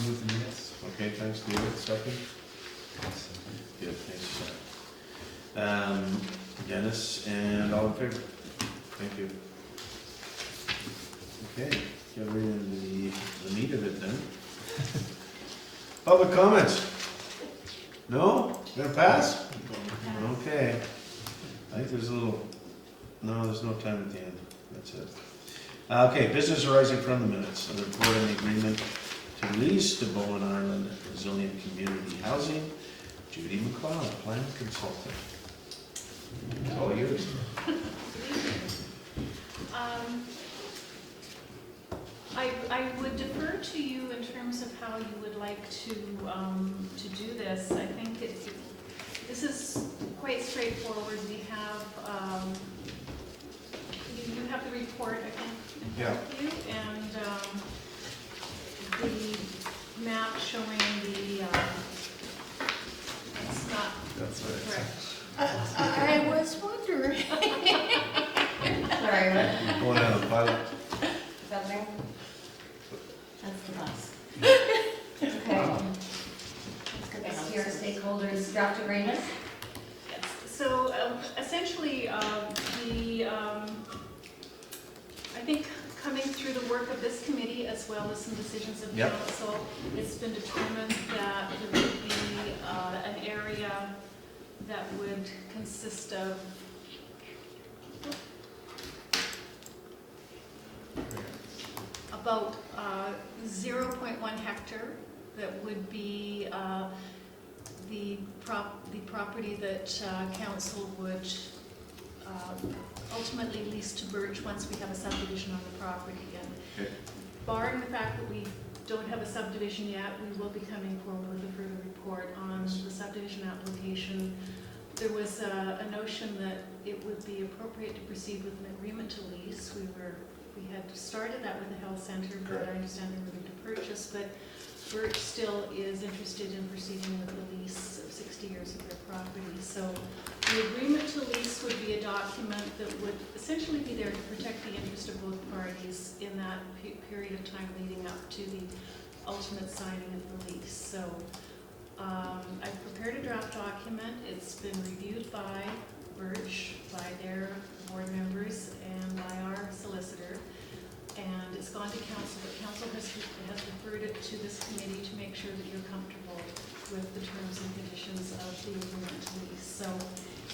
move the minutes. Okay, thanks, David. Second? Good, thanks. Dennis, and all in favor? Thank you. Okay, get right into the meat of it then. Public comments? No? Gonna pass? Okay. I think there's a little, no, there's no time at the end. That's it. Okay, business arising from the minutes. The report on the agreement to lease to Bowen Island Resilient Community Housing. Judy McCleod, plan consultant. It's all yours. I would defer to you in terms of how you would like to do this. I think this is quite straightforward. We have, you have the report, I think, in front of you, and the map showing the, it's not That's what it's. correct. I was wondering. Sorry, what? Going out of pilot. Something? That's the bus. Okay. It's your stakeholders draft agreement. Yes. So essentially, I think coming through the work of this committee as well as some decisions of Yep. council, it's been determined that there would be an area that would consist of about 0.1 hectare that would be the property that council would ultimately lease to Birch once we have a subdivision on the property. And Okay. barring the fact that we don't have a subdivision yet, we will be coming forward with a further report on the subdivision application. There was a notion that it would be appropriate to proceed with an agreement to lease. We had started that with the health center, but I understand they were going to purchase, but Birch still is interested in proceeding with the lease of 60 years of their property. So the agreement to lease would be a document that would essentially be there to protect the interest of both parties in that period of time leading up to the ultimate signing of the lease. So I've prepared a draft document. It's been reviewed by Birch, by their board members, and by our solicitor. And it's gone to council, but council has referred it to this committee to make sure that you're comfortable with the terms and conditions of the agreement to lease. So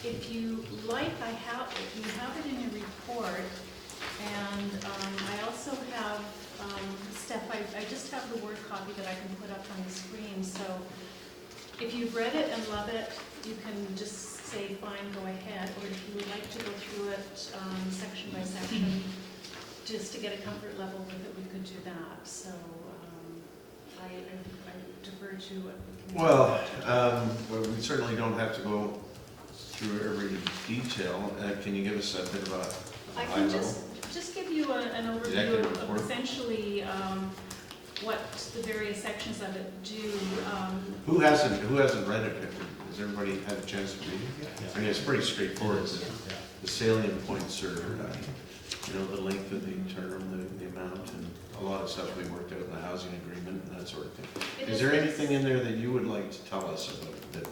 if you like, you have it in your report, and I also have, Steph, I just have the Word copy that I can put up on the screen. So if you've read it and love it, you can just say, fine, go ahead. Or if you would like to go through it section by section, just to get a comfort level with it, we could do that. So I defer to what we can. Well, we certainly don't have to go through every detail. Can you give us a bit of a I high can level? just give you an Executive overview report. of essentially what the various sections of it do. Who hasn't read it? Has everybody had a chance to read it? I mean, it's pretty straightforward. The salient points are, the length of the term, the amount, and a lot of stuff we worked out in the housing agreement and that sort of thing. Is there anything in there that you would like to tell us about that?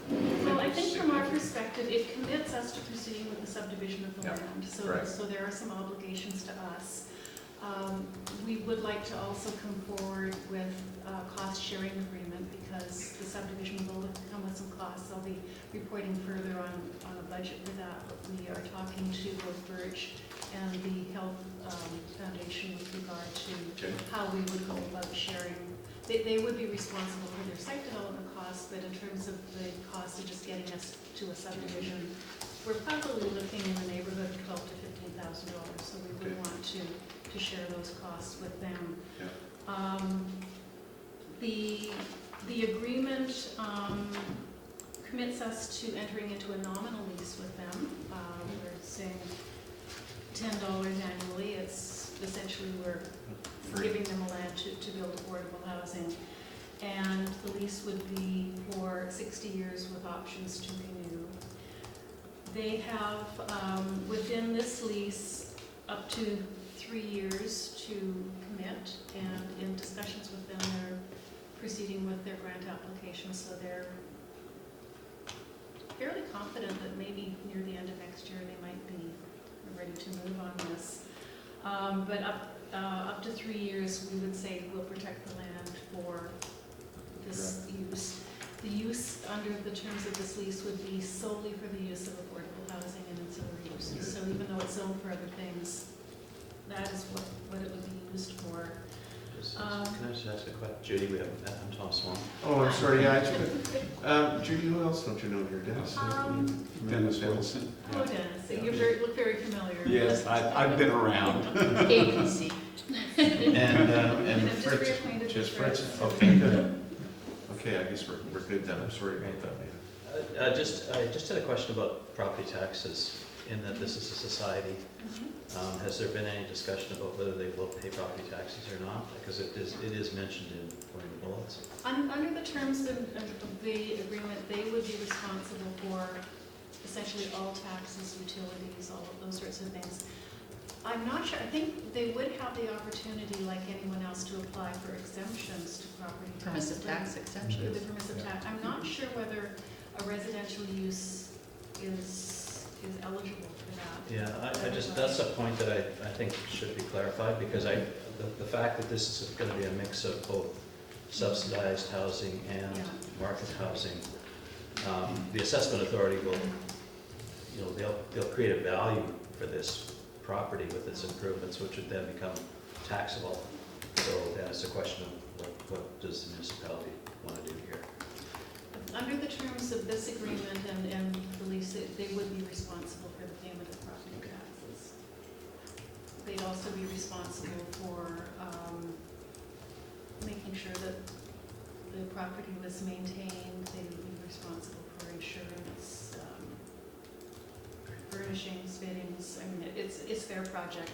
Well, I think from our perspective, it commits us to proceeding with the subdivision of the Yeah, land. So, correct. so there are some obligations to us. We would like to also come forward with a cost-sharing agreement because the subdivision will come with some costs. I'll be reporting further on a budget for that. But we are talking to both Birch and the Health Foundation with regard to how we would go about sharing. They would be responsible for their site development costs, but in terms of the cost of just getting us to a subdivision, we're probably looking in the neighborhood of $12,000 to $15,000. So we would want to share those costs with them. Yeah. The agreement commits us to entering into a nominal lease with them. We're saying $10 annually. It's essentially we're giving them a land to build affordable housing. And the lease would be for 60 years with options to renew. They have, within this lease, up to 3 years to commit, and in discussions with them, they're proceeding with their grant application, so they're fairly confident that maybe near the end of next year they might be ready to move on this. But up to 3 years, we would say we'll protect the land for this use. The use under the terms of this lease would be solely for the use of affordable housing and ancillary uses. So even though it's zoned for other things, that is what it would be used for. Can I just ask a question? Judy, I'm Tom Swan. Oh, I'm sorry, yeah, it's good. Judy, who else don't you know here? Dennis? Dennis Wilson. Oh, Dennis, so you look very familiar. Yes, I've been around. ABC. And And just Fritz, reacquainted with just Fritz, Fritz. okay, good. Okay, I guess we're good then, I'm sorry about that, man. I just had a question about property taxes, in that this is a society. Mhm. Has there been any discussion about whether they will pay property taxes or not? Because it is mentioned in one of the bullets. Under the terms of the agreement, they would be responsible for essentially all taxes, utilities, all of those sorts of things. I'm not sure, I think they would have the opportunity, like anyone else, to apply for exemptions to property taxes. Permissive tax exemptions. The permissive tax. I'm not sure whether a residential use is eligible for that. Yeah, I just, that's a point that I think should be clarified, because the fact that this is gonna be a mix of both subsidized housing and Yeah. market housing, the assessment authority will, they'll create a value for this property with its improvements, which would then become taxable. So then it's a question of what does the municipality want to do here? Under the terms of this agreement and the lease, they would be responsible for the payment of property taxes. They'd also be responsible for making sure that the property was maintained. They would be responsible for insurance, furnishings, fittings. I mean, it's their project.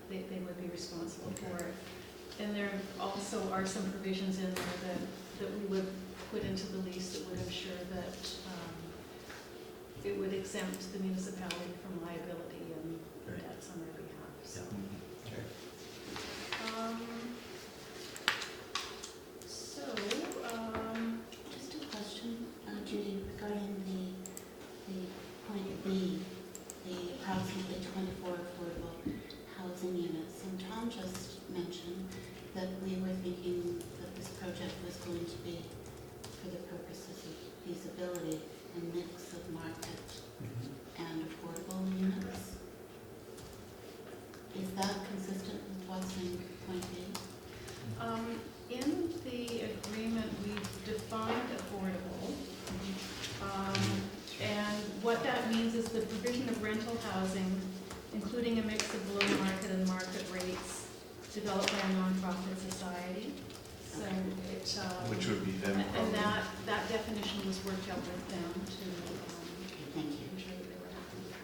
They would be responsible for it. And there also are some provisions in there that we would put into the lease that would ensure that it would exempt the municipality from liability and Right. debts on their behalf, so. Just a question, Judy, regarding the point B, the approximately 24 affordable housing units. And Tom just mentioned that we were thinking that this project was going to be, for the purposes of feasibility, a mix of market and affordable units. Is that consistent with what's in point B? In the agreement, we've defined affordable. And what that means is the provision of rental housing, including a mix of below market and market rates, developed by a nonprofit society. So it, Which would be then and probably. that definition was worked out with them to Thank you. ensure that they were happy with that.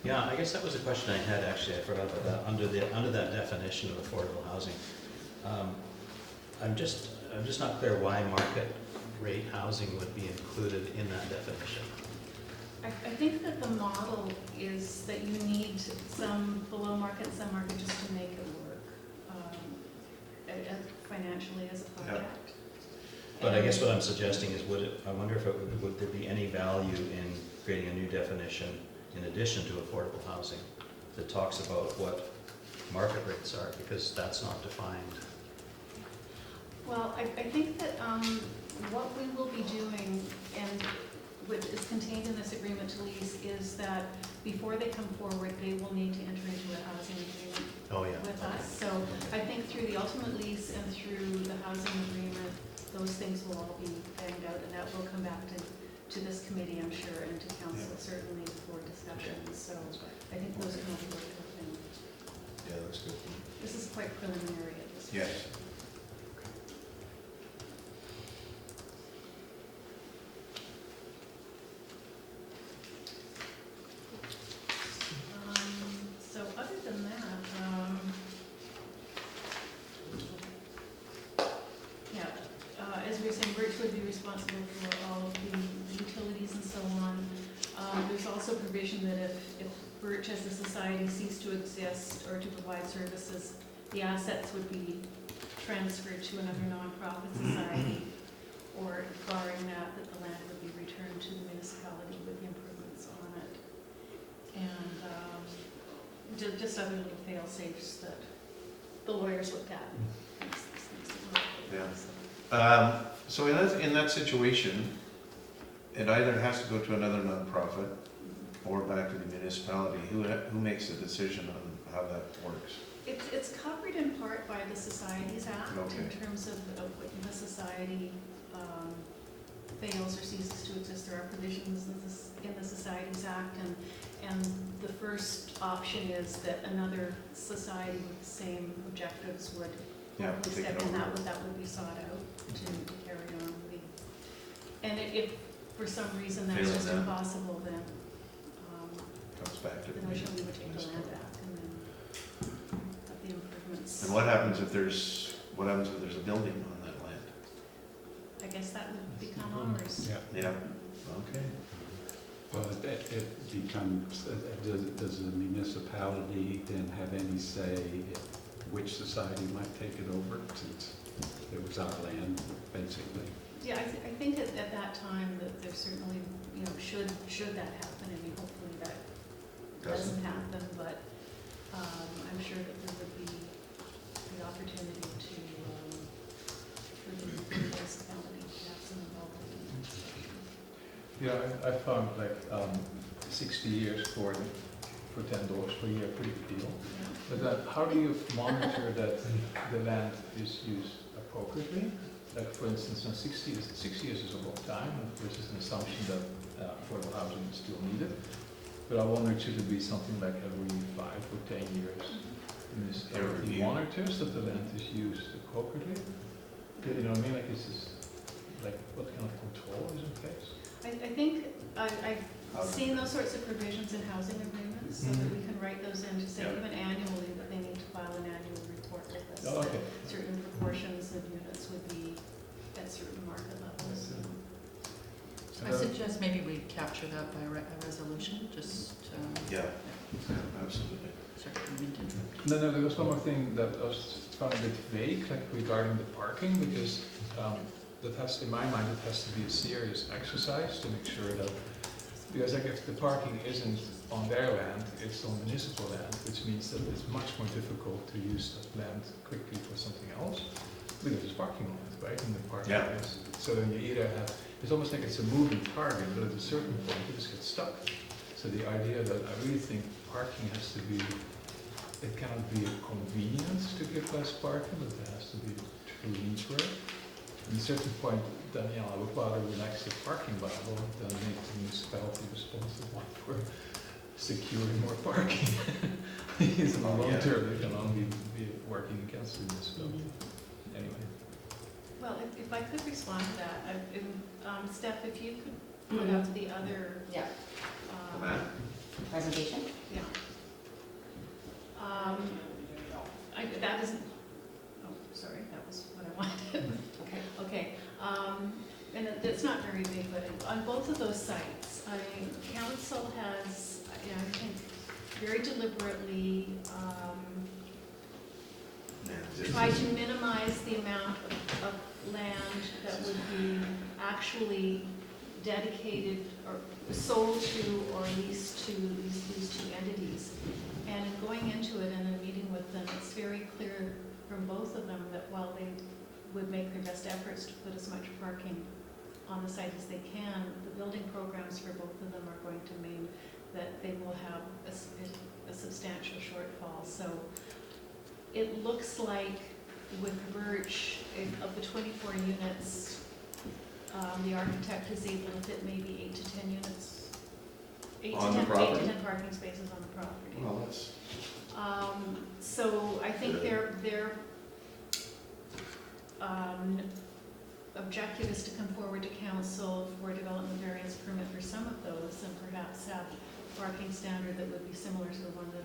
Yeah, I guess that was a question I had, actually. I forgot about that. Under that definition of affordable housing, I'm just not clear why market rate housing would be included in that definition. I think that the model is that you need some below market, some market, just to make it work financially as a project. But I guess what I'm suggesting is, I wonder if would there be any value in creating a new definition in addition to affordable housing that talks about what market rates are, because that's not defined. Well, I think that what we will be doing, and what is contained in this agreement to lease, is that before they come forward, they will need to enter into a housing agreement Oh, yeah. with us. So I think through the ultimate lease and through the housing agreement, those things will all be banged out, and that will come back to this committee, I'm sure, and to council certainly for discussion. So I think those can all be worked out. And Yeah, that's good. this is quite preliminary at this point. Yes. So other than that, as we were saying, Birch would be responsible for all of the utilities and so on. There's also provision that if Birch as a society ceased to exist or to provide services, the assets would be transferred to another nonprofit society, or barring that, that the land would be returned to the municipality with the improvements on it. And just other little fail-safes that the lawyers looked at. Yeah. So in that situation, it either has to go to another nonprofit or back to the municipality. Who makes the decision on how that works? It's covered in part by the Societies Act, Okay. in terms of when the society fails or ceases to exist. There are provisions in the Societies Act, and the first option is that another society with the same objectives would Yeah, hopefully take step it in. over. That would be sought out to carry on the, and if for some reason that's Failing just that. impossible, then Comes back to the the notion we would take the municipality. land back and then have the improvements. And what happens if there's a building on that land? I guess that would become ours. Yeah. Yeah, okay. Well, it becomes, does the municipality then have any say which society might take it over, since it was our land, basically? Yeah, I think at that time that there certainly, should that happen, I mean, hopefully that doesn't happen, but I'm sure that there would be the opportunity for the municipality to have some involvement in that discussion. Yeah, I found like 60 years for $10 per year, pretty good deal. Yeah. But then how do you monitor that the land is used appropriately? Like for instance, 60 years is a long time, which is an assumption that affordable housing is still needed. But I wonder, should it be something like every 5 or 10 years? The municipality review. monitors that the land is used appropriately? You know what I mean? Like, it's just, like, what kind of control is in place? I think I've seen those sorts of provisions in housing agreements, so that we can write those in to say Yeah. even annually that they need to file an annual report with us. Oh, okay. That certain proportions of units would be at certain market levels. I suggest maybe we capture that by a resolution, just, Yeah, absolutely. sorry, I didn't mean to interrupt. No, there was one more thing that I was found a bit vague, like regarding the parking, because that has, in my mind, it has to be a serious exercise to make sure that, because like if the parking isn't on their land, it's on municipal land, which means that it's much more difficult to use that land quickly for something else, because it's parking land, right? And the parking Yeah. is, so then you either have, it's almost like it's a moving target, but at a certain point you just get stuck. So the idea that I really think parking has to be, it cannot be a convenience to give less parking, but it has to be true need for it. At a certain point, then I would rather relax the parking bylaw than make the municipality responsible for securing more parking. Because in the long term, they can only be working against the municipality. Anyway. Well, if I could respond to that, Steph, if you could put out the other. Yeah. Matt? Presentation? Yeah. That isn't, oh, sorry, that was what I wanted. Okay. Okay, and it's not very big, but on both of those sites, I mean, council has, I think, very deliberately tried to minimize the amount of land that would be actually dedicated or sold to or leased to these two entities. And in going into it and in meeting with them, it's very clear from both of them that while they would make their best efforts to put as much parking on the site as they can, the building programs for both of them are going to mean that they will have a substantial shortfall. So it looks like with Birch, of the 24 units, the architect is able to fit maybe 8 to 10 units, 8 On the to 10 property? parking spaces on the property. Well, that's, So I think their objective is to come forward to council for development variance permit for some of those, and perhaps have a parking standard that would be similar to the one that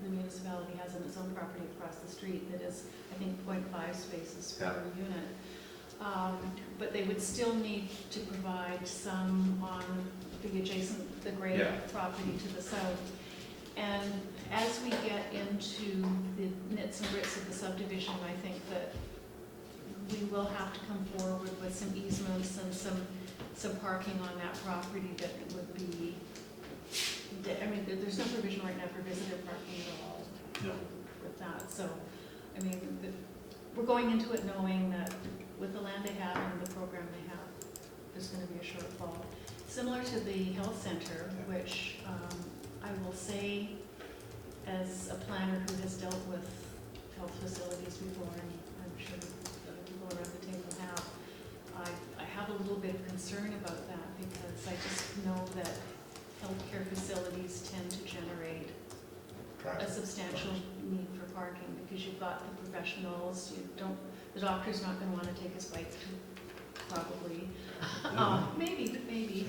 the municipality has on its own property across the street, that is, I think, 0.5 spaces per unit. But they would still need to provide some on the adjacent, the gray property to the south. And As we get into the nits and grits of the subdivision, I think that we will have to come forward with some easements and some parking on that property that would be, I mean, there's no provision right now for visitor parking at all No. with that. So, I mean, we're going into it knowing that with the land they have and the program they have, there's going to be a shortfall. Similar to the health center, which I will say, as a planner who has dealt with health facilities before, and I'm sure other people around the table have, I have a little bit of concern about that because I just know that healthcare facilities tend to generate a substantial need for parking because you've got the professionals, the doctor's not going to want to take his bike to, probably. Maybe.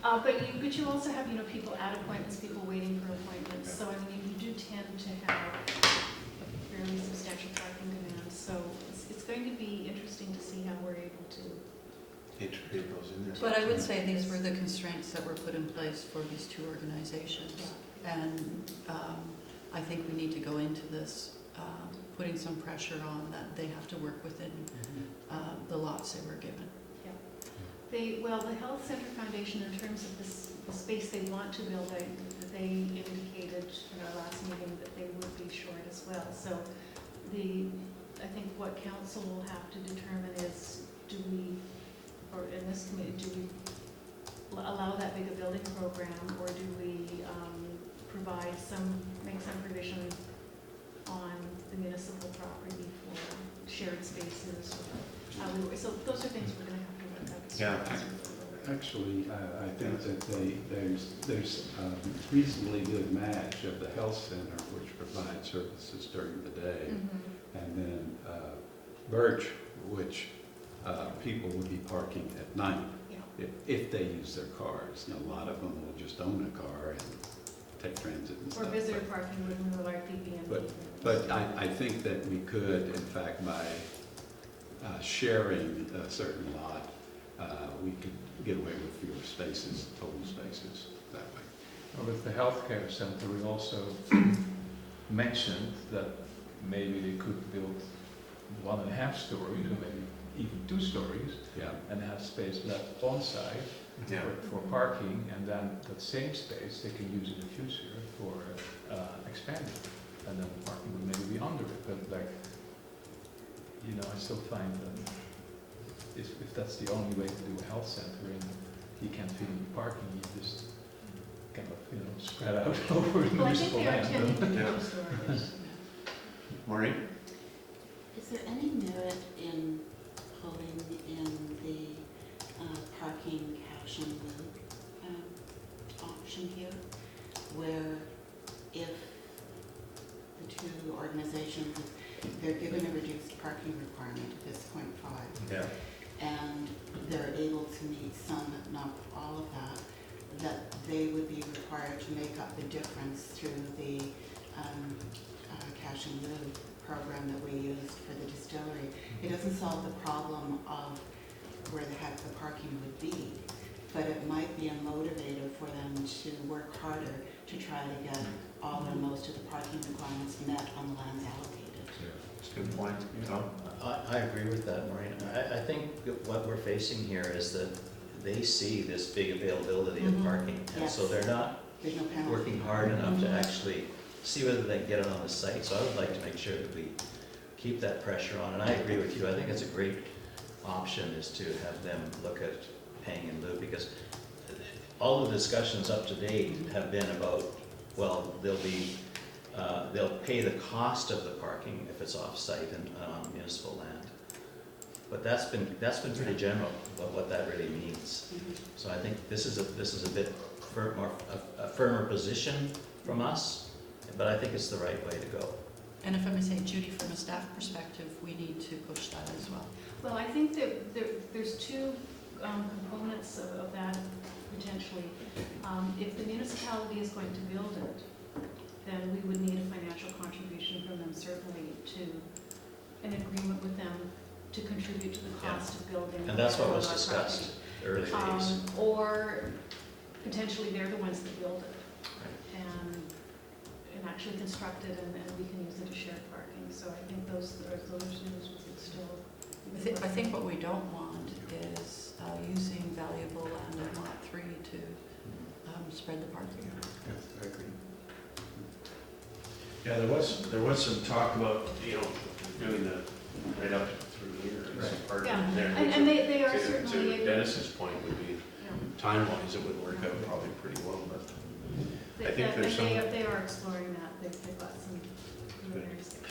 But you also have, people at appointments, people waiting for appointments. So, I mean, you do tend to have a fairly substantial parking demand. So it's going to be interesting to see how we're able to. Integrate those in there. But I would say these were the constraints that were put in place for these two organizations. And I think we need to go into this, putting some pressure on that they have to work within the lots they were given. The Health Center Foundation, in terms of the space they want to build, they indicated in our last meeting that they would be short as well. So I think what council will have to determine is, or in this committee, do we allow that big a building program, or do we make some provision on the municipal property for shared spaces? So those are things we're going to have to look at. Yeah. Actually, I think that there's a reasonably good match of the health center, which provides services during the day, and then Birch, which people would be parking at night if they use their cars. And a lot of them will just own a car and take transit and stuff. Or visitor parking would more likely be in. But I think that we could, in fact, by sharing a certain lot, we could get away with fewer spaces, total spaces, that way. Well, with the healthcare center, we also mentioned that maybe they could build 1.5 stories, or maybe even 2 stories, and have space left on site for parking, and then that same space they can use in the future for expanding, and then the parking would maybe be under it. But I still find that if that's the only way to do a health center and you can't fit in the parking, you just kind of spread out over the municipal land. Well, I think they are 10 stories. Maureen? Is there any merit in pulling in the parking cash and lieu option here, where if the two organizations, they're given a reduced parking requirement of this 0.5, and they're able to meet some, not all of that they would be required to make up the difference through the cash and lieu program that we used for the distillery. It doesn't solve the problem of where the heck the parking would be, but it might be a motivator for them to work harder to try to get all or most of the parking requirements met on the lands allocated. That's a good point. Tom? I agree with that, Maureen. I think that what we're facing here is that they see this big availability of parking, and so they're not There's no penalty. working hard enough to actually see whether they can get it on the site. So I would like to make sure that we keep that pressure on, and I agree with you. I think it's a great option is to have them look at paying in lieu, because all the discussions up to date have been about, well, they'll pay the cost of the parking if it's off-site and on municipal land. But that's been pretty general about what that really means. So I think this is a bit a firmer position from us, but I think it's the right way to go. And if I may say, Judy, from a staff perspective, we need to push that as well. Well, I think that there's two components of that potentially. If the municipality is going to build it, then we would need a financial contribution from them, certainly, to an agreement with them to contribute to the cost of building. And that's what was discussed early days. Or potentially they're the ones that build it. And actually construct it and we can use it as shared parking. So I think those resolutions would still. I think what we don't want is using valuable land in Lot 3 to spread the parking. Yes, I agree. Yeah, there was some talk about, doing the right up through here, and some parking Yeah, there. and they are To certainly. Dennis's point would be, Yeah. time-wise, it would work out probably pretty well, but I think And there's they are exploring that, they've got some preliminary steps.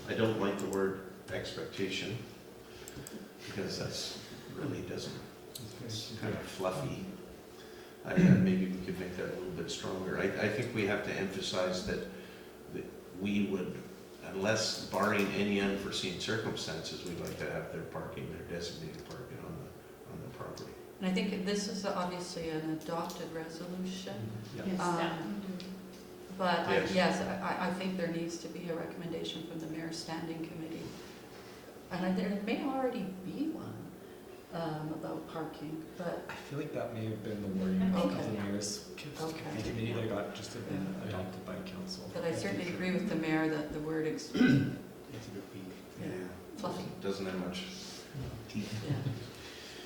I don't like the word expectation, because that's really doesn't, it's kind of fluffy. Maybe we could make that a little bit stronger. I think we have to emphasize that we would, unless barring any unforeseen circumstances, we'd like to have their parking, their designated parking on the property. And I think this is obviously an adopted resolution. Yes, Um, yeah. But Yes. I think there needs to be a recommendation from the Mayor's Standing Committee. And there may already be one about parking, but, I feel like that may have been the wording I of think the so. mayor's Okay. committee that got just adopted by council. but I certainly agree with the Mayor that the word It's a bit weak. fluffy. Doesn't have much teeth. Yeah.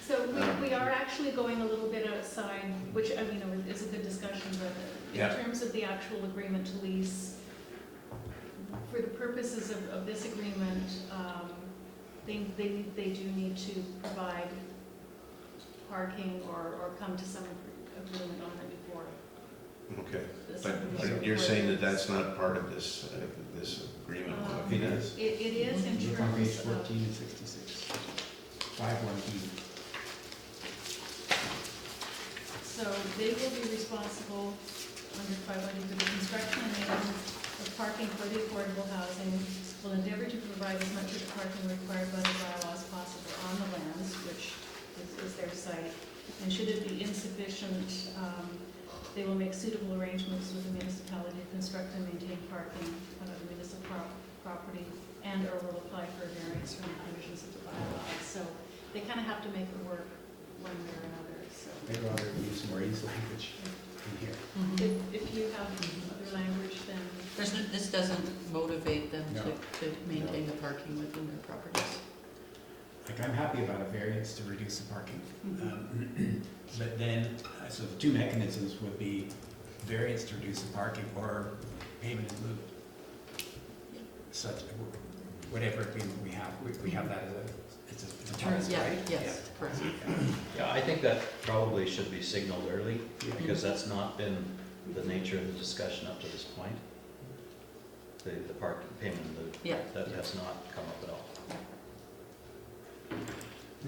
So we are actually going a little bit outside, which, I mean, is a good discussion, but Yeah. in terms of the actual agreement to lease, for the purposes of this agreement, they do need to provide parking or come to some agreement on it before Okay, this. but you're saying that that's not part of this, this agreement? Um, It is? It is in Look on page terms of. 14 and 66. 5.1E. So they will be responsible under 500 for the construction and maintenance of parking for the affordable housing, will endeavor to provide as much of the parking required by the bylaws possible on the lands, which is their site. And should it be insufficient, they will make suitable arrangements with the municipality to construct and maintain parking on the municipal property and/or will apply for variance from the provisions of the bylaws. So they kind of have to make it work one way or another, so. I'd rather use more easy language in here. If you have other language, then. This doesn't motivate them No. to maintain the parking within their properties. Like, I'm happy about a variance to reduce the parking. But then, so the two mechanisms would be variance to reduce the parking or payment in lieu. Such, whatever agreement we have that as it's a policy, Yeah, right? yes, correct. Yeah, I think that probably should be signaled early, because that's not been the nature of the discussion up to this point. The parking payment, Yeah. that has not come up at all.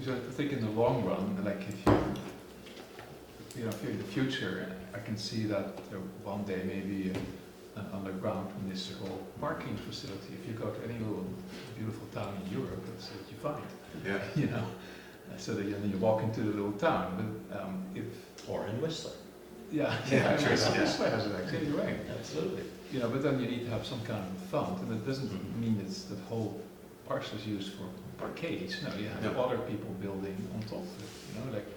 So I think in the long run, like if if you're in the future, I can see that there one day maybe an underground municipal parking facility. If you go to any little beautiful town in Europe, that's what you find, Yeah. So that you walk into the little town, but Or in Whistler. yeah, Yeah, true, yeah. this way has it actually, right? Absolutely. But then you need to have some kind of a fund, and it doesn't mean it's the whole parcel is used for parkades. No, you have No. other people building on top of it, like,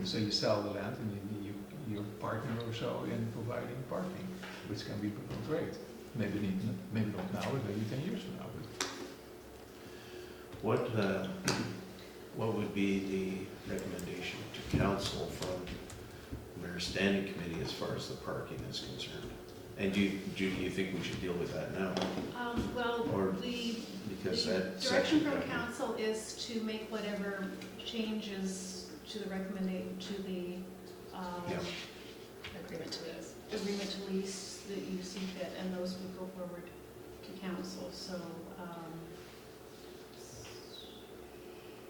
so you sell the land and you partner or so in providing parking, which can be great. Maybe not now, but maybe 10 years from now. What would be the recommendation to council from the Mayor's Standing Committee as far as the parking is concerned? And Judy, you think we should deal with that now? Well, Or- the Because that direction section. from council is to make whatever changes to the Yeah. agreement to lease that you see fit, and those would go forward to council, so.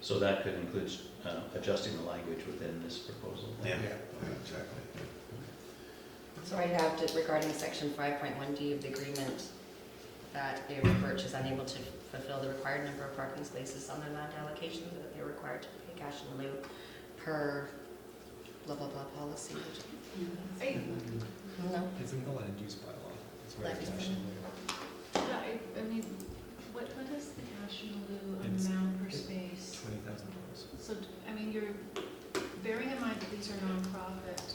So that could include adjusting the language within this proposal. Yeah, Yeah. exactly. So I have to, regarding section 5.1D of the agreement, that if Birch is unable to fulfill the required number of parking spaces on their land allocation, that they're required to pay cash in lieu per blah, blah, blah policy. No? It's in the land use bylaw. It's where Land use it's actually I mean, what is the cash in lieu It's- amount per space? $20,000. So, I mean, you're bearing in mind that these are nonprofit.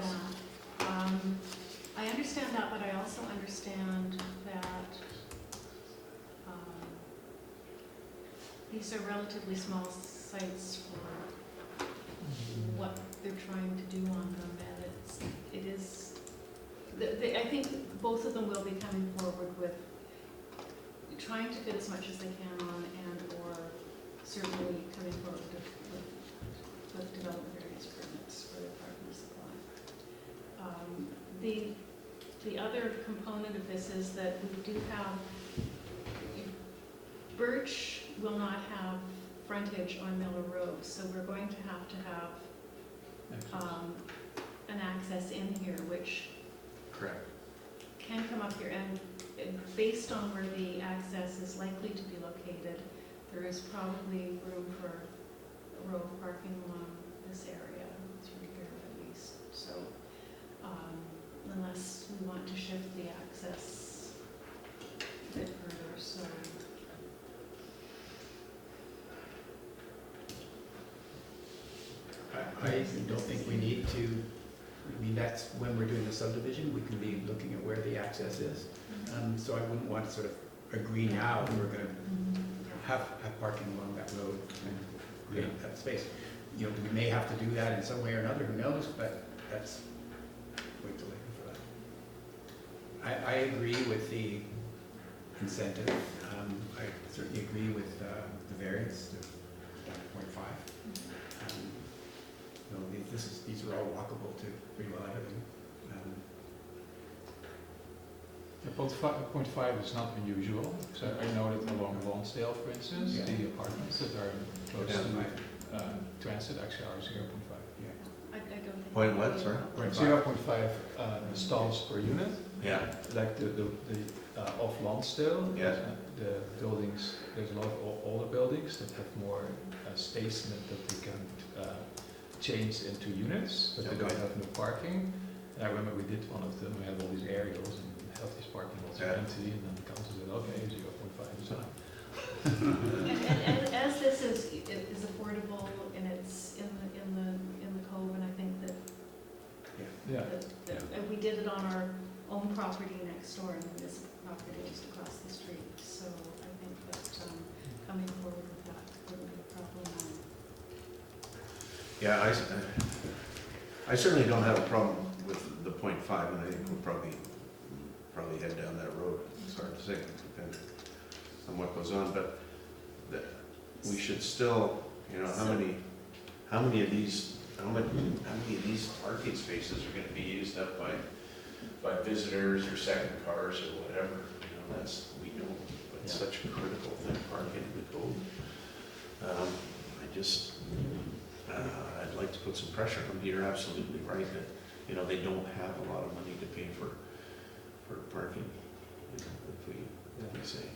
that. I understand that, but I also understand that these are relatively small sites for what they're trying to do on them, and it is, I think both of them will be coming forward with trying to fit as much as they can on, and/or certainly coming forward with development variance permits for their parking supply. The other component of this is that we do have, Birch will not have frontage on Miller Road, so we're going to have an access in here, which Correct. can come up here, and based on where the access is likely to be located, there is probably room for a row of parking along this area, through here at least. So, unless we want to shift the access a bit further, so. I don't think we need to, I mean, that's when we're doing the subdivision, we can be looking at where the access is. So I wouldn't want to sort of agree now that we're gonna have parking along that road and create that space. You know, we may have to do that in some way or another, who knows, but that's way too late for that. I agree with the incentive. I certainly agree with the variance to 0.5. You know, these are all walkable to pretty well everything. Point five is not unusual, so I know that along Lonsdale, for instance, Yeah. the apartments that are close Yeah. to transit actually are 0.5. I don't think. Point what, sorry? 0.5 stalls per unit, Yeah. like the off Lonsdale. Yeah. The buildings, there's a lot of older buildings that have more space in it that they can change into units, but they don't Okay. have no parking. And I remember we did one of them, we had all these aerials and half these parking lots are Yeah. empty, and then the council said, okay, 0.5 is fine. And as this is affordable and it's in the cove, and I think that, Yeah. that we did it on our own property next door, and this property just across the street, so I think that coming forward with that wouldn't be a problem. Yeah, I certainly don't have a problem with the 0.5, and I think we'll probably head down that road. It's hard to say, depending on what goes on, but we should still, you know, how many of these parking spaces are gonna be used up by visitors or second cars or whatever, you know, we know, but it's Yeah. such a critical thing, parking in the code. I'd like to put some pressure on them. You're absolutely right that, you know, they don't have a lot of money to pay for parking, you know, if we say.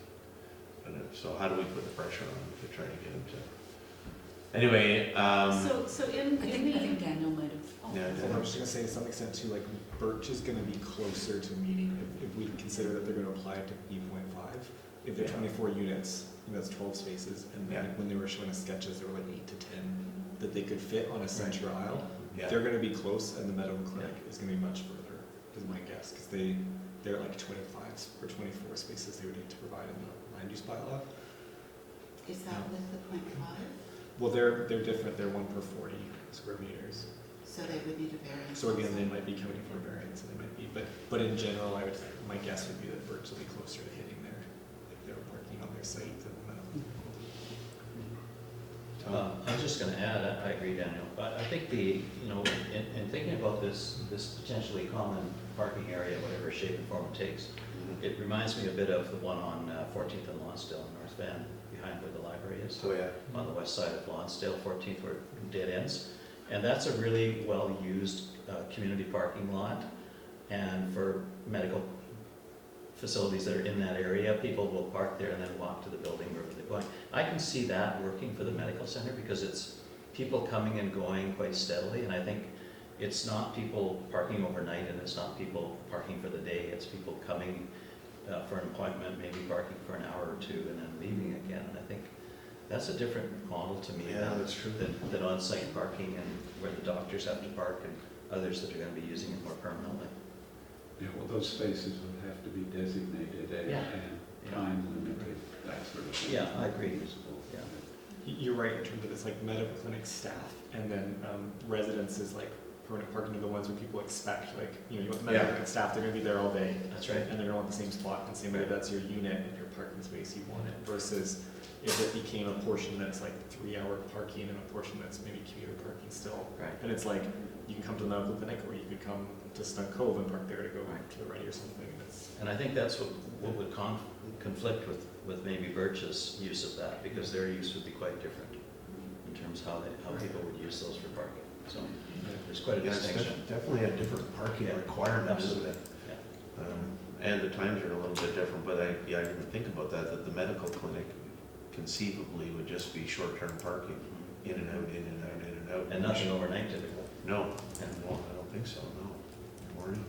But so how do we put the pressure on them to try to get them to? Anyway, So in I the. think Daniel might have. yeah, Well, I was just gonna say to some extent too, like Birch is gonna be closer to meeting if we consider that they're gonna apply it to E.5. If they're 24 units, that's 12 spaces, and then Yeah. when they were showing us sketches, there were like 8 to 10 that they could fit on a center aisle. yeah. They're gonna be close, and the Meadow Clinic is gonna be much further, is my guess, because they're like 25 or 24 spaces they would need to provide in the land use bylaw. Is that with the 0.5? Well, they're different. They're 1 per 40 square meters. So they would need a variance. So again, they might be counting for a variance, and they might be, but in general, my guess would be that Birch will be closer to hitting there if they were parking on their site than the I was just gonna add, I agree, Daniel, but I think in thinking about this potentially common parking area, whatever shape and form it takes, it reminds me a bit of the one on 14th and Lonsdale in North Van, behind where the library is, So, yeah. on the west side of Lonsdale, 14th, where it dead ends. And that's a really well-used community parking lot, and for medical facilities that are in that area, people will park there and then walk to the building wherever they're going. I can see that working for the medical center because it's people coming and going quite steadily, and I think it's not people parking overnight, and it's not people parking for the day, it's people coming for an appointment, maybe parking for an hour or two and then leaving again. And I think that's a different model to me Yeah, that's true. than on-site parking and where the doctors have to park and others that are gonna be using it more permanently. Yeah, well, those spaces would have to be designated and Yeah. and time limited, that sort of thing. Yeah, I agree. Usable, Yeah. You're right in terms of it's like medical clinic staff, and then residents is like permanent parking are the ones where people expect, like, you know, you want the medical Yeah. clinic staff, they're gonna be there all day. That's right. And they're gonna want the same spot, and same way that's your unit and your parking space, you want it, versus if it became a portion that's like 3-hour parking and a portion that's maybe commuter parking still. Right. And it's like, you can come to the medical clinic, or you could come to Snug Cove and park there to go Right. to the ready or something, and it's. And I think that's what would conflict with maybe Birch's use of that, because their use would be quite different in terms how people would use those for parking. So there's quite a Yeah, it's distinction. definitely a different parking Yeah, requirement, isn't absolutely. it? Yeah. And the times are a little bit different, but I didn't think about that the medical clinic conceivably would just be short-term parking, in and out, in and out, in and out. And nothing overnight typically. No, and well, I don't think so, no. Morning.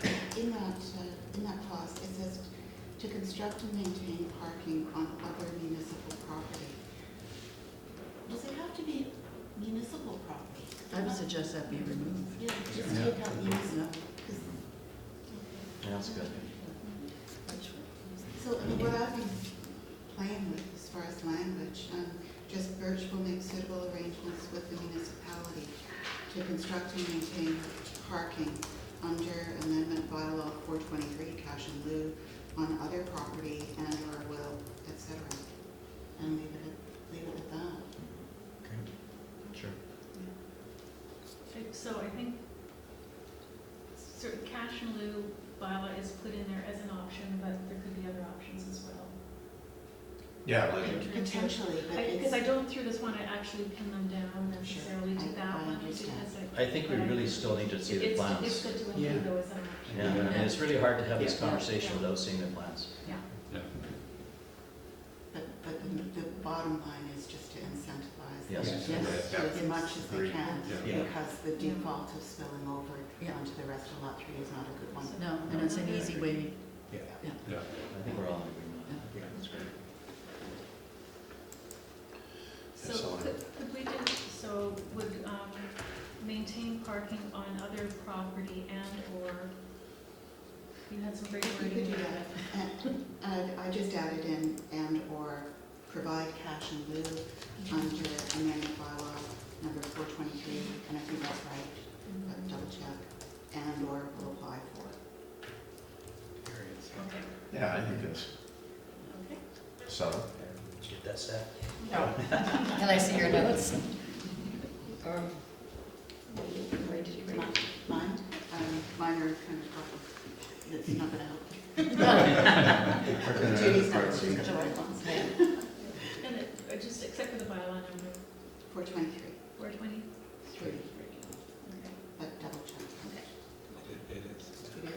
Can I ask, in that clause, it says to construct and maintain parking on other municipal property. Does it have to be municipal property? I would suggest that be removed. Yeah, just take out municipal. 'Cause- Yeah, that's good. So what I've been playing with as far as language, just Birch will make suitable arrangements with the municipality to construct and maintain parking under amendment bylaw 423, cash in lieu, on other property and or will, etc. And leave it at that. Sure. So I think certain cash in lieu bylaw is put in there as an option, but there could be other options as well. Yeah, like, Potentially, but Because I it's, don't through this one, I actually pin them down necessarily to I that one. understand. Because I think we really still need to see the It's plans. good to include those as an option. Yeah, I mean, it's really hard to have this Yeah. conversation Yeah. without seeing the plans. Yeah. Yeah. but the bottom line is just to incentivize Yes. them Yes. as much as they can, Yeah. because the default of spilling over Yeah. onto the rest of lot 3 is not a good one. No, and it's an easy way, Yeah. yeah. I Yeah. think we're all in agreement. Yeah. That's great. So So- could we do, so would maintain parking on other property and or, you had some great You wording. could do there. that. And I just added in and or provide cash in lieu under amendment bylaw number 423, and I think that's right, but double check, and or will apply for. Okay, yeah, I think it's okay. subtle. Did you get that set? No. Can I see your notes? Or, where did you read? Mine, mine are kind of rough. It's not gonna help. Judy's not, she's got the right ones. And it, just except for the bylaw number 423, 423. Okay. but double check. It is. It is.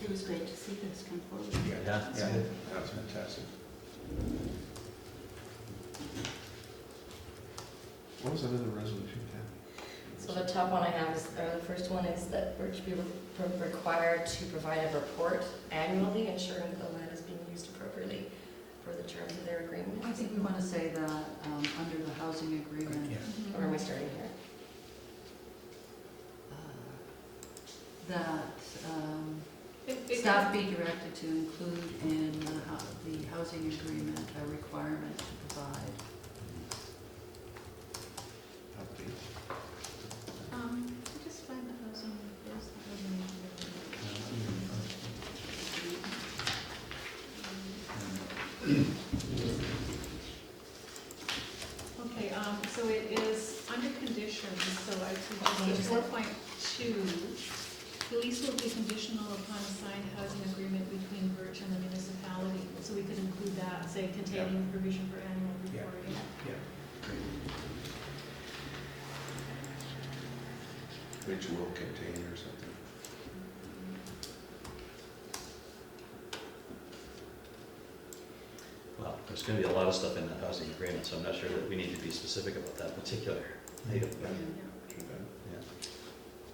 It was great to see this come forward. Yeah. Yeah, that's fantastic. What was another resolution, Tammy? So the top one I have is, or the first one is that Birch be required to provide a report annually ensuring that the land is being used appropriately for the terms of their agreement. I think we want to say that under the housing agreement, Or are we starting here? that It- staff be directed to include in the housing agreement a requirement to provide. I just find the housing, where's the housing? Okay, so it is under conditions, so I think 4.2, the lease will be conditional upon a signed housing agreement between Birch and the municipality. So we could include that, say containing provision for annual Yeah. reporting. Which will contain or something. Well, there's gonna be a lot of stuff in that housing agreement, so I'm not sure that we need to be specific about that particular item. Yeah. Too bad.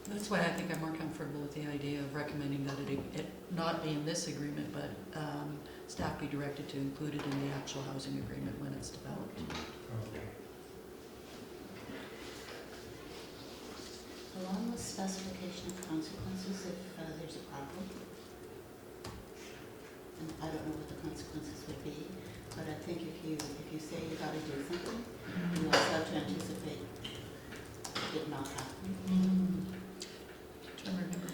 Yeah. That's why I think I'm more comfortable with the idea of recommending that it not be in this agreement, but staff be directed to include it in the actual housing agreement when it's developed. Okay. Along with specification of consequences if there's a problem. And I don't know what the consequences would be, but I think if you say you gotta do something, you also have to anticipate it not happening. Trying to remember,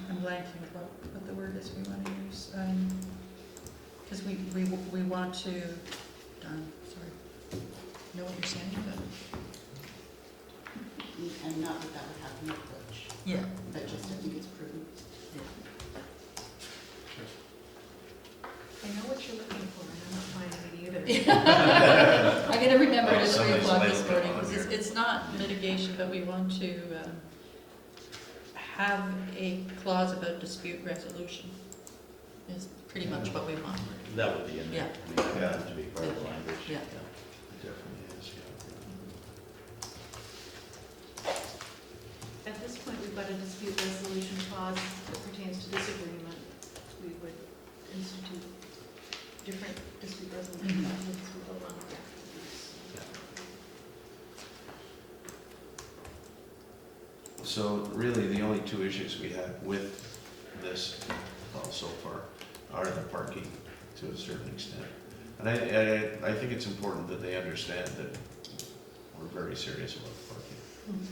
I'm blanking what the word is we want to use. Because we want to, sorry, know what you're saying, but. And not that that would happen with Butch, Yeah. but just I think it's prudent. I know what you're looking for, and I'm not finding it either. I gotta remember it at 3 Somebody's o'clock this laying it morning, on because here. it's not mitigation, but we want to have a clause about dispute resolution, is pretty much what we want. That would be in there. Yeah. I mean, that would have to be part of the language. Yeah. Definitely is, yeah. At this point, we've got a dispute resolution clause that pertains to this agreement. We would institute different dispute resolution clauses as we go along with that. So really, the only two issues we have with this, well, so far, are the parking to a certain extent. And I think it's important that they understand that we're very serious about the parking. And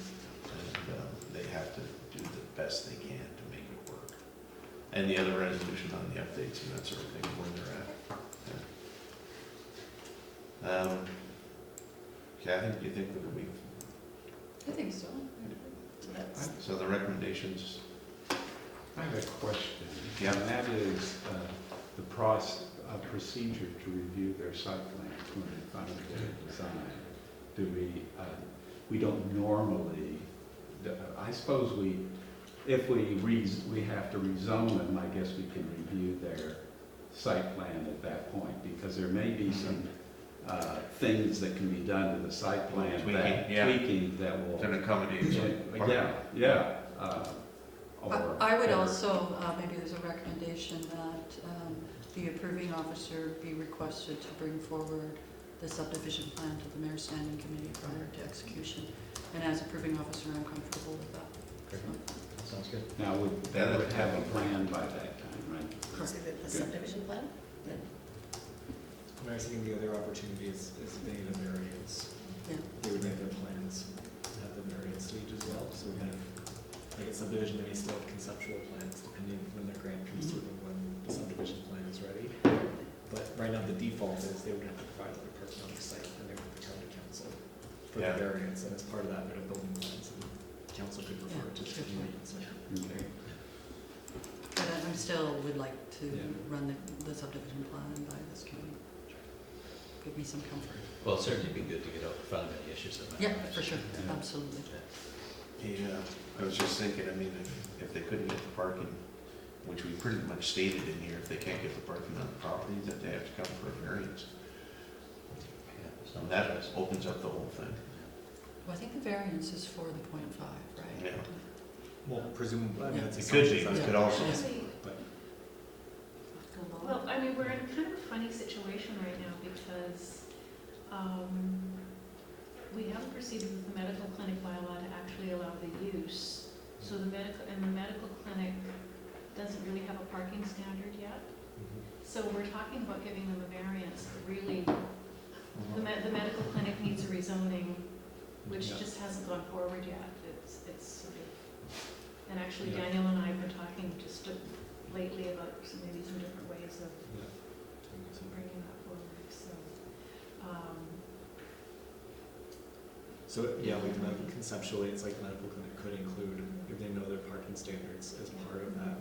they have to do the best they can to make it work. And the other resolution on the updates and that sort of thing, where they're at. Yeah. Kathy, do you think that we've, I think so. That's, so the recommendations, I have a question. Yeah. And that is the procedure to review their site plans when they finally get it designed. Do we don't normally, I suppose if we have to rezone them, I guess we can review their site plan at that point, because there may be some things that can be done to the site plan, tweaking that will. to accommodate some Or I would also, maybe there's a recommendation that the approving officer be requested to bring forward the subdivision plan to the mayor's standing committee prior to execution. And as approving officer, I'm comfortable with that. Sounds good. Now, they would have a plan by that time, right? So the subdivision plan? And I was thinking the other opportunity is if they need a variance, Yeah. they would make their plans have the variance stage as well, so we kind of, like a subdivision, they may still have conceptual plans depending when their grant comes through and when the subdivision plan is ready. But right now, the default is they would have to provide like a parking on the site and they would have to come to council for the Yeah. variance, and as part of that, they're building plans, and council could refer it to the community and such. Okay. But I still would like to Yeah. run the subdivision plan by this committee. Give me some comfort. Well, it'd certainly be good to get out in front of any issues that might Yeah, arise. for sure, Yeah. absolutely. Yeah, I was just thinking, I mean, if they couldn't get the parking, which we pretty much stated in here, if they can't get the parking on the property, that they have to come for a variance. Yeah, so And that opens up the whole thing. Well, I think the variance is for the 0.5, right? Yeah. Well, presumably, I mean, Yeah. that's It could be, assumptions, it that's could what- also, Actually, But Go lower. well, I mean, we're in kind of a funny situation right now because we haven't proceeded with the medical clinic bylaw to actually allow the use. So the medical clinic doesn't really have a parking standard yet. So we're talking about giving them a variance, but really, the medical clinic needs a rezoning, which Yeah. just hasn't gone forward yet. It's sort of, and actually Yeah. Daniel and I have been talking just lately about maybe some different ways of bringing that forward, so. So, yeah, like conceptually, it's like the medical clinic could include, if they know their parking standards as part of that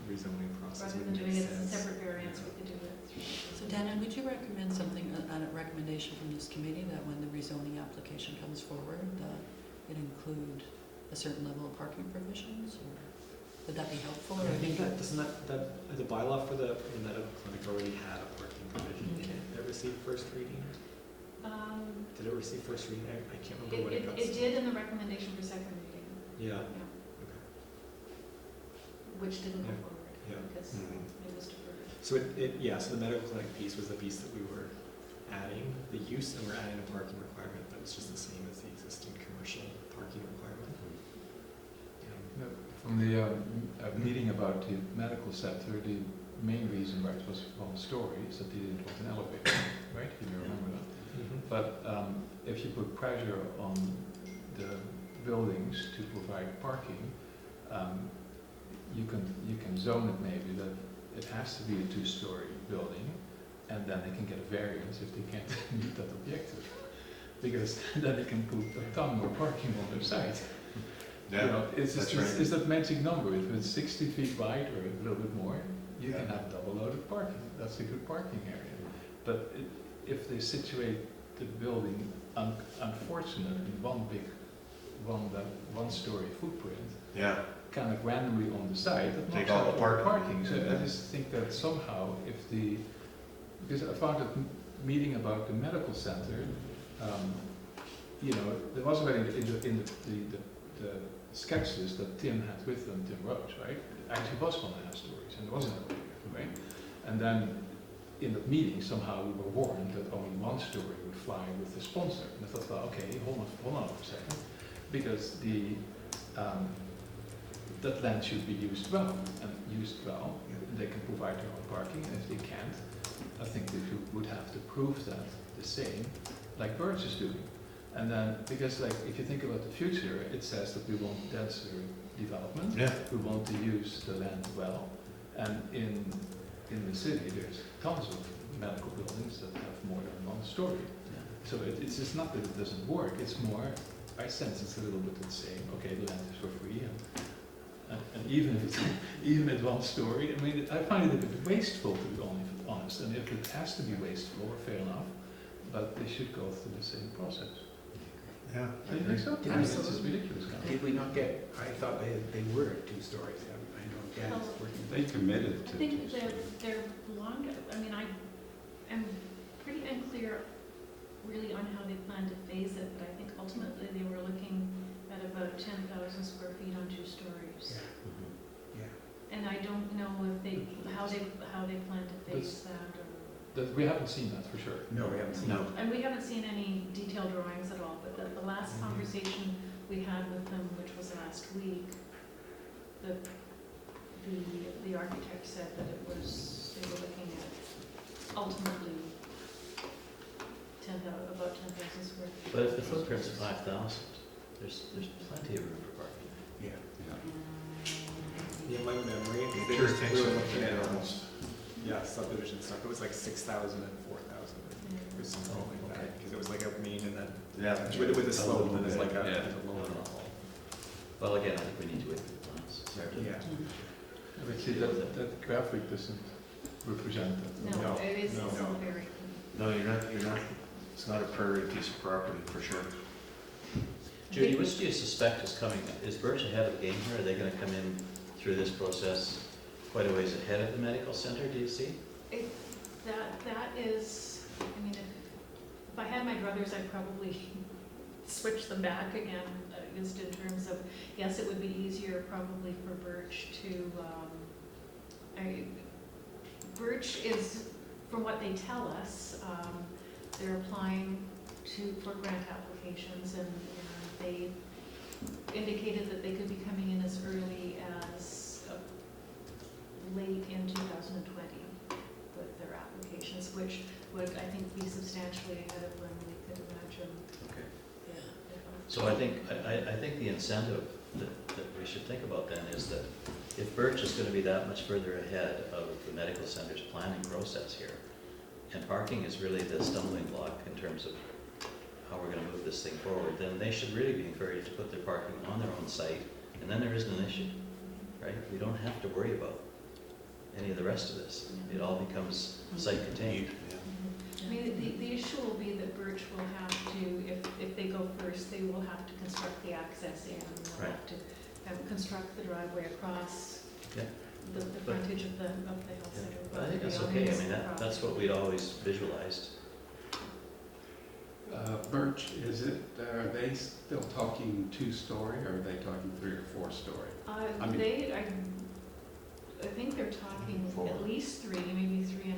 rezoning process, Rather would than make doing it as a sense. separate variance, we could do it through. So Daniel, would you recommend something, a recommendation from this committee that when the rezoning application comes forward, that it include a certain level of parking provisions? Or would that be helpful? Or I think that, doesn't the bylaw for the medical clinic already had a parking provision in Okay. it that received first reading? Did it receive first reading? I can't remember when it got. It did in the recommendation for second reading, Yeah, yeah. which didn't go Yeah. forward Yeah. because Mhm. it was deferred. So so the medical clinic piece was the piece that we were adding, the use, and we're adding a parking requirement, but it's just the same as the existing commercial parking requirement. No, from the meeting about the medical center, the main reason why it was 1 story is that they didn't want an elevator, right? You remember that? But if you put pressure on the buildings to provide parking, you can zone it maybe that it has to be a 2-story building, and then they can get a variance if they can't meet that objective, because then they can put a ton more parking on their site. You know, it's that magic number. If it's 60 feet wide or a little bit more, you can have double loaded parking. That's a good parking area. But if they situate the building, unfortunately, one story footprint, Yeah, kind of randomly on the side, that Take knocks all out the all the parking. parking. So I just think that somehow, because I found that meeting about the medical center, you know, there was already in the sketches that Tim had with them, Tim Roach, right? Actually was 1.5 stories, and there was an elevator, right? And then in that meeting, somehow we were warned that only 1 story would fly with the sponsor. And I thought, well, okay, hold on for a second, because that land should be used well, and used well, they can provide their own parking, and if they can't, I think they would have to prove that the same, like Birch is doing. And then, because like, if you think about the future, it says that we want denser development, yeah. we want to use the land well, and in the city, there's tons of medical buildings that have more than 1 story. So it's just not that it doesn't work, it's more, I sense it's a little bit the same, okay, the land is for free, and even if it's, even at 1 story, I mean, I find it a bit wasteful, to be honest, and if it has to be wasteful, fair enough, but they should go through the same process. Yeah. Do you think so? Did I mean, we- it's just ridiculous. Kind Did we not get, I thought they were 2 stories. I know Dan's working. They committed I to. think they're long, I mean, I am pretty unclear really on how they plan to phase it, but I think ultimately they were looking at about 10,000 square feet on 2 stories. Yeah. And I don't know if how they plan to phase that or. We haven't seen that for sure. No, we haven't seen No. And we haven't seen any detailed drawings at all, but the last conversation we had with them, which was last week, the architect said that they were looking at ultimately about 10,000 square feet. But if the footprint's 5,000, there's plenty of room for parking. Yeah. Yeah, my memory, It because sure takes we were a looking minute at, almost. subdivision stuff, it was like 6,000 and 4,000, or something like that, because it was like a main and then, Yeah. with a slope, and it's like a Yeah. lower level. Well, again, I think we need to wait for the plans. Yeah. But see, that graphic doesn't represent that. No, No, it is no. all very. No, you're not, it's not a prairie piece of property, for sure. Judy, which do you suspect is coming? Is Birch ahead of the game here? Are they gonna come in through this process quite a ways ahead of the medical center, do you see? That is, I mean, if I had my druthers, I'd probably switch them back again, just in terms of, yes, it would be easier probably for Birch to, Birch is, from what they tell us, they're applying for grant applications, and they indicated that they could be coming in as early as late in 2020 with their applications, which would, I think, be substantially ahead of when we could imagine. Okay. Yeah. So I think the incentive that we should think about then is that if Birch is gonna be that much further ahead of the medical center's planning process here, and parking is really the stumbling block in terms of how we're gonna move this thing forward, then they should really be encouraged to put their parking on their own site, and then there isn't an issue, right? We don't have to worry about any of the rest of this. It all becomes site contained. I mean, the issue will be that Birch will have to, if they go first, they will have to construct the access in, they'll Right. have to construct the driveway across Yeah. the frontage of the health Yeah. center. But I think that's beyond okay, I this mean, that's what we'd always visualized. Birch, are they still talking 2-story, or are they talking 3 or 4-story? property. I mean- I think they're talking 4. at least 3, maybe 3.5.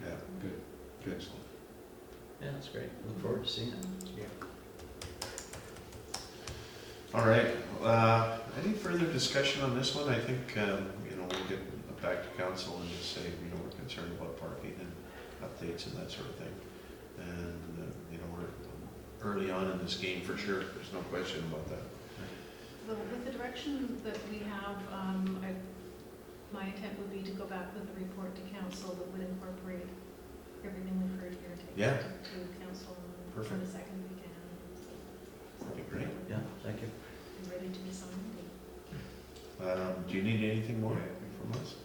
Okay, good, good. Yeah, that's great. Look forward to seeing it. All right, any further discussion on this one? I think, we'll get back to council and just say, we're concerned about parking and updates and that sort of thing. And, we're early on in this game for sure, there's no question about that. Well, with the direction that we have, my intent would be to go back with a report to council that would incorporate everything we've heard here and take Yeah. it to council on Perfect. the second weekend. That'd be great. Yeah, thank you. Be ready to be signed. Do you need anything more from us?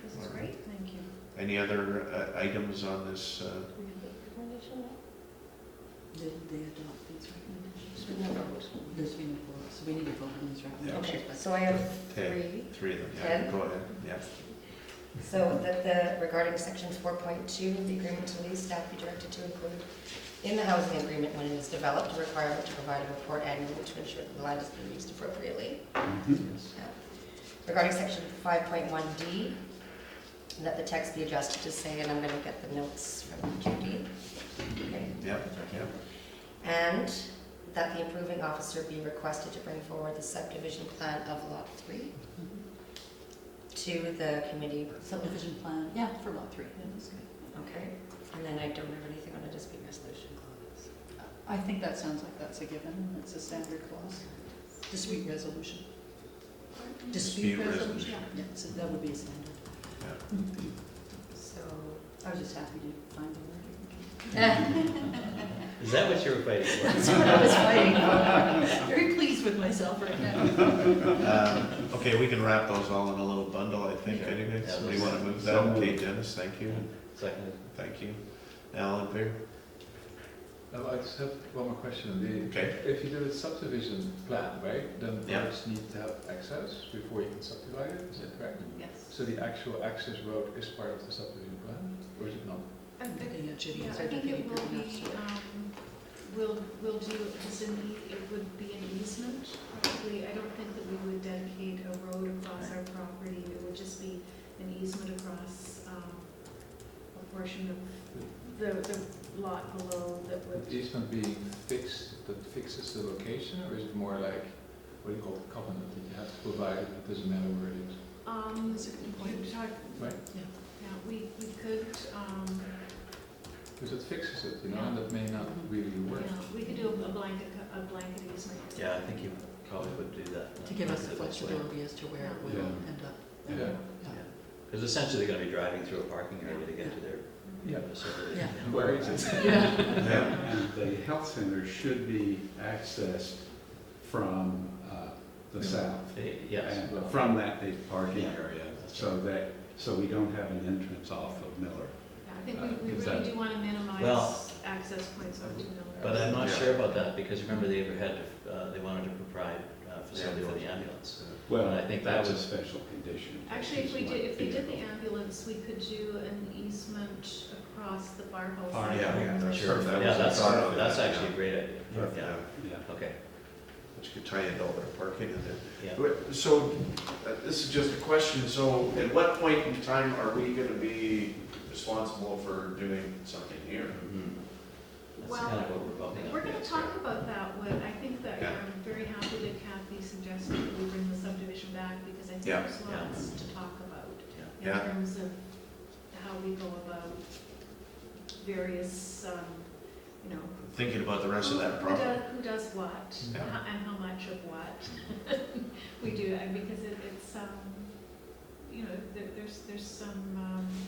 This is great, thank you. Any other items on this? Did they adopt these recommendations? There's been no vote. There's been a vote, so we need to vote on these recommendations. Okay, so I have Okay, 3. 3 of them, yeah, Ted? go ahead, yeah. So that regarding section 4.2 of the agreement to lease, staff be directed to include in the housing agreement when it is developed, a requirement to provide a report annually to ensure that the land is being used appropriately. Yes. Yeah. Regarding section 5.1D, that the text be adjusted to say, and I'm going to get the notes from Judy. Okay. Yep, yep. And that the approving officer be requested to bring forward the subdivision plan of lot 3 to the committee. Subdivision plan, yeah, for lot 3, yeah, that's good. Okay, and then I don't have anything on a dispute resolution clause. I think that sounds like that's a given, it's a standard clause. Dispute resolution. Dispute resolution. Yeah, so that would be a standard. So, I was just happy to find the word. Is that what you were fighting for? That's what I was fighting for. Very pleased with myself right now. Okay, we can wrap those all in a little bundle, I think, Sure. anyway. Yeah, Somebody those- want to move that? So Okay, moved. Dennis, thank you. Second. Thank you. Al, in favor? I just have one more question. Okay. If you do a subdivision plan, right, then Yeah. roads need to have access before you can subdivide it, is that correct? Yes. So the actual access road is part of the subdivision plan, or is it not? I think- Yeah, Judy Yeah, has I think educated it will pretty enough, be, so. we'll do, because it would be an easement, probably. I don't think that we would dedicate a road across our property. It would just be an easement across a portion of the lot below that would. The easement being fixed, that fixes the location, or is it more like, what do you call it, covenant, that you have to provide it, it doesn't matter where it is? That's a good point. Right. Yeah, we could, Because it fixes it, and that may not really work. we could do a blanket easement. Yeah, I think you probably would do that. To give us the This way. flexibility as to where it will Yeah. end up. Yeah. Because essentially they're going to be driving through a parking area to get to their Yeah. facility. Yeah. Where is it? Yeah. Yeah. And the health center should be accessed from the south. Yes. And from that big parking Yeah. area, That's so we don't have an entrance off of Miller. Yeah, I think we Is really that- do want to minimize Well, access points over to Miller. But I'm not Yeah. sure about that, because remember they they wanted to provide facility for the ambulance. Well, And I think that's a that was- special condition. Actually, if we Just did, if they one did the vehicle. ambulance, we could do an easement across the firehouse. Oh, yeah, that's Sure, perfect. yeah, That was a thought of it, that's yeah. actually a great idea. Perfect, Yeah, Yeah. okay, Which could tie into all their parking in there. yeah. So, this is just a question, so at what point in time are we gonna be responsible for doing something here? Mhm. That's Well, kind of what we're bumping up We're gonna against talk here. about that, Wood. I think that Yeah. I'm very happy that Kathy suggested that we bring the subdivision back, because I think Yeah. there's lots to talk about in Yeah. terms of how we go about various, Thinking about the rest of that property. Who does what, Yeah. and how much of what we do, and because it's, there's some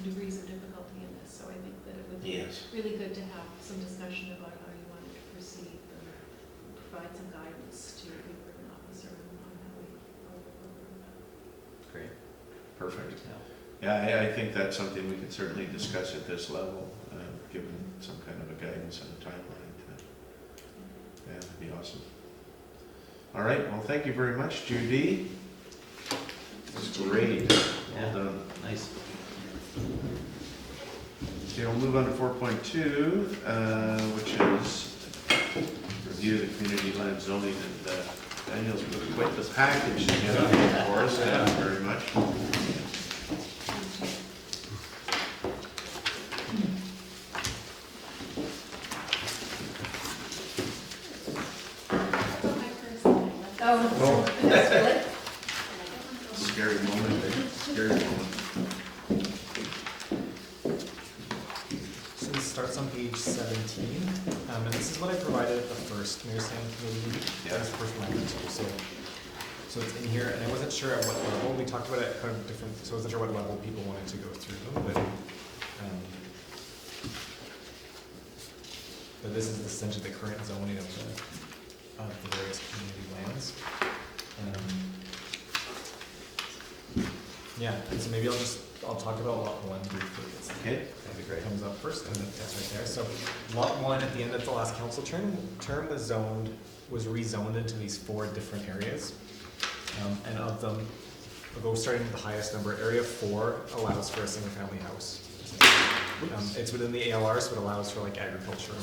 degrees of difficulty in this, so I think that it would be Yes. really good to have some discussion about how you want it to proceed, and provide some guidance to the urban officer on how we go about that. Great. Perfect. Yeah. Yeah, I think that's something we can certainly discuss at this level, given some kind of a guidance and a timeline. Yeah, that'd be awesome. All right, well, thank you very much, Judy. This is great. Yeah. Well done. Nice. Okay, we'll move on to 4.2, which is review the community land zoning, and Daniel's put quite the package together for us, thank you very much. starts on page 17, and this is what I provided at the first Mayor's Stand Committee, as the first one I went to, so it's in here, and I wasn't sure at what level, we talked about it at kind of different, so I wasn't sure what level people wanted to go through them, but this is essentially the current zoning of the various community lands. Yeah, and so maybe I'll talk about lot 1 briefly. Okay. That'd be great. Comes up first, and that's right there. So lot 1 at the end of the last council term was rezoned into these 4 different areas. And of them, we'll go starting with the highest number. Area 4 allows for a single family house. It's within the ALR, so it allows for like agriculture.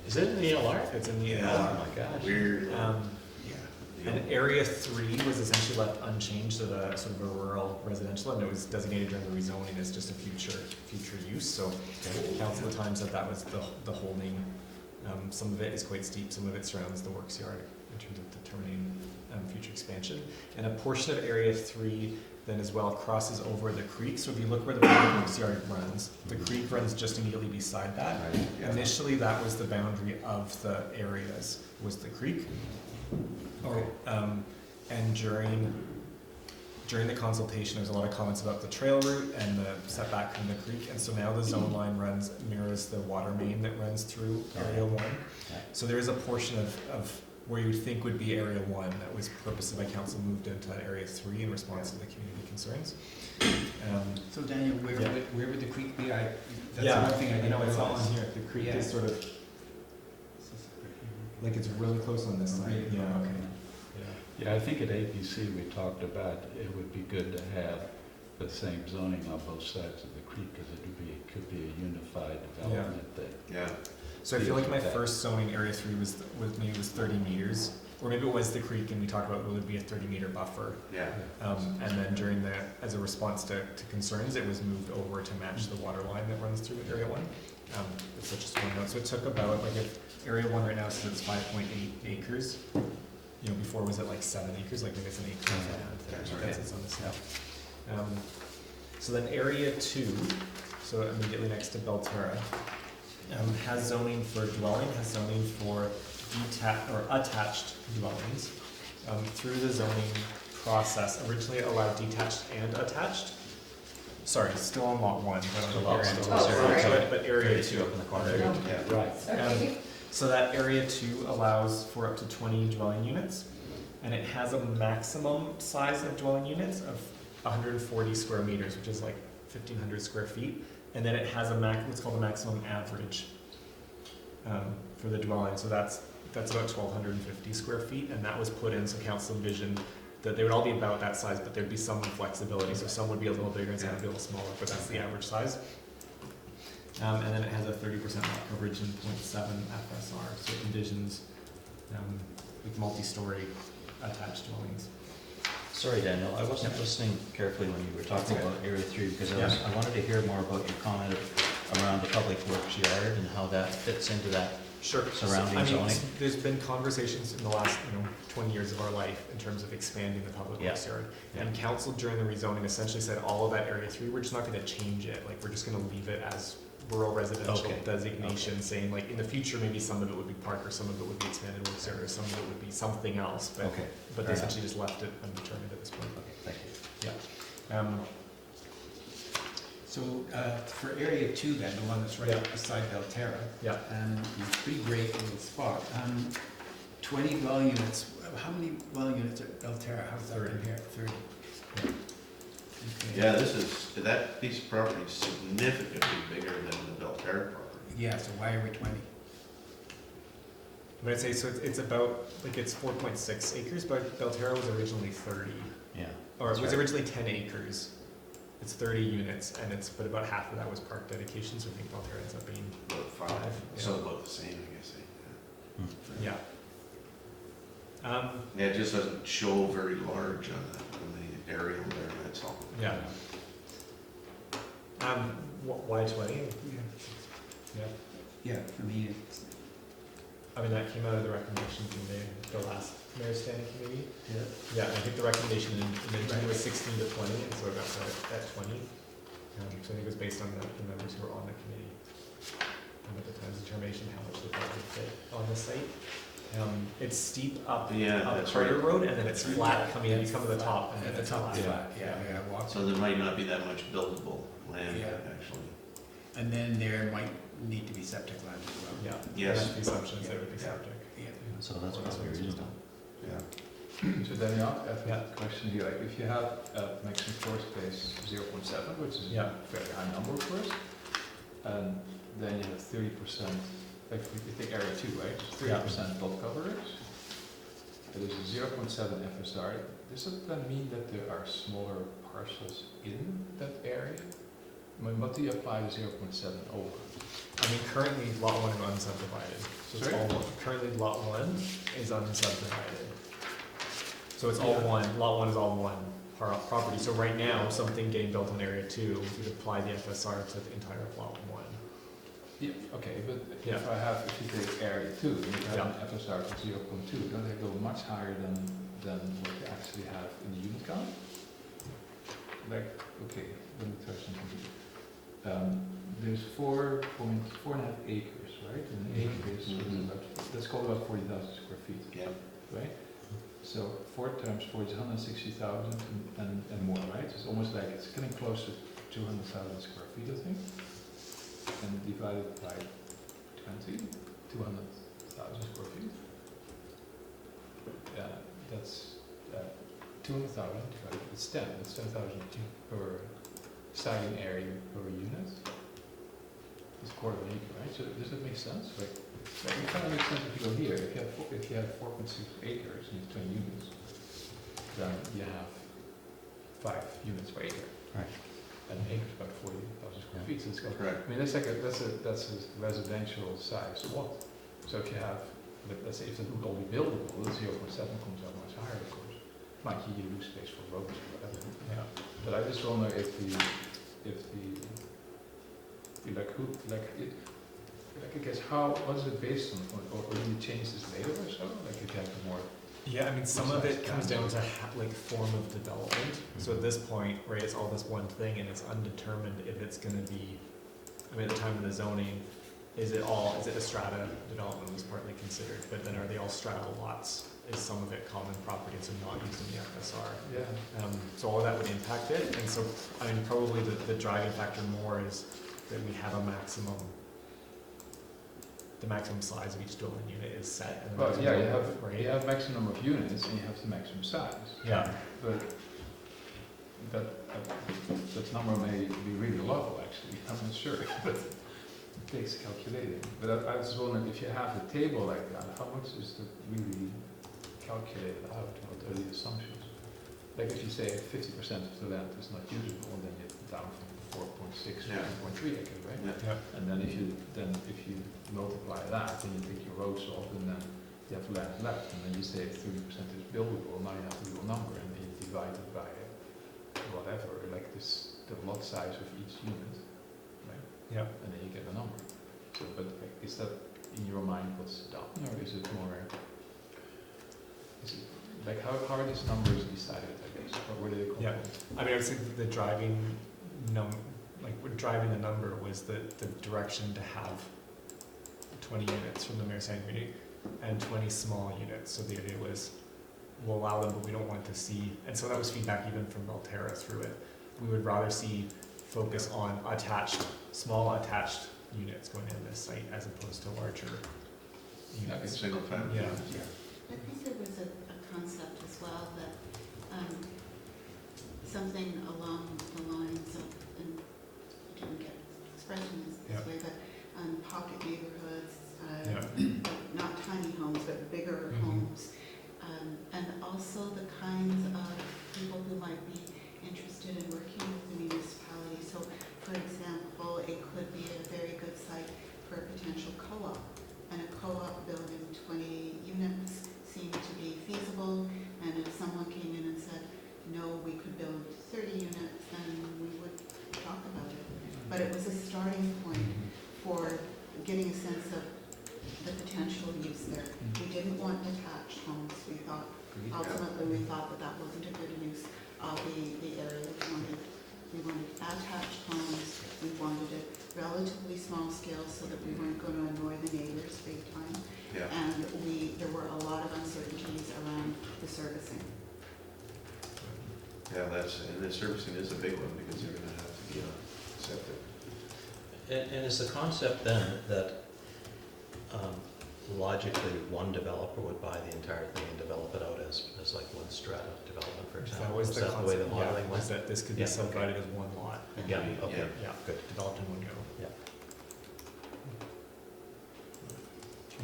Is it in the ALR? It's in the Yeah. Oh ALR. my gosh. Weird. Yeah. And area 3 was essentially left unchanged as a sort of a rural residential, and it was designated during the rezoning as just a future use. So council at the time said that was the holding. Some of it is quite steep, some of it surrounds the works yard in terms of determining future expansion. And a portion of area 3 then as well crosses over the creek. So if you look where the works yard runs, the creek runs just immediately beside that. Right. Yeah. Initially, that was the boundary of the areas, was the creek. And during the consultation, there was a lot of comments about the trail route and the setback from the creek, and so now the zone line mirrors the water main that runs through area 1. So there is a portion of where you would think would be area 1 that was purposely by council moved into area 3 in response to the community concerns. So Daniel, Yeah. where would the creek be? That's Yeah, one thing I I didn't know it's not realize. on here. The creek Yeah. is sort of like it's really close on this side. Right. Yeah. Okay. Yeah, I think at APC, we talked about it would be good to have the same zoning on both sides of the creek, because it could be a unified development that. Yeah. So I feel like my Okay. first zoning area 3 was maybe it was 30 meters, or maybe it was the creek, and we talked about will it be a 30-meter buffer. Yeah. And then as a response to concerns, it was moved over to match the water line that runs through area 1. It's such a small note. So it took about, like, if area 1 right now says it's 5.8 acres, you know, before was it like 7 acres, like maybe it's an acre. That's right. That's on the snap. So then area 2, so immediately next to Belterra, has zoning for dwelling, has zoning for attached dwellings. Through the zoning process, originally it allowed detached and attached. Sorry, still on lot 1, but on The the lot area one, 2. oh, sorry. But area Area 2 2 up in the corner. Area Yeah. 2. Right. So that area 2 allows for up to 20 dwelling units, and it has a maximum size of dwelling units of 140 square meters, which is like 1,500 square feet, and then it has what's called a maximum average for the dwelling. So that's about 1,250 square feet, and that was put in so council envisioned that they would all be about that size, but there'd be some flexibility. So some would be a little bigger and some would be a little smaller, but that's the average size. And then it has a 30% lot coverage and 0.7 FSR, so it envisions like multi-story attached dwellings. Sorry, Daniel, I wasn't listening carefully when you were talking about Area 3, because Yeah. I wanted to hear more about your comment around the public works yard and how that fits into that. Sure. Surrounding I mean, zoning? there's been conversations in the last 20 years of our life in terms of expanding the public Yeah. works yard. And council during the rezoning essentially said all of that Area 3, we're just not going to change it. Like, we're just going to leave it as rural residential Okay. designation, saying like in the future maybe some of it would be park or some of it would be expanded works area, or some of it would be something else. But Okay. but they Fair essentially just left it undetermined at this point. Okay, thank you. So for area 2 then, the one that's right Yeah. beside Belterra, Yeah. it's a pretty great little spot. 20 dwelling units, how many dwelling units at Belterra? How does that 30. compare? 30. Yeah. Okay. Yeah, that piece of property is significantly bigger than the Belterra property. Yeah, so why are we 20? But I'd say so it's about like it's 4.6 acres, but Belterra was originally 30, Yeah. or it That's was right. originally 10 acres. It's 30 units, and but about half of that was park dedication, so I think Belterra ends up being About 5, so Yeah. about the same, I guess. yeah. Yeah, it just doesn't show very large on the aerial there, that's all. Yeah. Why 20? Yeah. Yeah, for me, it's, I mean, that came out of the recommendation from the last mayor's standing committee. Yeah. Yeah, I think the recommendation in was 16 to 20, and so it got set at 20. So I think it was based on the members who were on the committee. at the time of determination, how much they thought would fit on the site. It's steep up, Yeah, up that's Carter right. Road, and then it's flat coming, Yeah, you it's come to the flat. top, and At then the it's top, flat. yeah, walk. So there might not be that much buildable land, Yeah. actually. And then there might need to be septic land as well. Yeah. Yes. That's the assumption is there would be Yeah. septic. Yeah. So that's what's reasonable. Yeah. So then you ask a question here, like if you have a maximum floor space 0.7, which is Yeah. a very high number of course, and then you have 30%, like if you take area 2, right, it's 30% lot coverage, it is a 0.7 FSR, does it then mean that there are smaller parcels in that area? I mean, what do you apply the 0.7 over? I mean, currently lot 1 is unsubdivided, so it's Sorry? all, currently lot 1 is unsubdivided. So it's all one, lot 1 is all one property, so right now, something getting built in area 2, we'd apply the FSR to the entire lot 1. Yeah, okay, but Yeah. if you take area 2, and you have an FSR of 0.2, don't they go much higher than what you actually have in the unit count? Like, okay, let me try something here. There's 4.5 acres, right? And an acre is about, let's call it about 40,000 square feet, Yeah. right? So 4 times 4 is 160,000 and more, right? It's almost like it's getting close to 200,000 square feet, I think. And divided by 20, 200,000 square feet. Yeah, that's 200,000 divided, it's 10, it's 10,000 per stacking area per unit. It's a quarter of an acre, right? So does that make sense? Like it kind of makes sense if you go here, if you have 4.6 acres and you have 20 units, then you have 5 units per acre. Right. And an acre is about 40,000 square feet, so it's got, Correct. I mean, that's a residential size lot. So if you have, let's say if it would all be buildable, the 0.7 comes out much higher, of course. Might you lose space for roads or whatever. Yeah. But I just wonder if I guess what is it based on, or will you change this later or so? Like if you have more. Yeah, I mean, some of it comes down to like form of development. So at this point, right, it's all this one thing and it's undetermined if it's gonna be, I mean, at the time of the zoning, is it a strata development was partly considered, but then are they all strata lots? Is some of it common property, so not using the FSR? Yeah. So all of that would impact it, and so, I mean, probably the driving factor more is that we have a maximum, the maximum size of each dwelling unit is set. And the Well, maximum yeah, right? you have maximum number of units and you have the maximum size. Yeah. But that number may be really low, actually, I'm not sure, but it takes calculating. But I was wondering, if you have a table like that, how much is the really calculated out? What are the assumptions? Like if you say 50% of the land is not usable, then you're down from 4.6 to 1.3 acres, right? Yeah. And then if you multiply that, then you take your roads off, and then you have land left, and then you say 30% is buildable. Now you have a real number, and then you divide it by whatever, like this, the lot size of each unit, right? Yeah. And then you get a number. So, but like, is that in your mind what's done, or is it more? Is it like how are these numbers decided? I guess, or where do they come Yeah. from? I mean, I would say the driving what driving the number was the direction to have 20 units from the mayor saying community and 20 small units. So the idea was, we'll allow them, but we don't want to see, and so that was feedback even from Belterra through it. We would rather see focus on small attached units going in this site as opposed to larger Yeah, units. Single family. Yeah. I think there was a concept as well that, something along the lines of, and I didn't get expression this way, but pocket neighborhoods, not tiny homes, but bigger homes, and also the kinds of people who might be interested in working with the municipality. So, for example, it could be a very good site for a potential co-op, and a co-op building 20 units seemed to be feasible, and if someone came in and said, no, we could build 30 units, then we would talk about it. But it was a starting point for getting a sense of the potential use there. We didn't want detached homes. We thought, ultimately, we thought that that wasn't a good use of the area. We wanted attached homes. We wanted it relatively small scale so that we weren't going to annoy the neighbors big time. Yeah. And there were a lot of uncertainties around the servicing. Yeah, and the servicing is a big one because they're gonna have to be on septic. And is the concept then that logically one developer would buy the entire thing and develop it out as like one strata development, for example? That was Is the that the way the concept, modeling yeah, was? was that this could be Yeah, okay. subdivided as one lot. and Yeah, be- okay, Yeah, good. developed in one go.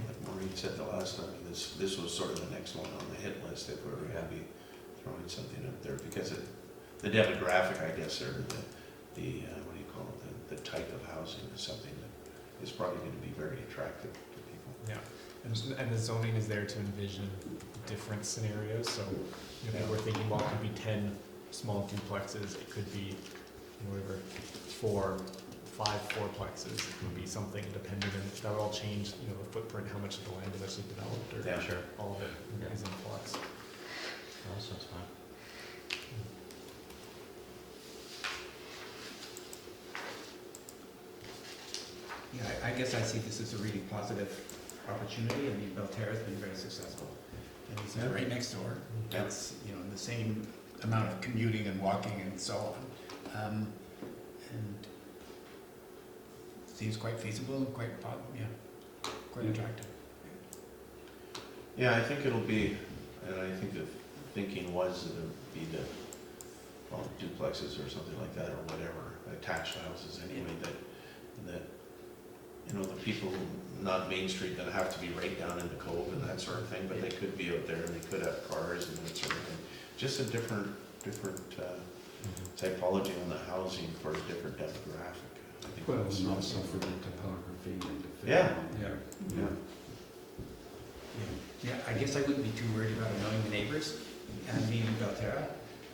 Like Maureen said the last time, this was sort of the next one on the hit list if we were gonna be throwing something up there, because the demographic, I guess, or the what do you call it, the type of housing is something that is probably gonna be very attractive to people. Yeah, and the zoning is there to envision different scenarios, so, you know, we're thinking, well, it could be 10 small duplexes, it could be, whatever, 5 fourplexes, it could be something dependent, and that would all change, you know, the footprint, how much of the land is actually developed, or Yeah, sure. all of it Yeah. is in flux. Oh, that sounds fine. Yeah, I guess I see this as a really positive opportunity. I mean, Belterra's been very successful. And it's Yeah. right next door. Yeah. It's, you know, the same amount of commuting and walking and so on. And seems quite feasible and quite attractive. Yeah, I think it'll be, and I think the thinking was that it would be the, well, duplexes or something like that, or whatever, attached houses anyway, that, you know, the people, not Main Street, gonna have to be right down in the cove and that sort of thing, but they could be out there and they could have cars and that sort of thing. Just a different typology on the housing for a different demographic. I think Well, that's- and also for the topography and the. Yeah. Yeah. Yeah. Yeah, I guess I wouldn't be too worried about annoying the neighbors and being in Belterra.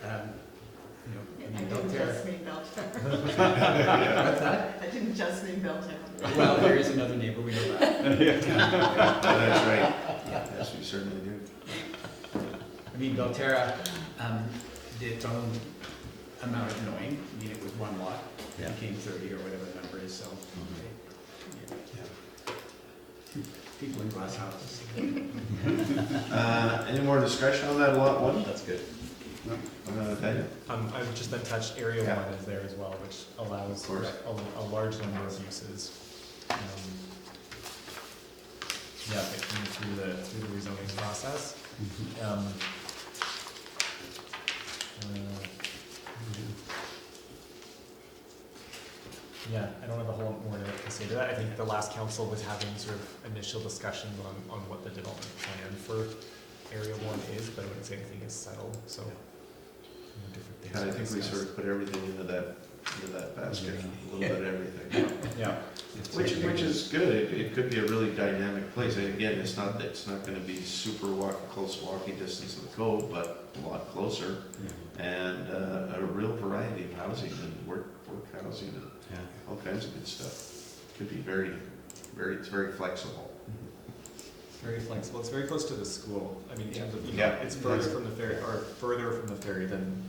You know, I mean, Belterra. mean Belterra. What's that? I didn't just mean Belterra. Well, there is another neighbor, we know that. That's right. Yes, we certainly do. I mean, Belterra did its own amount of annoying. I mean, it was one lot. Yeah. It became 30 or whatever the number is, so. Yeah. People in glass houses. Any more discussion on that lot one? That's good. Daniel? I've just then touched area Yeah. 1 is there as well, which allows Of course. a large number of uses. Yeah, through the rezoning process. Yeah, I don't have a whole lot more to say to that. I think the last council was having sort of initial discussions on what the development plan for area 1 is, but I wouldn't say anything is settled, so. Different things And I to think we discuss. sort of put everything into that basket, a little bit of everything. Yeah, Which is good, it could be a really dynamic place, and again, it's not gonna be super close walking distance to the cove, but a lot closer, and a real variety of housing and work housing and Yeah. all kinds of good stuff. Could be it's very flexible. very flexible. It's very close to the school. I mean, in terms of, Yeah. it's further from the ferry, or further from the ferry than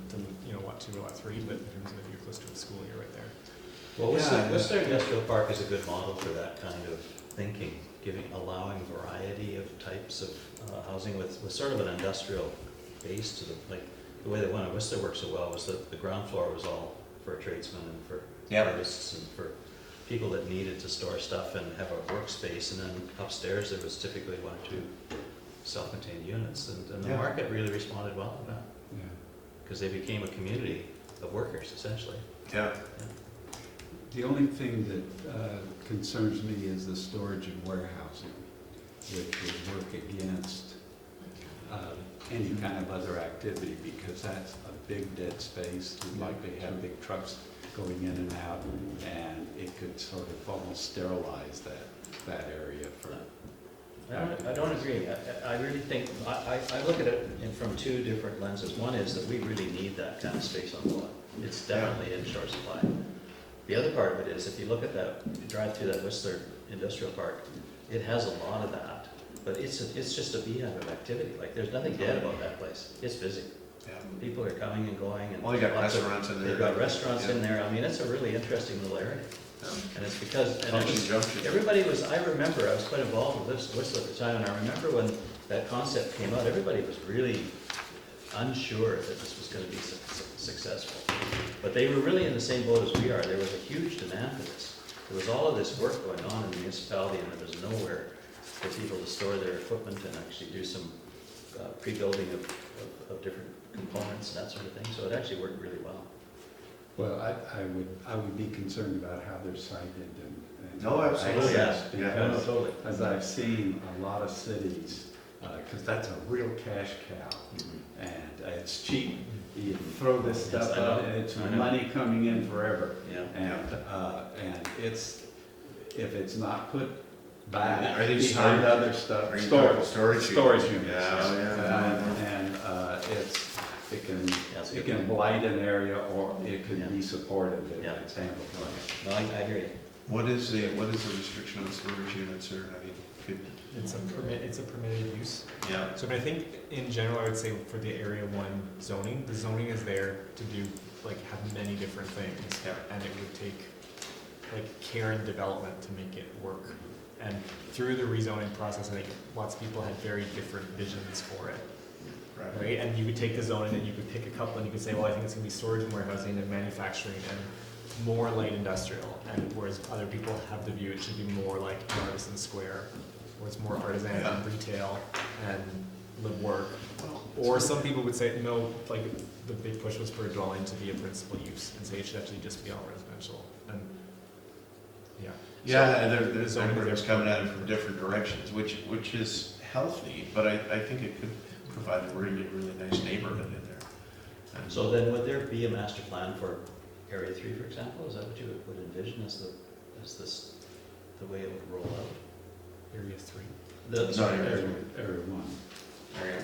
lot 2 or lot 3, but in terms of if you're close to the school, you're right there. Well, Yeah. Whistler Industrial Park is a good model for that kind of thinking, allowing variety of types of housing with sort of an industrial base to the way they wanted Whistler worked so well was that the ground floor was all for tradesmen and for Yep. artists and for people that needed to store stuff and have a workspace, and then upstairs there was typically 1 or 2 self-contained units, and the Yeah. market really responded well to that, Yeah. because they became a community of workers, essentially. Yeah. The only thing that concerns me is the storage and warehousing, which would work against any kind of other activity, because that's a big dead space. You'd likely have big trucks going in and out, and it could sort of almost sterilize that area for. I don't agree. I really think, I look at it from 2 different lenses. One is that we really need that kind of space on the lot. It's definitely in short supply. The other part of it is, if you look at that, if you drive through that Whistler Industrial Park, it has a lot of that, but it's just a beehive of activity. Like, there's nothing dead about that place. It's busy. Yeah. People are coming and going and. Well, you got lots of- restaurants in there. They've got restaurants in Yeah. there. I mean, it's a really interesting little area. Yeah. And it's because, and Function it's, junction. everybody was, I remember, I was quite involved with Whistler at the time, and I remember when that concept came out, everybody was really unsure that this was gonna be successful. But they were really in the same boat as we are. There was a huge demand for this. There was all of this work going on in the municipality, and there was nowhere for people to store their equipment and actually do some pre-building of different components and that sort of thing. So it actually worked really well. Well, I would be concerned about how they're cited and. No, absolutely. access, Yeah. because Totally. as I've seen a lot of cities, because that's a real cash cow, and it's cheap. You throw this Yes, stuff I know. out, and it's I know. money coming in forever. Yeah. And it's, if it's not put back Are these behind storage- other stuff, Are you talking storage? storage units. Yeah, yeah. And it Yes, can blight an area, or it can Yeah. be supportive if Yeah. it's handled right. No, I hear you. What is the restriction on storage units, or, I mean, could, It's a permitted use. yeah, So, but I think in general, I would say for the Area 1 zoning, the zoning is there to do, like, have many different things. Yeah. And it would take, like, care and development to make it work. And through the rezoning process, I think lots of people had very different visions for it, right? And you would take the zoning and you could pick a couple and you could say, well, I think it's gonna be storage and warehousing and manufacturing and more light industrial. And whereas other people have the view it should be more like an artisan square, where it's more artisan and retail and live work. Or some people would say, no, like, the big push was for a dwelling to be a principal use, and say it should actually just be all residential, and, yeah. yeah, So, and there's zoning is everybody's there. coming at it from different directions, which is healthy, but I think it could provide a really, really nice neighborhood in there. And So then would there be a master plan for Area 3, for example? Is that what you would envision as the way it would roll out? Area 3. The, No, sorry, Area Area 1.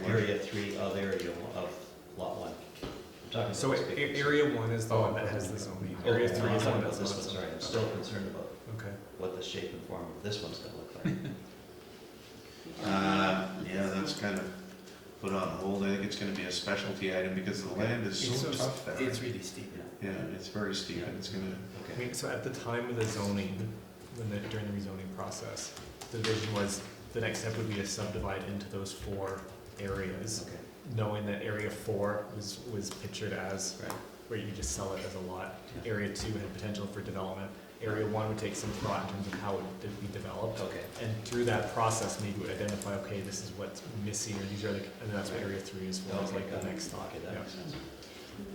Area 3 of Lot 1. I'm talking So about this big- Area 1 is the one that has the zoning, Area 3 I'm is the talking one about that's this one, not. sorry. I'm still concerned about Okay. what the shape and form of this one's gonna look like. Yeah, that's kind of put on hold. I think it's gonna be a specialty item because the land is so tough there. It's really steep. Yeah, it's very steep, and it's gonna, I mean, so at the time of the zoning, during the rezoning process, the vision was the next step would be to subdivide into those 4 areas, Okay. knowing that Area 4 was pictured as Right. where you just sell it as a lot. Area 2 had potential for development. Area 1 would take some thought in terms of how it would be developed. Okay. And through that process, maybe would identify, okay, this is what's missing, or these are the, and then that's what Area 3 is for, is Okay, like got the it. next thought. Okay, that Yeah. makes sense.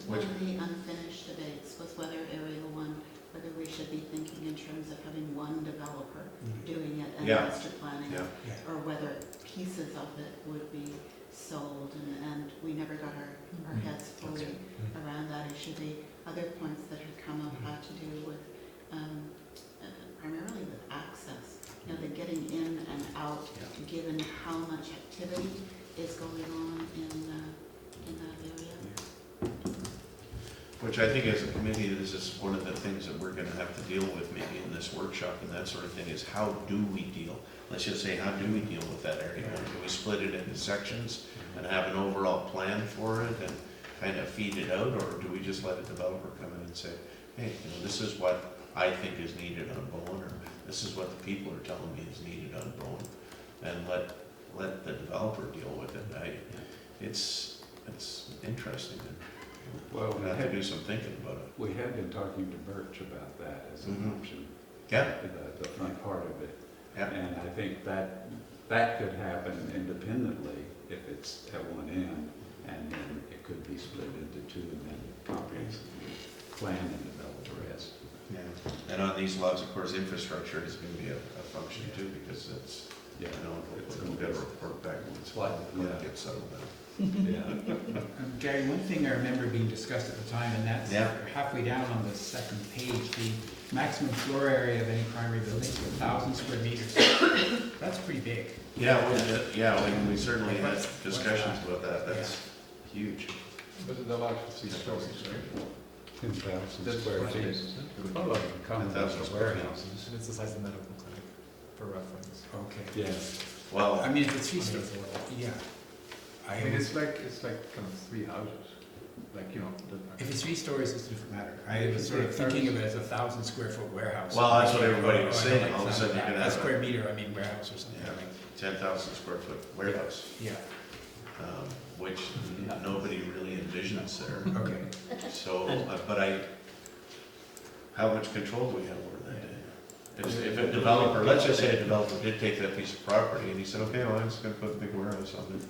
One of the unfinished debates was whether Area 1, whether we should be thinking in terms of having one developer doing it and Yeah. master planning it, yeah. or whether pieces of it would be sold, and we never got our heads fully around that issue. The other points that had come up had to do with, primarily with access, you know, the getting in and out, given how much activity is going on in that area. Which I think as a committee, this is one of the things that we're gonna have to deal with maybe in this workshop and that sort of thing, is how do we deal? Let's just say, how do we deal with that area? Do we split it into sections and have an overall plan for it and kind of feed it out? Or do we just let a developer come in and say, hey, you know, this is what I think is needed on Bowen, or this is what the people are telling me is needed on Bowen, and let the developer deal with it. It's interesting. Well, We'll have to do some thinking about it. we have been talking to Birch about that as an Mhm. option, Yeah, the front part of it. yeah. And I think that could happen independently if it's at one end, and then it could be split into 2, and then comprehensive plan and develop the rest. Yeah, and on these lots, of course, infrastructure is gonna be a function too, because it's, you know, we'll get a report back when it gets settled down. Gary, one thing I remember being discussed at the time, and that's Yeah. halfway down on the second page, the maximum floor area of any primary building is 1,000 square meters. That's pretty big. When we certainly had discussions about that, that's huge. But it allows for 3 stories, right? 10,000 That's square what it feet. is. Quite a lot of common 10,000 square feet. warehouses. And it's the size of the medical clinic, for reference. Okay. Yes. Well, I mean, if it's 3 stories, yeah. I mean, it's like kind of 3 houses. like, you know, If it's 3 stories, it's a different matter. I was sort of thinking of it as a 1,000 square foot warehouse. Well, that's what everybody was Or saying. All of a sudden you that. could A have square meter, I mean warehouse or something Yeah. like. 10,000 square foot warehouse, Yeah, which nobody really envisions there. okay. So, how much control do we have over that? If a developer, let's just say a developer did take that piece of property and he said, okay, well, I'm just gonna put a big warehouse on it.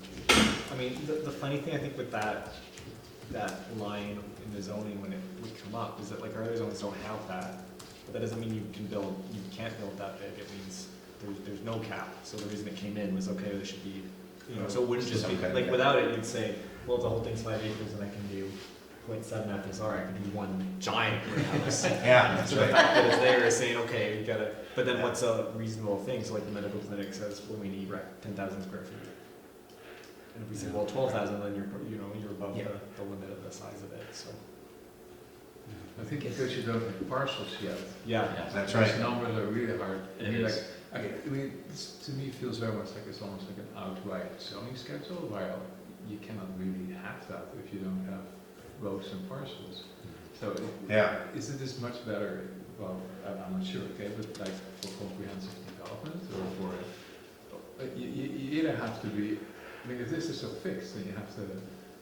I mean, the funny thing I think with that line in the zoning when it would come up is that like our other zones don't have that. But that doesn't mean you can't build that big. It means there's no cap. So the reason it came in was, okay, there should be, you know, so it wouldn't just be, Some kind of like cap. without it, you'd say, well, the whole thing's 5 acres and I can do 0.7 FSR, I can do one giant warehouse. Yeah, that's So the right. fact that it's there is saying, okay, you gotta, but then what's a reasonable thing? So like the medical clinic says, well, we need 10,000 square feet. And if we say, well, 12,000, then you're above Yeah. the limit of the size of it, so. I think because you don't have parcels yet. Yeah. That's Those right. numbers are really hard. I It mean, is. like, okay, I mean, this to me feels very much like it's almost like an outright zoning schedule, while you cannot really have that if you don't have roads and parcels. So Yeah, isn't this much better, well, I'm not sure, okay, but like for comprehensive development or for, you either have to be, I mean, if this is so fixed, then you have to,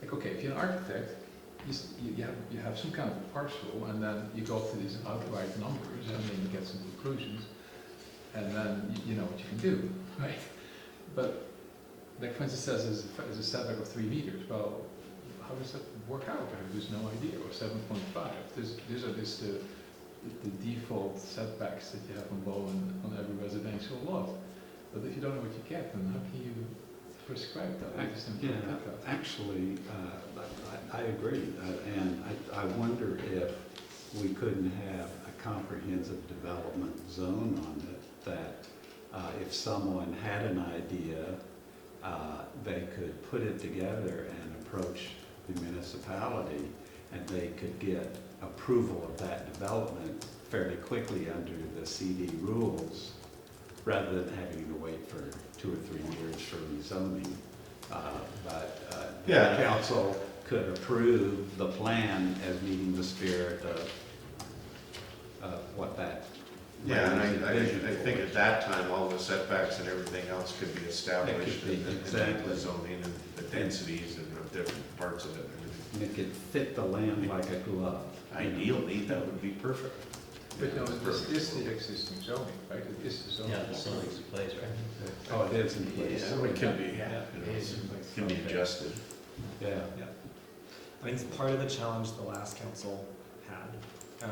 like, okay, if you're an architect, you have some kind of a parcel, and then you go through these outright numbers, and then you get some conclusions, and then you know what you can do, right? But, like, for instance, it says there's a setback of 3 meters, well, how does that work out? I have just no idea, or 7.5. These are just the default setbacks that you have on Bowen on every residential lot. But if you don't know what you get, then how can you prescribe that? I just don't Yeah, get that. actually, I agree, and I wonder if we couldn't have a comprehensive development zone on it, that if someone had an idea, they could put it together and approach the municipality, and they could get approval of that development fairly quickly under the CD rules, rather than having to wait for 2 or 3 years for rezoning. Yeah. The council could approve the plan as meeting the spirit of what that. yeah, and land is I envisioned think for. at that time, all the setbacks and everything else could be established, It could be, and exactly. the zoning and the densities and the different parts of it. And it could fit the land like a glove. Ideally, that would be perfect. But no, this is the existing zoning, right? It is the zoning. Yeah, the zoning's in place, right? Oh, it is in place. Yeah, it can be, Yeah. you know, it can be adjusted. Yeah. I think part of the challenge the last council had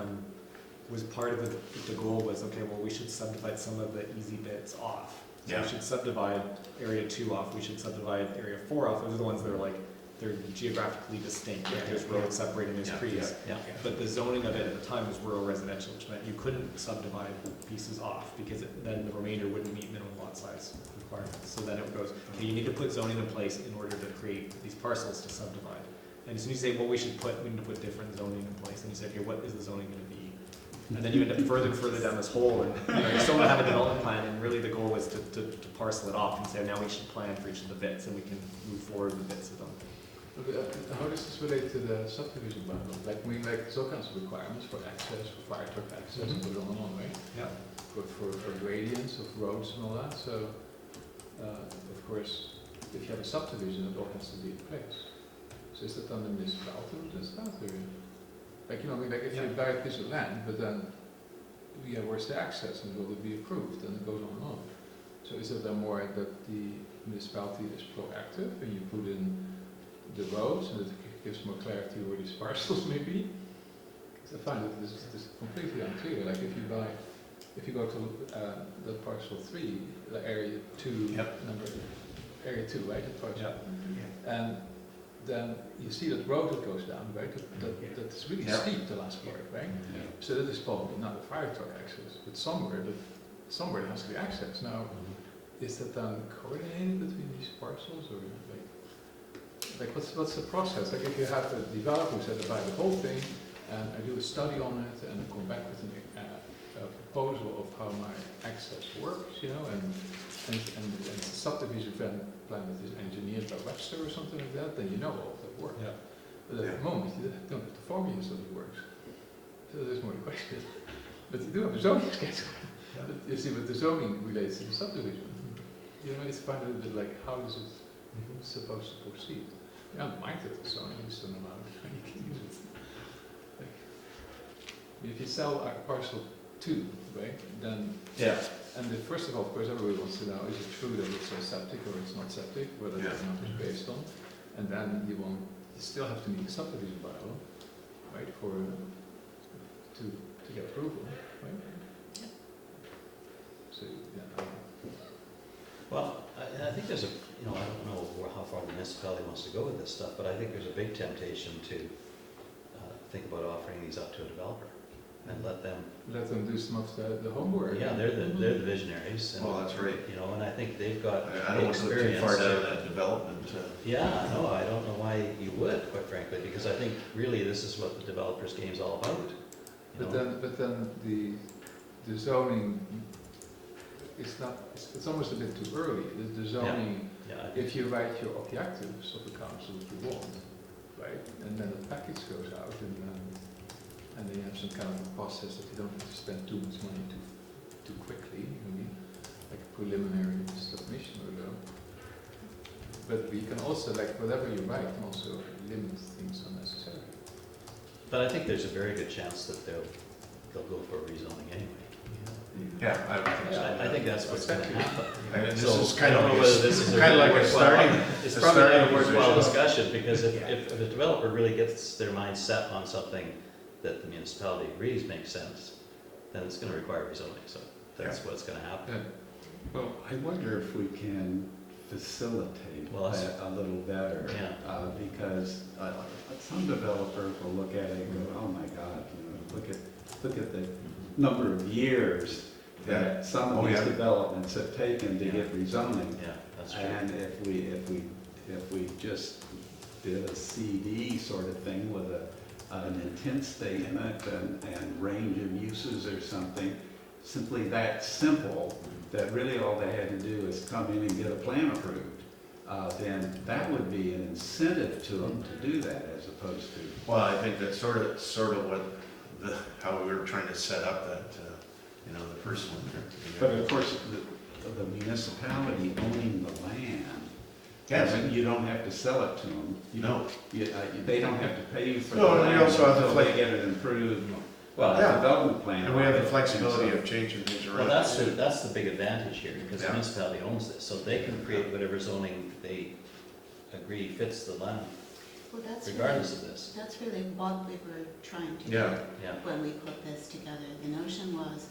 was part of the goal was, okay, well, we should subdivide some of the easy bits off. So Yeah. we should subdivide area 2 off, we should subdivide area 4 off. Those are the ones that are like, they're geographically distinct. Like there's roads separating, there's Yeah. trees. Yeah. But the zoning of it at the time was rural residential, which meant you couldn't subdivide pieces off because then the remainder wouldn't meet minimum lot size requirements. So then it goes, okay, you need to put zoning in place in order to create these parcels to subdivide. And as soon as you say, well, we need to put different zoning in place, and you say, okay, what is the zoning gonna be? And then you end up further and further down this hole, and you still don't have a development plan, and really the goal was to parcel it off and say, now we should plan for each of the bits, and we can move forward with bits of them. How does this relate to the subdivision bylaw? Like, we make all kinds of requirements for access, for fire truck access, and put it on, right? Yeah. For gradients of roads and all that, so, of course, if you have a subdivision, it all has to be in place. So is that on the municipality who does that, or, like, you know, I mean, like, if you buy a piece of land, but then, yeah, where's the access, and will it be approved, and it goes on and on. So is it then more that the municipality is proactive, and you put in the roads, and it gives more clarity where these parcels may be? Because I find that this is completely unclear. Like if you go to the parcel 3, the area 2, area 2, right? The parcel. And then you see that road that goes down, right? That's really steep, the last part, right? Yeah. So that is probably not a fire truck access, but somewhere there has to be access. Now, is that then coordinated between these parcels, or like what's the process? Like if you have a developer who said to buy the whole thing, and I do a study on it, and come back with a proposal of how my access works, you know, and the subdivision plan that is engineered by Webster or something like that, then you know all of that work. Yeah. But at the moment, you don't have the form here, so it works. So there's more the question. But you do have the zoning schedule. But you see, but the zoning relates to the subdivision. You know, it's kind of a little bit like, how is it supposed to proceed? I don't mind that the zoning is an amount, you can use it. Like, if you sell a parcel 2, right, then, Yeah. and first of all, of course, everybody wants to know, is it true that it's a septic or it's not septic, whether the number is based on, and then you still have to meet the subdivision bylaw, right, to get approval, right? Yep. So, yeah. Well, I think there's a, you know, I don't know how far the municipality wants to go with this stuff, but I think there's a big temptation to think about offering these up to a developer and let them. Let them do some of the homework. Yeah, they're the visionaries. And, Well, that's right. You know, and I think they've got I don't want to go too experience. far down that development. Yeah, no, I don't know why you would, quite frankly, because I think really this is what the developer's game's all about. you know? But then the zoning, it's almost a bit too early. The zoning, Yeah, if you write your objectives of the council that you want, right, and then the package goes out and then you have some kind of a process that you don't have to spend too much money too quickly, you know what I mean? Like a preliminary submission or so. But we can also, like, whatever you write, can also limit things unnecessarily. But I think there's a very good chance that they'll go for rezoning anyway. Yeah, I would think so. I think that's what's gonna happen. And this So, is kind I don't of know whether this is a kind of really like a worthwhile- starting. It's a probably starting not a worthwhile position. discussion, because if a developer really gets their mind set on something that the municipality agrees makes sense, then it's gonna require rezoning, so that's what's gonna happen. Yeah. Well, I wonder if we can facilitate Well, that's- that a little better. Yeah. Because some developer will look at it and go, oh my God, you know, look at the number of years that some of these developments have taken to get rezoning. Yeah, that's true. And if we just did a CD sort of thing with an intent statement and range of uses or something, simply that simple, that really all they had to do is come in and get a plan approved, then that would be an incentive to them to do that, as opposed to. Well, I think that's sort of what how we were trying to set up that, you know, the first one there. But of course, the municipality owning the land, Yes. you don't have to sell it to them. No. They don't have to pay you for the No, and we land also have the until they get it improved. Well, Yeah. the development plan. And we have the right? flexibility And of changing things Well, around. that's the big advantage here, because the Yeah. municipality owns this, so they can create whatever zoning they agree fits the land, Well, regardless of this. That's really what we were trying to do. Yeah. Yeah. When we put this together. The notion was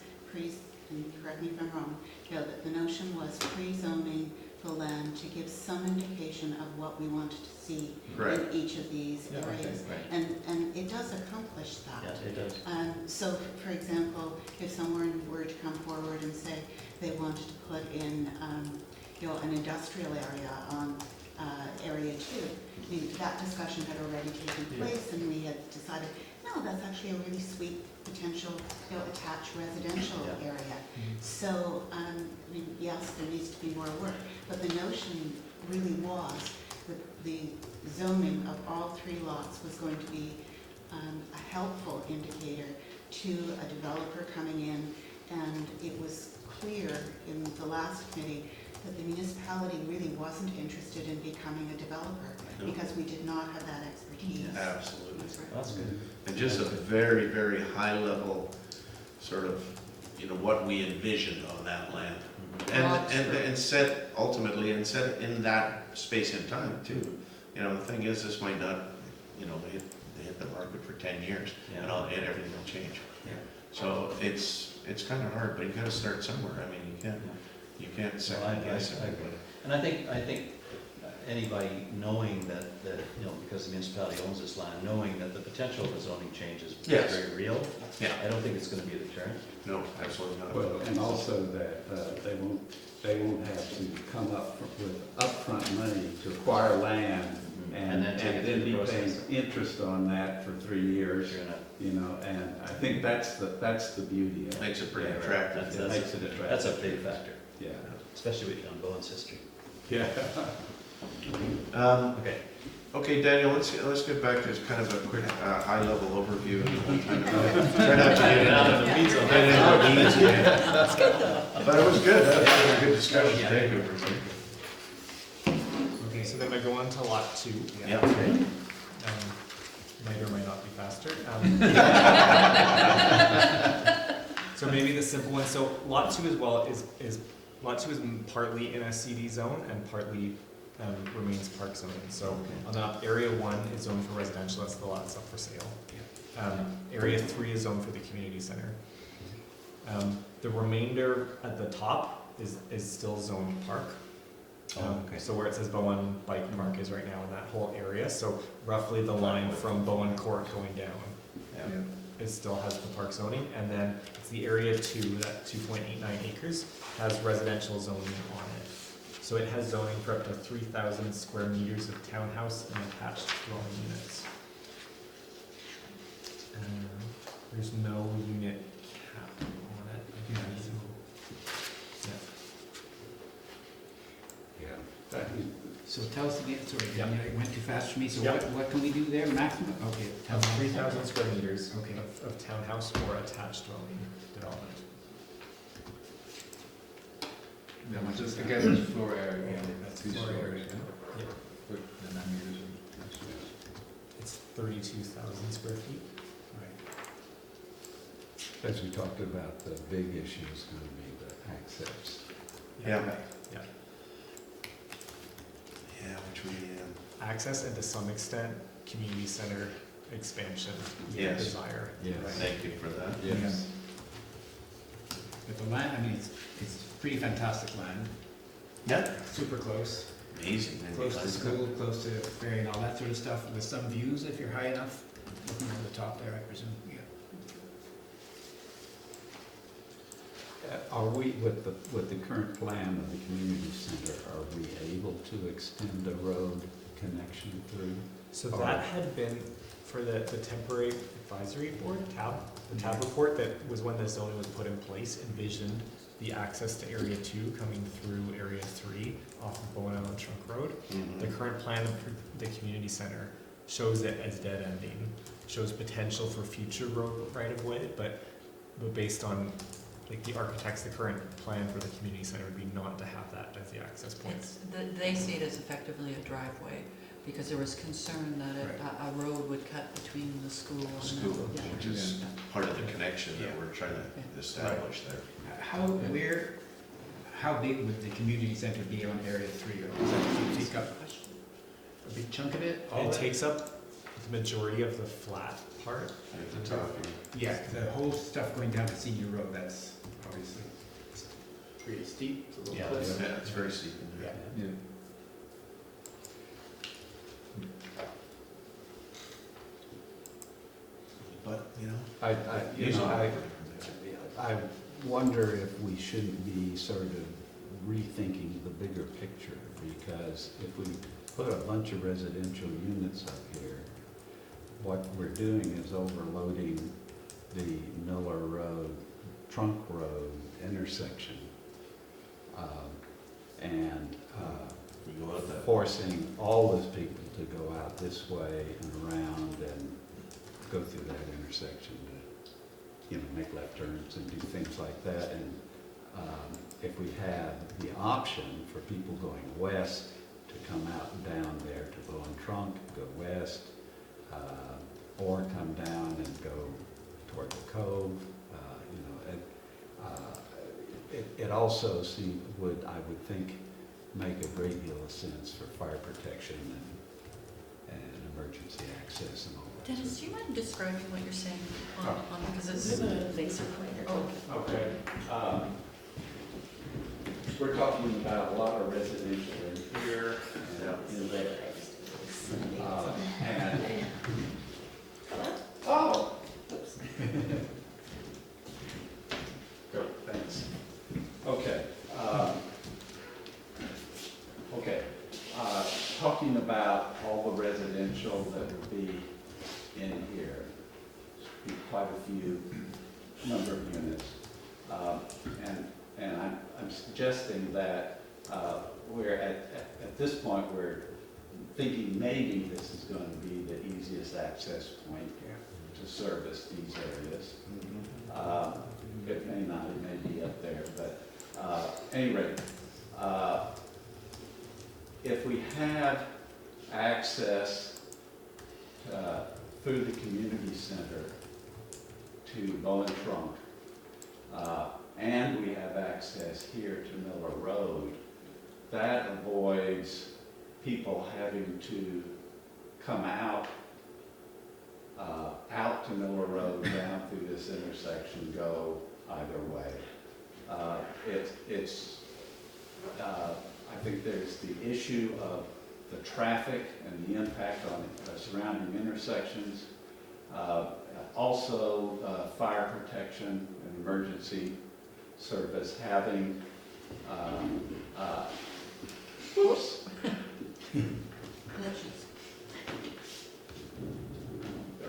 and correct me if I'm wrong, but the notion was pre-zoning the land to give some indication of what we wanted to see Right. in each of these Yeah, okay, areas. Right, And it does accomplish yeah, that. it does. So, for example, if someone were to come forward and say they wanted to put in, an industrial area on area 2, I mean, that discussion had already taken place, and we had decided, no, that's actually a really sweet potential, attached residential Yeah. area. So, I mean, yes, there needs to be more work, but the notion really was that the zoning of all 3 lots was going to be a helpful indicator to a developer coming in, and it was clear in the last committee that the municipality really wasn't interested in becoming a developer, No. because we did not have that expertise. Absolutely. That's right. That's good. And just a very, very high level sort of, you know, what we envisioned on that land. And set, ultimately, and set in that space and time too. You know, the thing is, this might not, you know, they hit the market for 10 years and everything will change. Yeah. So it's kind of hard, but you gotta start somewhere. I mean, you can't second guess I agree. everybody. And I think anybody knowing that, you know, because the municipality owns this land, knowing that the potential of the zoning change is Yes. very real, Yeah, I don't think it's gonna be a deterrent. no, absolutely not. Well, and also that they won't have to come up with upfront money to acquire land and then take it through then the be process. paying interest on that for 3 years, You're gonna, you know, and I think that's the beauty of it. Makes it pretty Yeah, attractive. It makes it attractive. that's a big factor, Yeah. especially with Bowen's history. Yeah. Um, Okay, Okay, Daniel, let's get back to just kind of a quick, high-level overview. Try not to get into the weeds on that. That's good though. But it was good, that was a good discussion, thank you. Okay, so then I go on to lot 2. Yeah, okay. Might or might not be faster. So maybe the simple one, so lot 2 as well is lot 2 is partly in a CD zone and partly remains park zoning. So on the area 1 is zoned for residential, that's the lot that's up for sale. Area 3 is zoned for the community center. The remainder at the top is still zoned park. So where it says Bowen Bike Park is right now in that whole area, so roughly the line from Bowen Court going down. It still has the park zoning, and then it's the area 2, that 2.89 acres, has residential zoning on it. So it has zoning for up to 3,000 square meters of townhouse and attached dwelling units. There's no unit cap on it. I think that's- So tell us again, sorry, Yeah. it went too fast for me, so Yeah. what can we do there, maximum? Okay, tell Of us. 3,000 square meters Okay. of townhouse or attached dwelling development. How much is that? Again, it's floor area. Yeah, that's Two floor stories, area. yeah. With the 9 meters of- It's 32,000 square feet. Right. As we talked about, the big issue is going to be the access. Yeah. Yeah. Yeah, which we, Access and to some extent, community center expansion. Yes. Desire. Yes. Right. thank you for that. Yes. But the land, I mean, it's pretty fantastic land, Yeah. super close, Amazing. close to school, close to ferry and all that sort of stuff, with some views if you're high enough, looking over the top there, I presume, yeah. Are we, with the current plan of the community center, are we able to extend a road connection through? So that had been for the temporary advisory board, the TAB report that was when the zoning was put in place, envisioned the access to area 2 coming through area 3 off of Bowen Island Trunk Road. The current plan for the community center shows it as dead ending, shows potential for future road right of way, but based on like the architects, the current plan for the community center would be not to have that as the access point. They see it as effectively a driveway, because there was concern that a road would cut between the school and the. School, Yeah. which is part of the connection that Yeah. we're trying to establish there. How big would the community center be on area 3, or does that take up a big chunk of it? All It that? takes up the majority of the flat part. At the top. Yeah, the whole stuff going down to Senior Road, that's obviously pretty steep. It's a little Yeah, cliff. Yeah, it's very steep in there. Yeah. But, you know. I wonder if we shouldn't be sort of rethinking the bigger picture, because if we put a bunch of residential units up here, what we're doing is overloading the Miller Road, Trunk Road intersection, and We go out that. forcing all those people to go out this way and around and go through that intersection to, make left turns and do things like that. And if we had the option for people going west to come out and down there to Bowen Trunk, go west, or come down and go toward the Cove, it also I would think, make a great deal of sense for fire protection and emergency access and all that. Dennis, do you mind describing what you're saying because it's a laser pointer? Oh, Okay. We're talking about a lot of residential in here and in there. Oh! Great, thanks. Okay. Talking about all the residential that would be in here, be quite a few number of units. And I'm suggesting that we're at this point, we're thinking maybe this is going to be the easiest access point to service these areas. It may not, it may be up there, but anyway, if we have access through the community center to Bowen Trunk, and we have access here to Miller Road, that avoids people having to come out to Miller Road, down through this intersection, go either way. I think there's the issue of the traffic and the impact on surrounding intersections. Also, fire protection and emergency service having, oops. There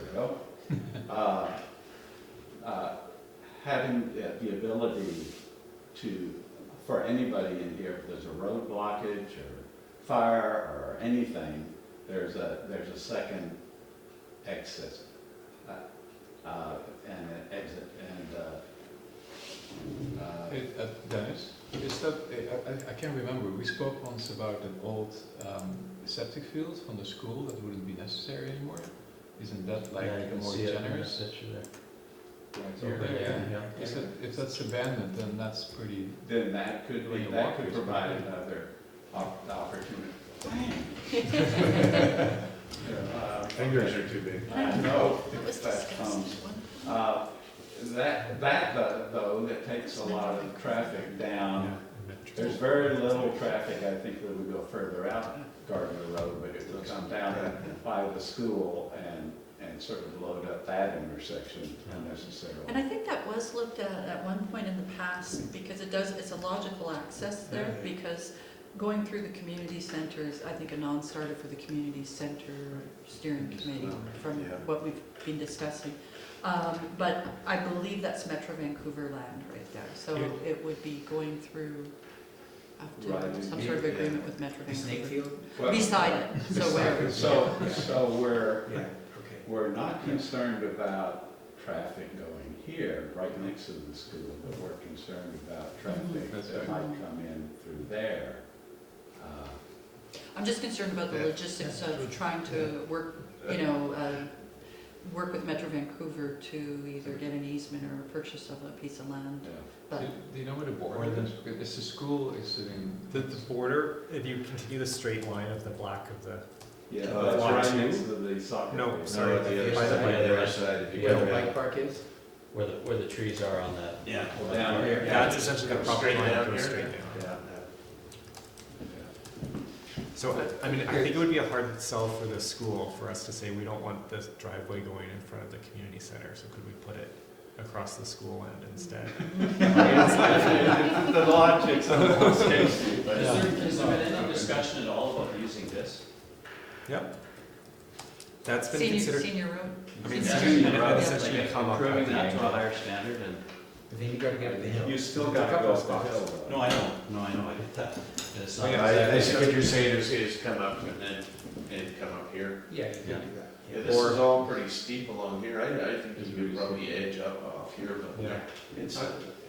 we go. Having the ability to, for anybody in here, if there's a road blockage or fire or anything, there's a second exit and an exit. And Dennis, is that, I can't remember, we spoke once about an old septic field from the school that wouldn't be necessary anymore. Isn't that like Yeah, you can more see it in the generous? picture there. Over there, yeah. Is it, if that's abandoned, then that's pretty. then that could When be, you that walk, could it's provide pretty- another opportunity. Fingers are too big. No, That was that discussed. comes. That though, that takes a lot of traffic down. There's very little traffic, I think, that would go further out Gardner Road, but it would come down by the school and sort of load up that intersection unnecessarily. And I think that was looked at one point in the past, because it's a logical access there, because going through the community centers, I think a non-starter for the community center steering committee from Yeah. what we've been discussing. But I believe that's Metro Vancouver land right there, so it would be going through up to Right, some sort of agreement with Metro The snake Vancouver. field? Well, Beside it, so where, So we're, Yeah, okay. we're not concerned about traffic going here, right next to the school, but we're concerned about traffic That's that right. might come in through there. I'm just concerned about the logistics of trying to work, work with Metro Vancouver to either get an easement or a purchase of a piece of land, Yeah. but. Do you know where the border is? Is the school is sitting? The border, if you continue the straight line of the black of the, Yeah, Oh, that's that's right right. next to the soccer. No, field. sorry, No, the other by the side, bike the other path. side, if you Where go the down. bike park is? Where the trees are on that. Yeah. Down here. that's essentially the Go property straight line down goes here. straight down. Yeah. So, I mean, I think it would be a hard sell for the school for us to say, we don't want this driveway going in front of the community center, so could we put it across the school land instead? The logic's almost tasty, but. Has there been any discussion at all about using this? Yep. That's been considered, Senior road? I mean, Yeah. student Yeah. and essentially Like come up at improving the that to a angle. higher standard and. But then you gotta get up the hill. You still gotta go up the hill though. No, I know, I get that. And it's not I see what you're saying is come up and then come up here. Yeah, you can do Yeah, that. this is all pretty steep along here. I think you could probably edge up off here, but. Yeah. It's,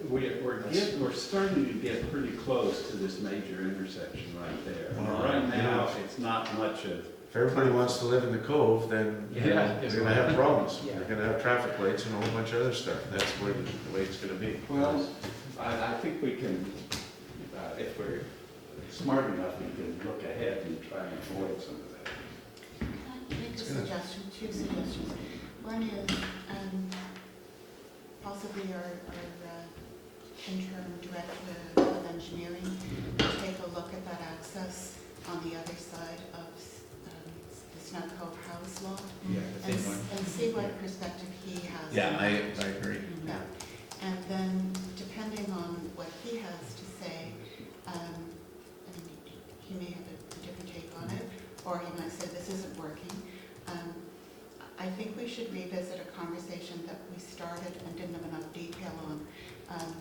we're starting to get pretty close to this major intersection right there. Right now, it's not much of. If everybody wants to live in the cove, then Yeah. they're gonna have problems. Yeah. They're gonna have traffic lights and a whole bunch of other stuff. That's where the way it's gonna be. Well, I think we can, if we're smart enough, we can look ahead and try and avoid some of that. Can I make a suggestion, two suggestions? One is, possibly our interim director of engineering take a look at that access on the other side of the Snow Cove House lot Yeah, the and, thin one. and see what perspective he has. I agree. Yeah. And then depending on what he has to say, he may have a different take on it, or he might say this isn't working. I think we should revisit a conversation that we started and didn't have enough detail on,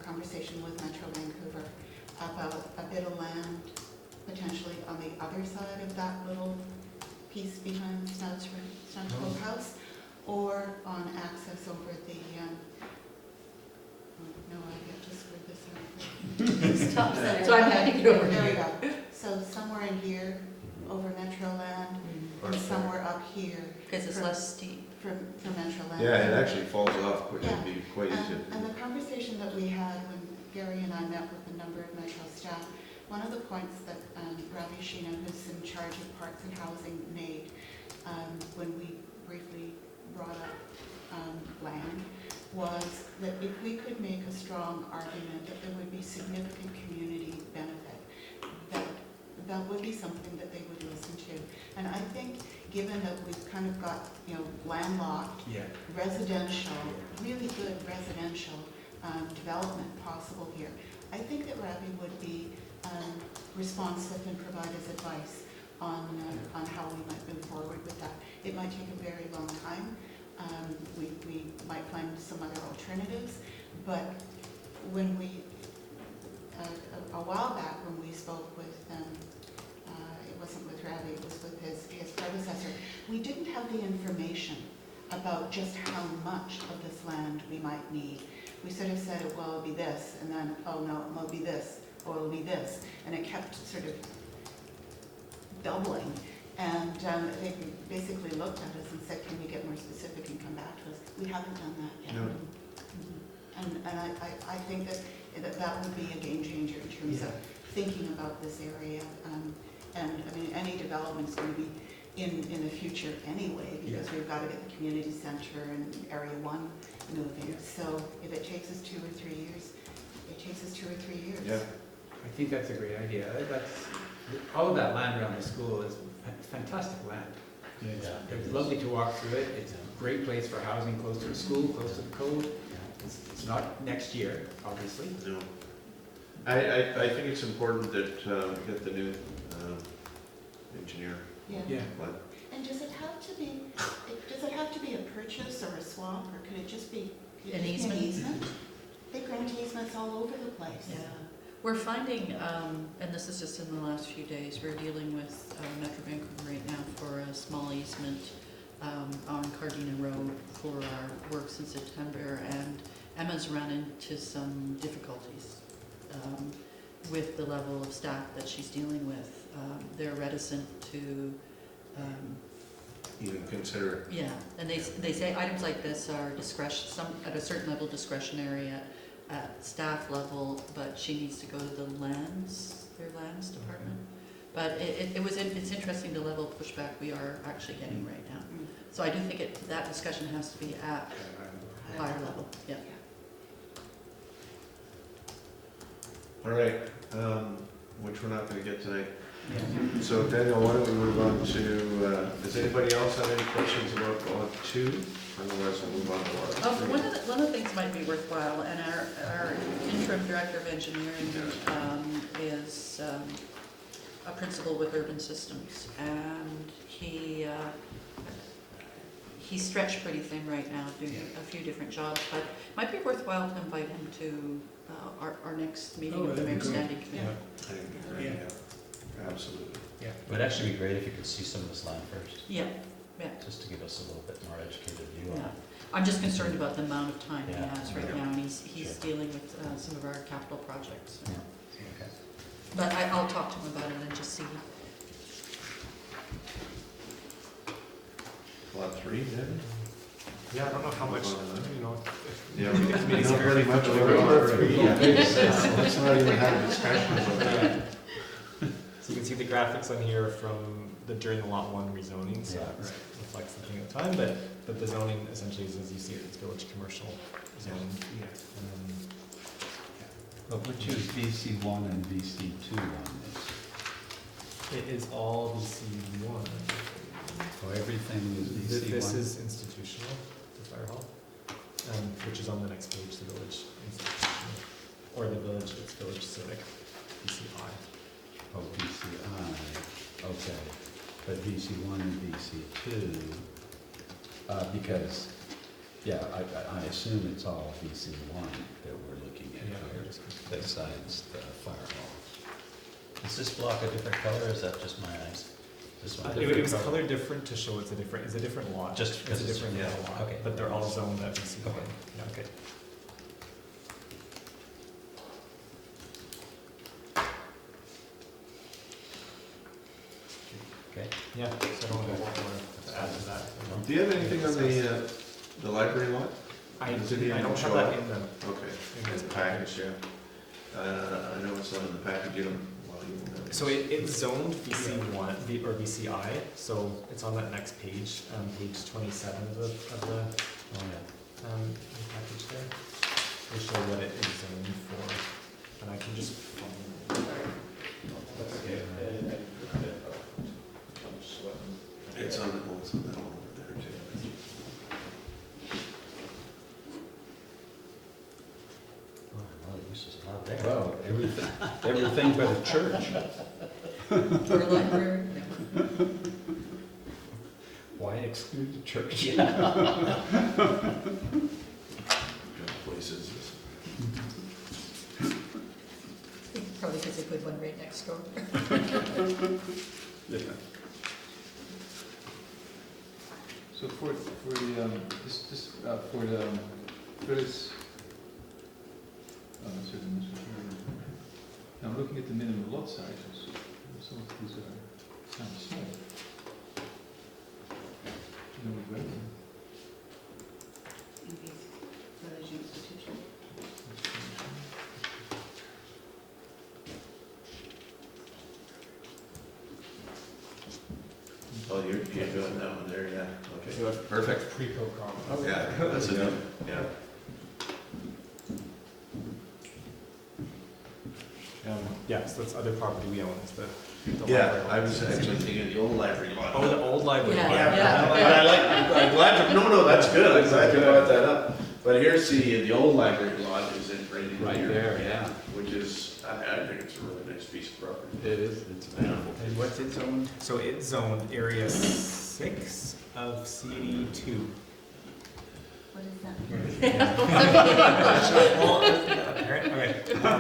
conversation with Metro Vancouver about a bit of land potentially on the other side of that little piece behind Snod's Cove House, or on access over the, oh, no, I get to screw this up. Stop center. So I'm heading it over There we here. go. So somewhere in here, over Metro Land, and somewhere up here Because it's less steep. for Metro Land. Yeah, it actually falls off, it'd Yeah. be quite easy. And the conversation that we had when Gary and I met with a number of Metro staff, one of the points that Ravi Sheena, who's in charge of Parks and Housing, made when we briefly brought up land, was that if we could make a strong argument that there would be significant community benefit, that would be something that they would listen to. And I think, given that we've kind of got, landlocked, Yeah. residential, really good residential development possible here, I think that Ravi would be responsive and provide us advice on how we might move forward with that. It might take a very long time. We might find some other alternatives, but when we, a while back when we spoke with, it wasn't with Ravi, it was with his predecessor, we didn't have the information about just how much of this land we might need. We sort of said, well, it'll be this, and then, oh no, it won't be this, or it'll be this, and it kept sort of doubling. And they basically looked at us and said, can you get more specific and come back to us? We haven't done that yet. No. And I think that would be a game changer in terms of thinking about this area. And I mean, any development is going to be in the future anyway, because we've got to get the community center and Area 1 moving. So if it takes us 2 or 3 years, it takes us 2 or 3 years. Yeah. I think that's a great idea. All of that land around the school is fantastic land. It's lovely to walk through it. It's a great place for housing, close to the school, close to the code. It's not next year, obviously. No. I think it's important that we get the new engineer. Yeah. But And does it have to be a purchase or a swap, or could it just be An easement? They grant easements all over the place. Yeah, we're finding, and this is just in the last few days, we're dealing with Metro Vancouver right now for a small easement on Cardina Road for our works in September, and Emma's run into some difficulties with the level of staff that she's dealing with. They're reticent to even consider it. yeah, and they say items like this are at a certain level discretionary at staff level, but she needs to go to their lands department. But it's interesting the level of pushback we are actually getting right now. So I do think that discussion has to be at higher level, yeah. All right, which we're not going to get tonight. So Daniel, why don't we move on to, does anybody else have any questions about Lot 2? Otherwise we'll move on to Lot 3. One of the things might be worthwhile, and our interim director of engineering is a principal with Urban Systems, and he stretched pretty thin right now, doing a few different jobs, but it might be worthwhile to invite him to our next meeting of the Mayor's Standing Committee. I think it's great, yeah. Absolutely. It would actually be great if you could see some of this land first, Yeah, just to give us a little bit more educated view on yeah. it. I'm just concerned about the amount of time he Yeah. has right now, and he's Sure. dealing with some of our capital projects. Yeah. Okay. But I'll talk to him about it and just see. Lot 3, then? Yeah, I don't know how much, Yeah, we we think not committee's pretty very much familiar over with Lot Lot 3. Yeah. Let's not even have a discussion about that. So you can see the graphics on here from during the Lot 1 rezoning, so Yeah. it reflects the thing at the time, but the zoning essentially is, as you see it, it's village commercial zone. But which is VC1 and VC2 on this? It is all VC1. So everything is VC1? This is institutional, the fire hall, which is on the next page, the village institutional, or the village, it's village civic, VCI. Oh, VCI, okay. But VC1 and VC2, because, yeah, I assume it's all VC1 that we're looking at here, besides the fire hall. Is this block a different color, or is that just my eyes? This one. It was colored different to show it's a different lot. Just because It's a it's- different yeah, lot, okay. but they're all zoned at BC1. Okay. Yeah, okay. Okay. Yeah, so I don't know what more to add to that. Do you have anything on the library lot? I Does it even don't have show that up? in the, Okay, in it's this package, yeah. I know it's not in the package, you know. So it's zoned BC1, or BCI, so it's on that next page, page 27 of the Oh, yeah. package there. They show what it is zoned for, and I can just. It's on the, well, it's on that one over there too. Oh, well, the use is a lot there. Well, everything but a church. Or a library, no. Why exclude the church? Yeah. Places. Probably because they put one right next door. Yeah. So for the, for this, I'm looking at the minimum lot sizes. Some of these are kind of small. No, we read them. Village institution. Oh, you're doing that one there, yeah, So okay. Perfect. Pre-co comments. Yeah, that's enough, yeah. Yeah, so that's other property we own, is the Yeah, library I lot. was actually thinking of the old library lot. Oh, the old library. Yeah, lot. I'm glad, no, that's good, I'm glad you brought that up. But here's the old library lot is in right in Right here. there, yeah. Which is, I think it's a really nice piece of property. It is, it's beautiful. And what's its own? So it's zoned area 6 of CD2. What is that?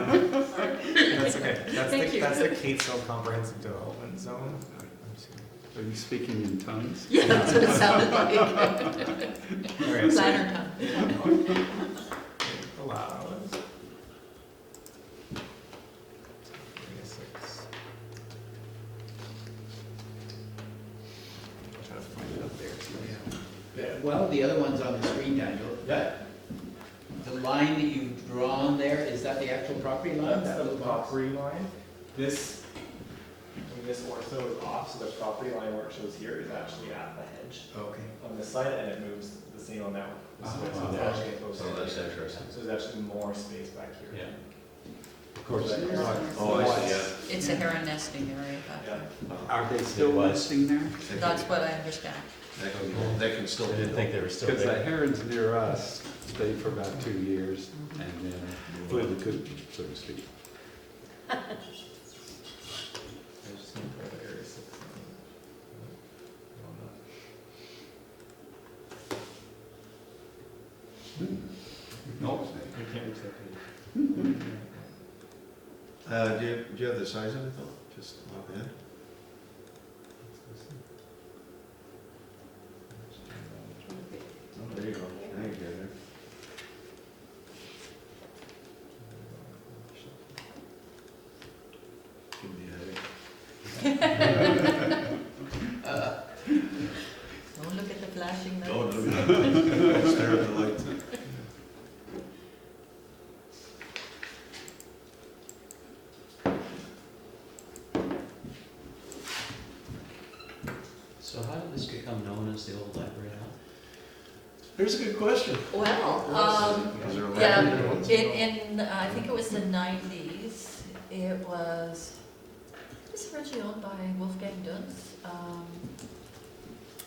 That's okay. Thank you. That's the Catesville Comprehensive Development Zone. Are you speaking in tongues? Yeah, that's what it sounded like. All right, so Planner time. it allows. Area 6. I'm trying to find it up there too. Yeah, well, the other one's on the screen, Daniel. Yeah. The line that you've drawn there, is that the actual property line? That's That the little box? property line. This ortho is off, so the property line where it shows here is actually at the hedge Okay. on this side, and it moves the same amount. So it's Oh, actually closer. Oh, that's interesting. So there's actually more space back here. Yeah. Of course, Oh, I see, yeah. It's a heron nesting area back Yeah. there. are they still It was. nesting there? That's what I understand. They can still I do didn't think they were still Because the there. herons near us stayed for about 2 years and then flew the coop, so to speak. I just need to put the area 6 No, You can't reach that page. Do you have the size of it though? Just offhand? Oh, there you go, there you go. There. Give me a headache. Don't look at the flashing lights. No, no, stare at the lights. So how did this become known as the old library now? Here's a good question. Well, Is there a yeah, record? in, I think it was the 90s, it was originally owned by Wolfgang Duntz,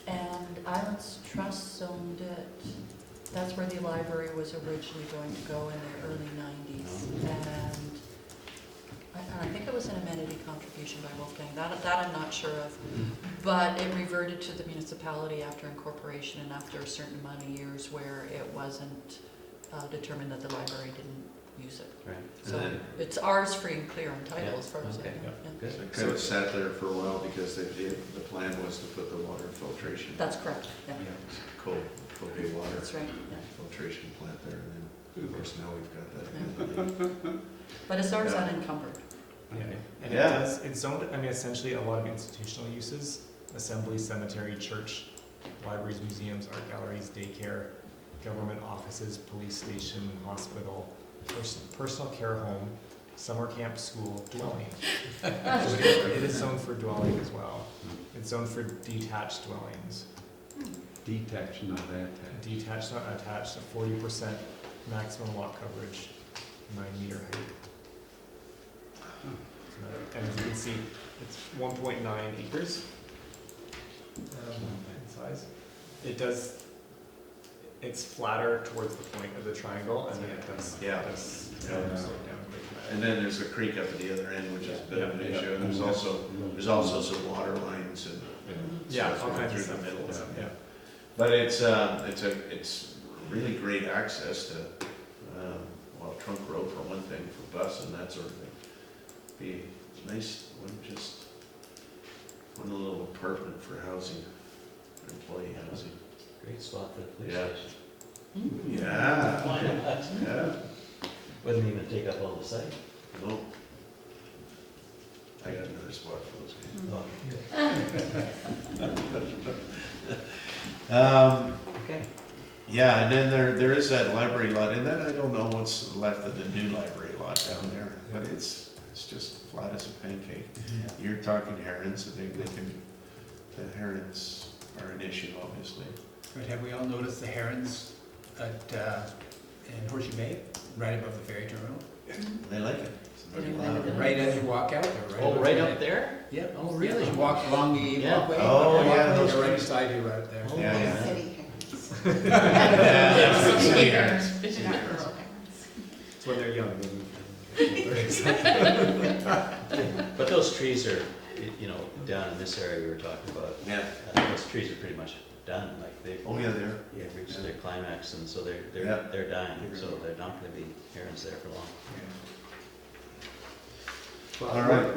and Islands Trust owned it. That's where the library was originally going to go in the early 90s, and I think it was an amenity contribution by Wolfgang, that I'm not sure of. But it reverted to the municipality after incorporation and after a certain amount of years where it wasn't determined that the library didn't use it. Right. And So then it's ours free and clear on title Yeah, as far as I okay. know. Yeah. Good. it kind of sat there for a while because the plan was to put the water filtration. That's correct, yeah, Cold bay water that's right, yeah. filtration plant there, and then, of course, now we've got that. But it's ours Yeah. unencumbered. Yeah, and Yeah. it's zoned, I mean, essentially a lot of institutional uses, assembly, cemetery, church, libraries, museums, art galleries, daycare, government offices, police station, hospital, personal care home, summer camp, school, dwelling. It is zoned for dwelling as well. It's zoned for detached dwellings. Detached, not attached. Detached, not attached, a 40% maximum lot coverage, 9-meter height. And as you can see, it's 1.9 acres in size. It's flatter towards the point of the triangle, and then it does. Yeah. slope Yeah. down away from that. And then there's a creek up at the other end, which is a bit of an Yeah. issue, and there's also some water lines and. Yeah, stuff all going kinds of through the stuff. middle. Yeah. But it's really great access to, Trunk Road for one thing, for bus and that sort of thing. Be nice, one little apartment for housing, for employee housing. Great spot for the police Yeah. station. Yeah, Why not? yeah, Wouldn't even take up all the site. no. I got another spot for those guys. Okay. Yeah, and then there is that library lot, and then I don't know what's left of the new library lot down there, but it's just flat as a pancake. You're talking herons, I think the herons are an issue, obviously. Right, have we all noticed the herons in Horseshoe Bay, right above the ferry terminal? They like it. It's very loud. Right as you walk out, they're right. Oh, above right the up net. there? Yep. Oh, Yeah, really? as you walk along the Yeah. walkway. Oh, the yeah, walkway, those they're right trees. beside you right there. Oh, Yeah, yeah. City herons. Yeah, city herons. Not rural herons. It's when they're young. But those trees are, down in this area we were talking about, Yeah, those trees are pretty much done, like they've. oh yeah, there. They've reached their climax, and so they're Yeah. dying, so they're not gonna be herons there for long. Well, All right.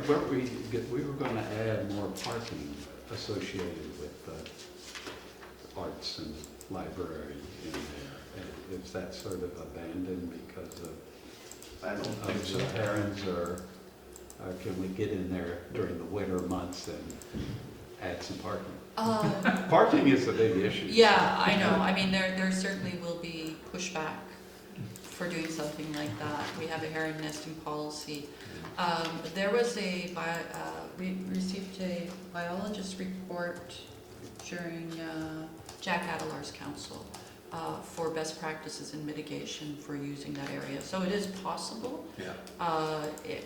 we were gonna add more parking associated with the arts and library in there. And is that sort of abandoned because of I don't think so. the herons, or can we get in there during the winter months and add some parking? Parking is a big issue. Yeah, I know, I mean, there certainly will be pushback for doing something like that. We have a heron nesting policy. There was we received a biologist report during Jack Adelar's council for best practices in mitigation for using that area. So it is possible, Yeah.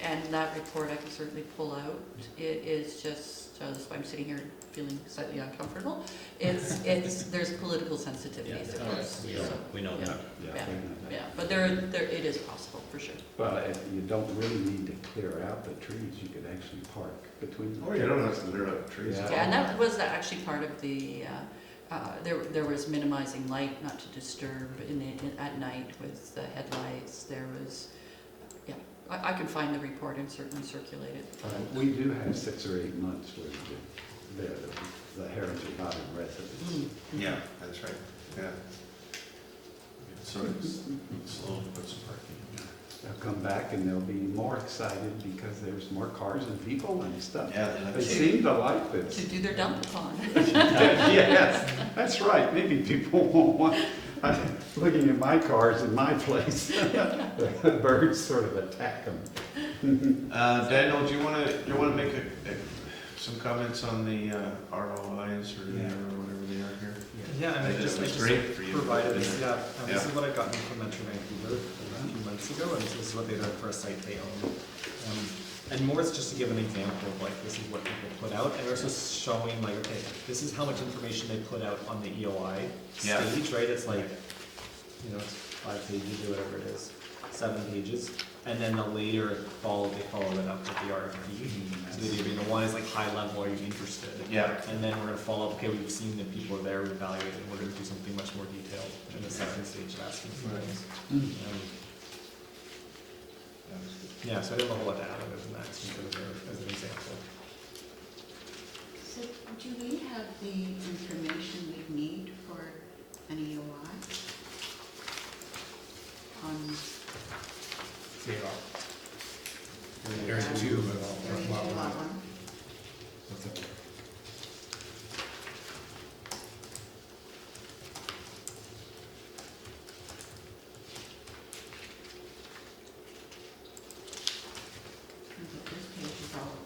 and that report I can certainly pull out. It is just, that's why I'm sitting here feeling slightly uncomfortable. There's political sensitivities, of course. We know Yeah. that. Yeah, but there, it is possible, for sure. But if you don't really need to clear out the trees, you could actually park between them. Oh, you don't have to clear out the trees. Yeah. Yeah, and that was actually part of the, there was minimizing light, not to disturb at night with the headlights. There was, yeah, I can find the report and certainly circulate it. We do have 6 or 8 months where the herons are not in residence. Yeah, that's right, yeah. So it's slow to put some parking in there. They'll come back and they'll be more excited because there's more cars and people and stuff. Yeah, They seem to like To this. do their dump upon. Yes, that's right. Maybe people won't want, looking at my cars in my place, the birds sort of attack them. Daniel, do you wanna make some comments on the ROIs or whatever they are here? Yeah, and I It just was great for you. provided this, Yeah. this is what I got from Metro Vancouver a few months ago, and this is what they did for a site they own. And more it's just to give an example of like, this is what people put out, and also showing like, okay, this is how much information they put out on the EOI Yeah. stage, right? It's like, it's 5 pages or whatever it is, 7 pages. And then the later they follow it up with the RFP. So they do, one is like high level, are you interested? Yeah. And then we're gonna follow up, okay, we've seen the people there, we evaluated, and we're gonna do something much more detailed in the second stage of asking for things. Yeah, so I didn't know a whole lot to add other than that, just as an example. So do we have the information we need for an EOI? On CAR. Area Area two, two, Area 2 lot 1? What's up? This page is all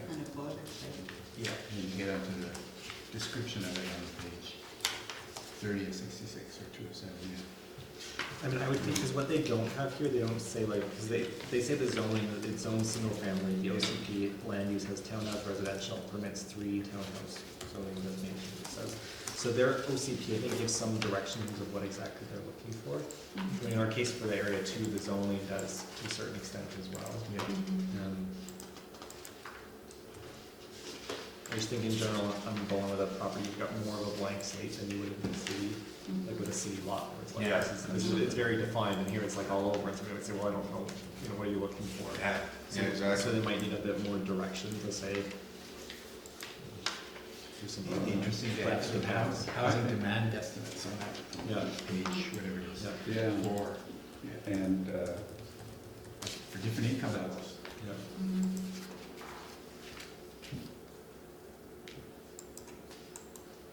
kind of boilerplate. Yeah, and you get onto the description of it on page 30 of 66 or 2 of 70. I mean, I would think, because what they don't have here, they don't say like, because they say the zoning, it's own single family, the OCP land use has townhouse residential, permits 3 townhouse zoning designations, it says. So their OCP, I think, gives some direction in terms of what exactly they're looking for. I mean, in our case for the area 2, the zoning does to a certain extent as well. I just think in general, I'm going with a property, you've got more of a blank slate than you would in the city, like with a city lot, where it's like, Yeah. it's very defined, and here it's like all over, and somebody would say, well, I don't know, you know, what are you looking for? Yeah, So- yeah, exactly. So they might need a bit more direction to say. Do some. It'd be interesting to have some housing demand estimates on that Yeah. page, whatever it is. Yeah. Yeah, For, and, for different income levels. Yeah.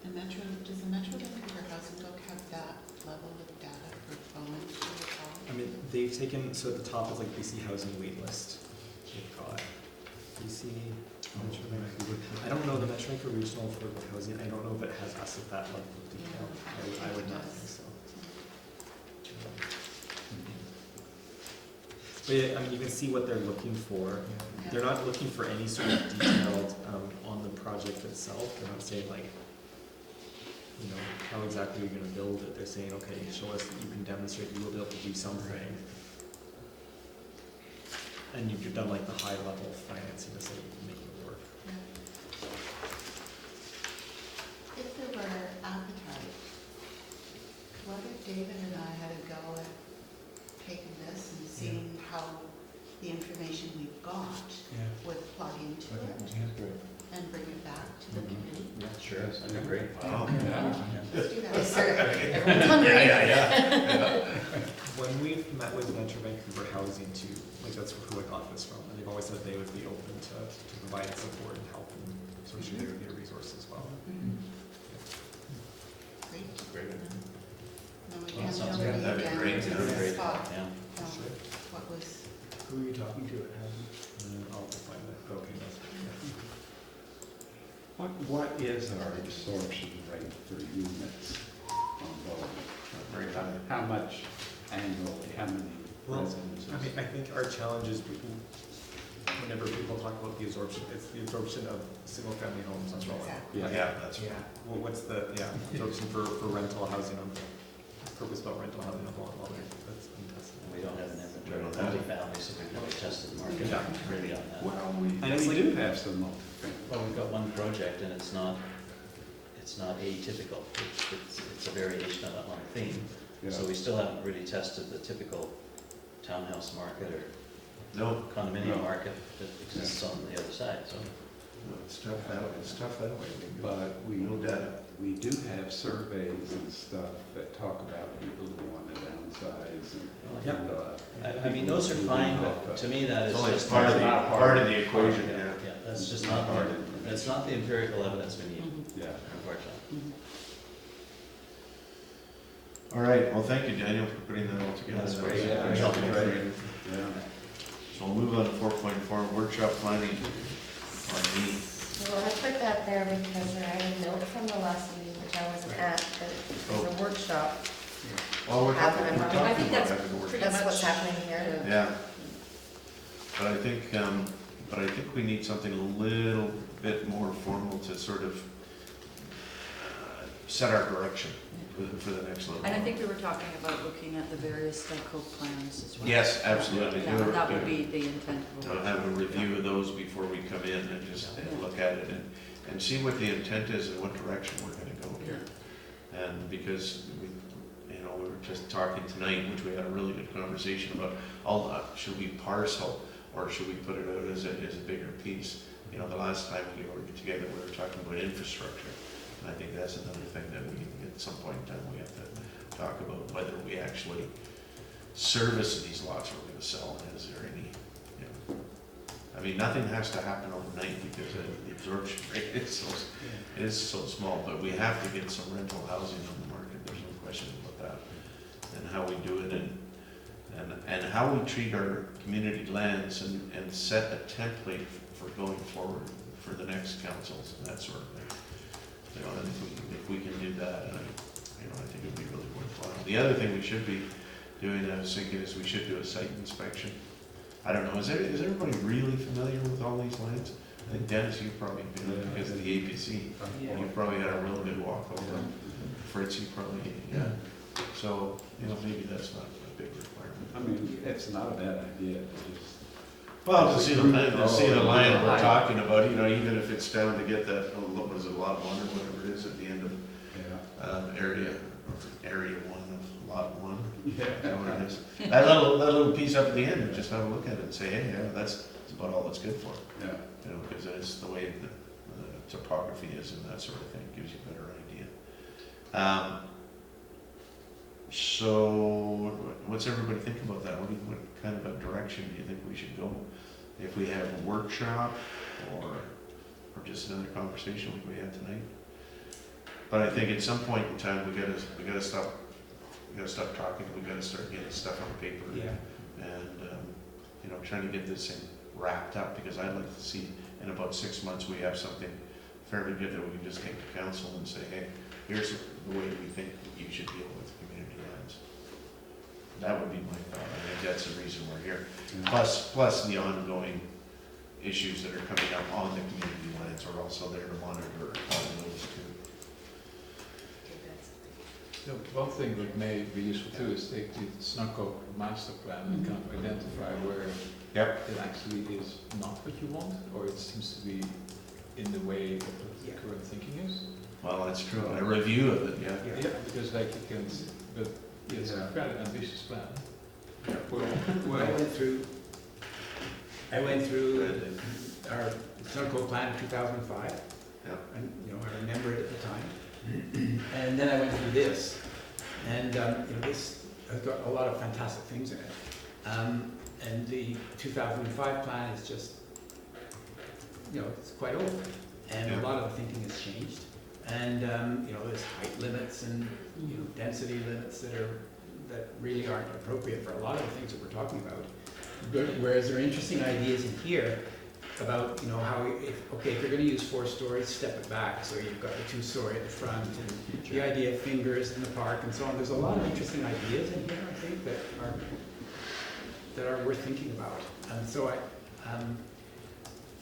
The Metro, does the Metro Vancouver Housing Book have that level of data for Bowen to recall? I mean, they've taken, so at the top is like BC Housing Wait List. They've got BC, Metro Vancouver. I don't know the Metro Vancouver Regional Affordable Housing, I don't know if it has us at that level of detail. I would not think so. But yeah, I mean, you can see what they're looking for. They're not looking for any sort of detailed, on the project itself. They're not saying like, you know, how exactly you're gonna build it. They're saying, okay, show us that you can demonstrate you will be able to do something. And you've done like the high level financing to say you can make it work. If there were appetite, whether David and I had a go at taking this and seeing how the information we've got would plug into it and bring it back to the committee. Yeah, sure, that'd be great. Let's do that. Yes, sir. Everyone's hungry. When we've met with Metro Vancouver Housing too, like that's who I got this from, and they've always said they would be open to provide support and help and sort of share their resources as well. Great. Great. No, we Well, can't sounds go good. That'd be again great, to that'd be the Great, spot. yeah. No, what was, Who are you talking to at Housing? I'll find that. Okay, that's. what is our absorption rate for units on Bowen? Very high. How much annually, how many Well, residences? I mean, I think our challenge is whenever people talk about the absorption, it's the absorption of single-family homes as well. Exactly. Yeah, that's Yeah, well, what's the, absorption for rental housing on, purpose-built rental housing on Vaughan, that's untested. We don't have an inventory We of don't have it. multifamily, so we've never tested the market Yeah. really on that. Well, And it's we like- do have some multifamily. Well, we've got one project and it's not atypical. It's a variation on a theme. So we still haven't really tested the typical townhouse market or No, condominium market that exists on the other side, so. it's tough that way, it's tough that way. But No data. we do have surveys and stuff that talk about people who want to downsize and. I mean, those are fine, but to me that is It's only just. part of the, not part of the equation, Yeah, yeah. that's just not part of it. That's not the empirical evidence we need, Yeah. unfortunately. All right, well, thank you, Daniel, for putting that all together. That's great. That was Yeah. helpful. Yeah. So we'll move on to 4.4, workshop planning on me. Well, I put that there because I had a note from the last meeting, which I wasn't at, that there's a workshop. Well, we're talking, I we're think talking about that's having a workshop. That's what's happening here. Yeah. But I think we need something a little bit more formal to sort of set our direction for the next level. and I think we were talking about looking at the various Stelco plans as well. Yes, absolutely. Yeah, that would be the intent of the To have a review of those before we come in and just look at it and see what the intent is and what direction we're gonna go here. And because we, you know, we were just talking tonight, which we had a really good conversation about, should we parcel or should we put it out as a bigger piece? You know, the last time we were together, we were talking about infrastructure. And I think that's another thing that we, at some point in time, we have to talk about whether we actually service these lots we're gonna sell, and is there any, you know, I mean, nothing has to happen overnight because the absorption rate is so small, but we have to get some rental housing on the market, there's no question about that. And how we do it and how we treat our community lands and set a template for going forward for the next councils and that sort of thing. You know, and if we can do that, you know, I think it'd be really worthwhile. The other thing we should be doing, I was thinking, is we should do a site inspection. I don't know, is everybody really familiar with all these lands? I think Dennis, you probably been because of the APC. Yeah. You probably had a real good walk over. Fritz, you probably, yeah. So, you know, maybe that's not a big requirement. I mean, it's not a bad idea, Well, to see the land we're talking about, you know, even if it's down to get that, what is it, lot one or whatever it is at the end of area one of lot one. yeah. Is that what it is? That little piece up at the end, just have a look at it and say, hey, yeah, that's about all it's good for. Yeah. You know, because it's the way the topography is and that sort of thing, gives you a better idea. So, what's everybody think about that? What kind of a direction do you think we should go? If we have a workshop or just another conversation like we had tonight? But I think at some point in time, we gotta stop talking, we gotta start getting stuff on paper. Yeah. And, you know, trying to get this thing wrapped up, because I'd like to see in about 6 months, we have something fairly good that we can just take to council and say, hey, here's the way we think you should deal with community lands. That would be my thought. I think that's the reason we're here. Plus the ongoing issues that are coming up on the community lands are also there to monitor all of those too. One thing that may be useful too is take the Snugco master plan and kind of identify where it actually is not what you want, or it seems to be in the way that the current thinking is. Well, that's true. A review of it, yeah. Yeah, because like you can, but it's a fairly ambitious plan. Well, I went through our Snugco plan in 2005. Yeah. And, you know, I remember it at the time. And then I went through this. And, you know, this has got a lot of fantastic things in it. And the 2005 plan is just, you know, it's quite old. And a lot of the thinking has changed. And, you know, there's height limits and, you know, density limits that really aren't appropriate for a lot of the things that we're talking about. Whereas there are interesting ideas in here about, you know, how, if you're gonna use 4 stories, step it back, so you've got the 2-story at the front, and the idea of fingers in the park and so on. There's a lot of interesting ideas in here, I think, that are worth thinking about. And so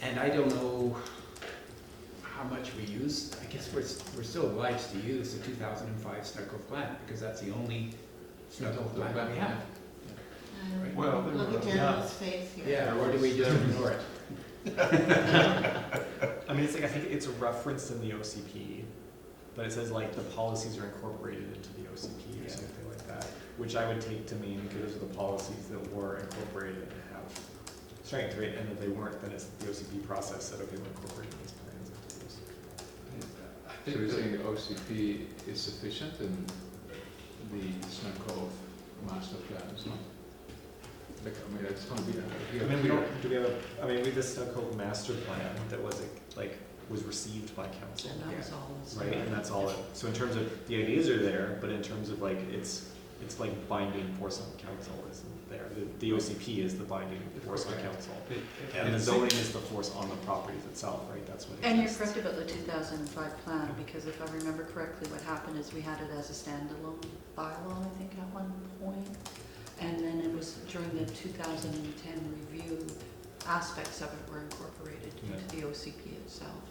and I don't know how much we use. I guess we're still obliged to use the 2005 Snugco plan, because that's the only Snugco plan that we have. Right. Well, Look at Daniel's face here. Yeah, or do we just ignore it? I mean, it's like, I think it's referenced in the OCP, but it says like the policies are incorporated into the OCP or something like that, which I would take to mean those are the policies that were incorporated and have strength, right? And if they weren't, then it's the OCP process that, okay, we're incorporating these plans into those. So you're saying the OCP is sufficient and the Snugco master plan is not? Like, I mean, it's gonna be. I mean, do we have I mean, we have this Snugco master plan that was was received by council. And that was all. Right, and that's all. So in terms of the ideas are there, but in terms of like it's like binding force on council isn't there. The OCP is the binding force on council, and the zoning is the force on the properties itself, right? That's what. And you're correct about the 2005 plan, because if I remember correctly, what happened is we had it as a standalone bylaw, I think, at one point. And then it was during the 2010 review, aspects of it were incorporated into the OCP itself.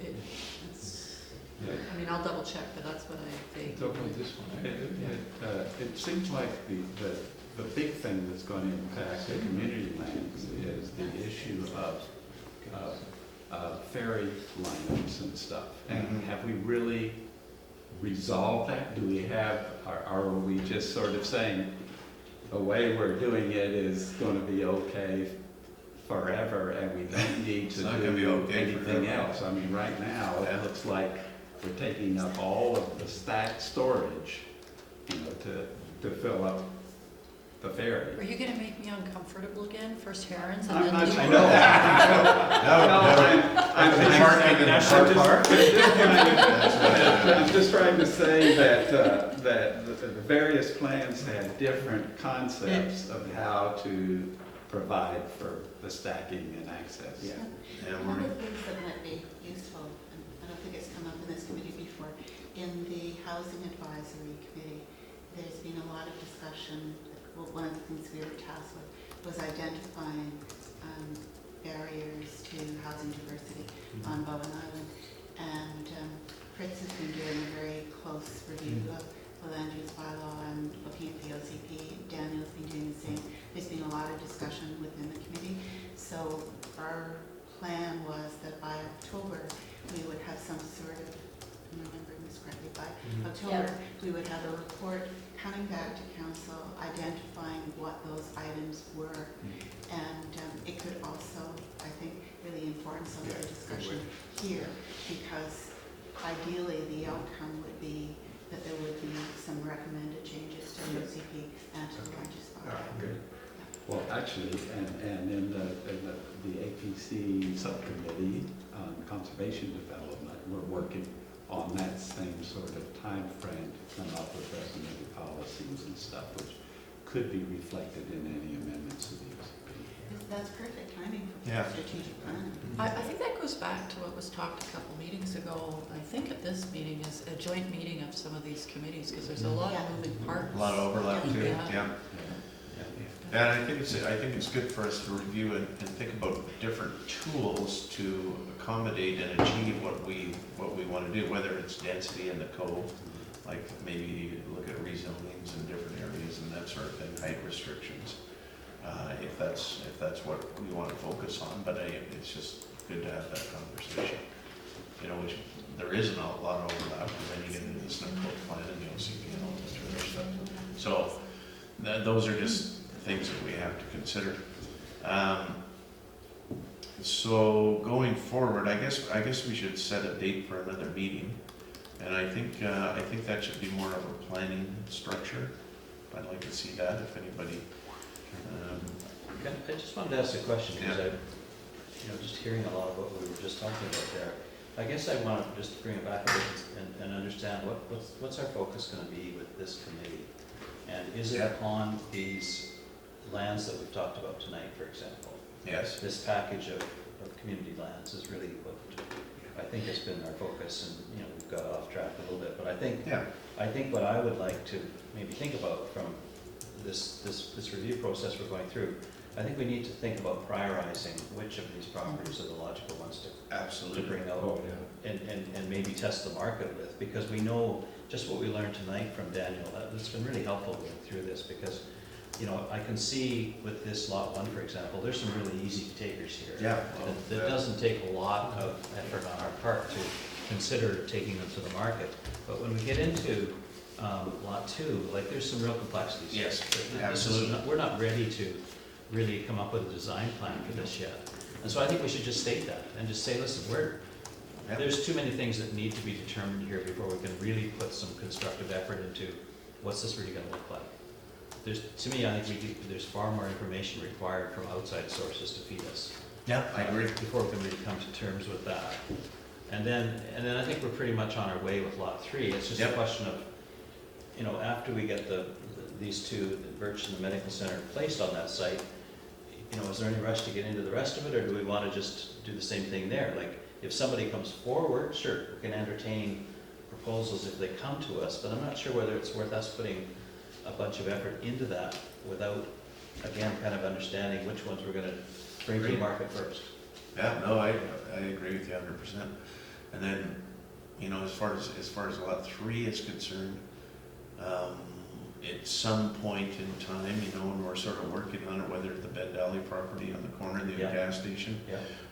I mean, I'll double check, but that's what I think. Talking about this one, It seems like the big thing that's going to impact the community lands is the issue of ferry lineups and stuff. And have we really resolve that? Do we have, or are we just sort of saying, the way we're doing it is gonna be okay forever, and we don't need It's to not gonna be do okay anything forever. else? I mean, right now, Yeah. it looks like we're taking up all of the stacked storage, you know, to fill up the ferry. Are you gonna make me uncomfortable again? First herons and I'm then not, Lease? I know. I'm parking in the park. I'm just trying to say that, that the various plans had different concepts of how to provide for the stacking and access. Yeah, One we're, of the things that might be useful, and I don't think it's come up in this committee before, in the Housing Advisory Committee, there's been a lot of discussion. Well, one of the things we were tasked with was identifying barriers to housing diversity on Bowen Island. And Fritz has been doing a very close review of the land use bylaw and looking at the OCP. Daniel's been doing the same. There's been a lot of discussion within the committee. So our plan was that by October, we would have some sort of, I'm remembering this correctly, by October, we would have a report coming back to council, identifying what those items were. And it could also, I think, really inform some of the discussion here, because ideally the outcome would be that there would be some recommended changes to the OCP and to the land use bylaw. Good. Well, actually, and in the APC subcommittee on conservation development, we're working on that same sort of time frame to come up with recommended policies and stuff, which could be reflected in any amendments to the OCP. That's perfect timing for Yeah. strategic planning. I think that goes back to what was talked a couple meetings ago. I think at this meeting is a joint meeting of some of these committees, because there's a lot of moving parts. a lot of overlap too, Yeah. yeah. And I think it's good for us to review and think about different tools to accommodate and achieve what we want to do, whether it's density in the cove, like maybe look at rezonings in different areas and that sort of thing, height restrictions, if that's what we want to focus on. But it's just good to have that conversation. You know, which there isn't a lot of overlap, because then you get into the SNP plan and the OCP and all this other stuff. So those are just things that we have to consider. So going forward, I guess we should set a date for another meeting, and I think that should be more of a planning structure. I'd like to see that if anybody. I just wanted to ask a question, because Yeah. just hearing a lot of what we were just talking about there. I guess I want to just bring it back a bit and understand what's our focus going to be with this committee, and is it on these lands that we've talked about tonight, for example? Yes. This package of community lands is really what I think has been our focus, and we've got off track a little bit, but I think what I would like to maybe think about from this review process we're going through, I think we need to think about prioritizing which of these properties are the logical ones to bring out. Oh, yeah. And maybe test the market with, because we know just what we learned tonight from Daniel, that's been really helpful going through this, because I can see with this lot 1, for example, there's some really easy takers here. Yeah. That doesn't take a lot of effort on our part to consider taking them to the market. But when we get into lot 2, like, there's some real complexities. Yes, This absolutely. we're not ready to really come up with a design plan for this yet. And so I think we should just state that and just say, listen, there's too many things that need to be determined here before we can really put some constructive effort into what's this really gonna look like. To me, I think there's far more information required from outside sources to feed us. Yeah, I agree. Before we can really come to terms with that. And then I think we're pretty much on our way with lot 3. It's just a question of, after we get these two, the Birch and the Medical Center, placed on that site, is there any rush to get into the rest of it, or do we want to just do the same thing there? Like, if somebody comes forward, sure, we can entertain proposals if they come to us, but I'm not sure whether it's worth us putting a bunch of effort into that without, again, kind of understanding which ones we're going to bring to the market first. Yeah, no, I agree with you 100%. And then, as far as lot 3 is concerned, at some point in time, when we're sort of working on it, whether it's the Bend Alley property on the corner of the gas station,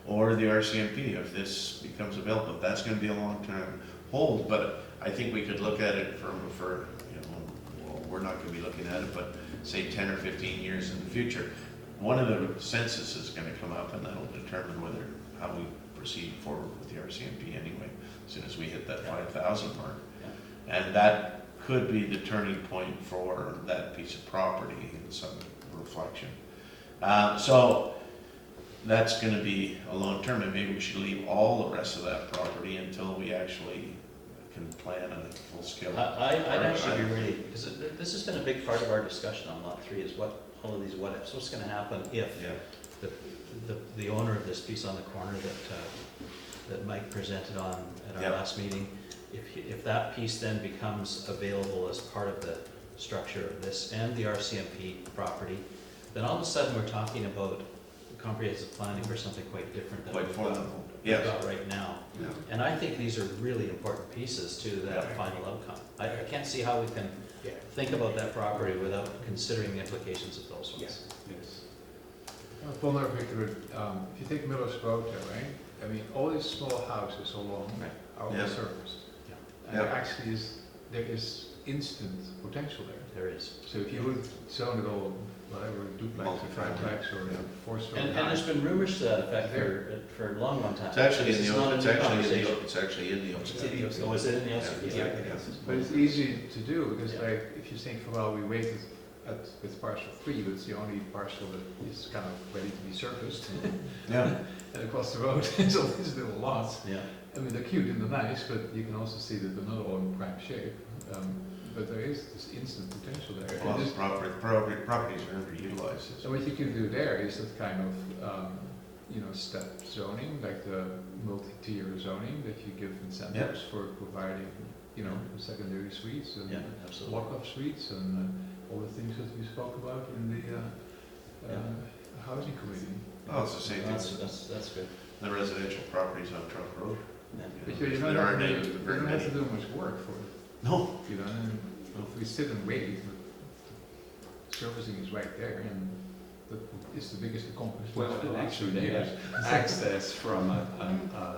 or the RCMP, if this becomes available, that's going to be a long time hold, but I think we could look at it for, you know, well, we're not gonna be looking at it, but say 10 or 15 years in the future. One of the census is gonna come up and that'll determine whether, how we proceed forward with the RCMP anyway, as soon as we hit that 5,000 mark. And that could be the turning point for that piece of property in some reflection. So that's gonna be a long term, and maybe we should leave all the rest of that property until we actually can plan a full scale. I'd actually be really, because this has been a big part of our discussion on lot 3, is what, all of these what ifs, what's gonna happen if Yeah. the owner of this piece on the corner that Mike presented on at our Yep. last meeting, if that piece then becomes available as part of the structure of this and the RCMP property, then all of a sudden we're talking about comprehensive planning for something quite different than Quite we've formal. got Yes. right now. Yeah. And I think these are really important pieces to that Yeah. final outcome. I can't see how we can think about that property without considering the implications of those ones. Yes. Paul never picked it, if you take Miller's Road there, right? I mean, all these small houses along Right. are all Yeah. serviced. Yeah. And Yeah. there actually there is instant potential there. There is. So if you would zone it all, whatever, duplex or Multifamily. triplex or Yeah. four-story And there's house. been rumors to that effect for a long, long time. It's actually This in is the, not a it's new actually in conversation. the, it's actually in the. It's in the- Oh, is it in the OCP? Yeah. Okay. But it's easy to do, because Yeah. like, if you think, well, we waited with parcel 3, but it's the only parcel that is kind of ready to be surfaced. Yeah. And across the road is all these little lots. Yeah. I mean, they're cute and they're nice, but you can also see that they're not all in prime shape. But there is this instant potential there. Well, And the properties are underutilized. so what you can do there is that kind of, step zoning, like the multi-tier zoning, that you give incentives for providing, secondary suites and Yeah, absolutely. walk-up suites and all the things that we spoke about in the housing committee. Oh, it's the same thing. That's good. The residential properties on Trunk Road. Yeah. But you don't There have are to, names, you very don't have many. to do much work for it. No. And if we sit and wait, servicing is right there, and that is the biggest accomplishment. Well, of the and last actually, few they years. have access from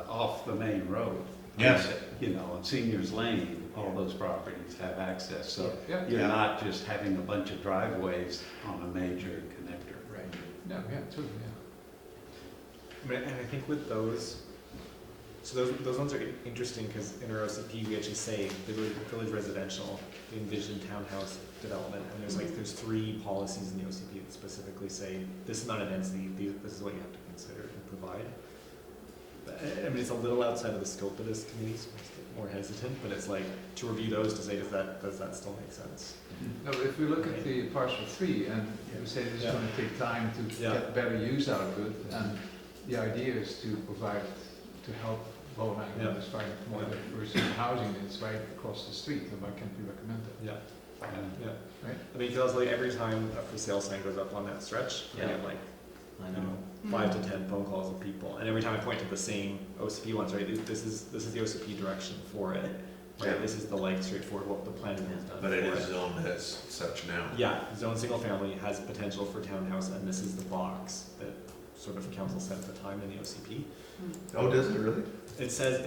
off the main road. Yes. You know, on Seniors Lane, all those properties have access, so Yeah, you're Yeah. not just having a bunch of driveways on a major connector. Right. yeah, totally, yeah. I mean, and I think with those, so those ones are interesting because in our OCP, we actually say village residential, we envision townhouse development, and there's 3 policies in the OCP that specifically say, this amount of density, this is what you have to consider and provide. But, I mean, it's a little outside of the scope of this committee, so I'm more hesitant, but it's like, to review those to say, does that still make sense? No, but if we look at the parcel 3, and we say this is Yeah. gonna take time to Yeah. get better use out of it, and the idea is to provide, to help Bowen Yeah. as far as more diversity in housing, it's right across the street, and why can't we recommend that? Yeah. Yeah. Yeah. Right. I mean, because like every time a for sale sign goes up on that stretch, I Yeah. get like, I you know. know, 5 to 10 phone calls of people, and every time I point to the same OCP ones, right, this is the OCP direction for it, Yeah. right, this is the like straightforward, what the planning has done But it for is zoned as such now. Yeah, zone single family has potential for townhouse, and this is the box that sort of council set at the time in the OCP. Oh, does it really? It says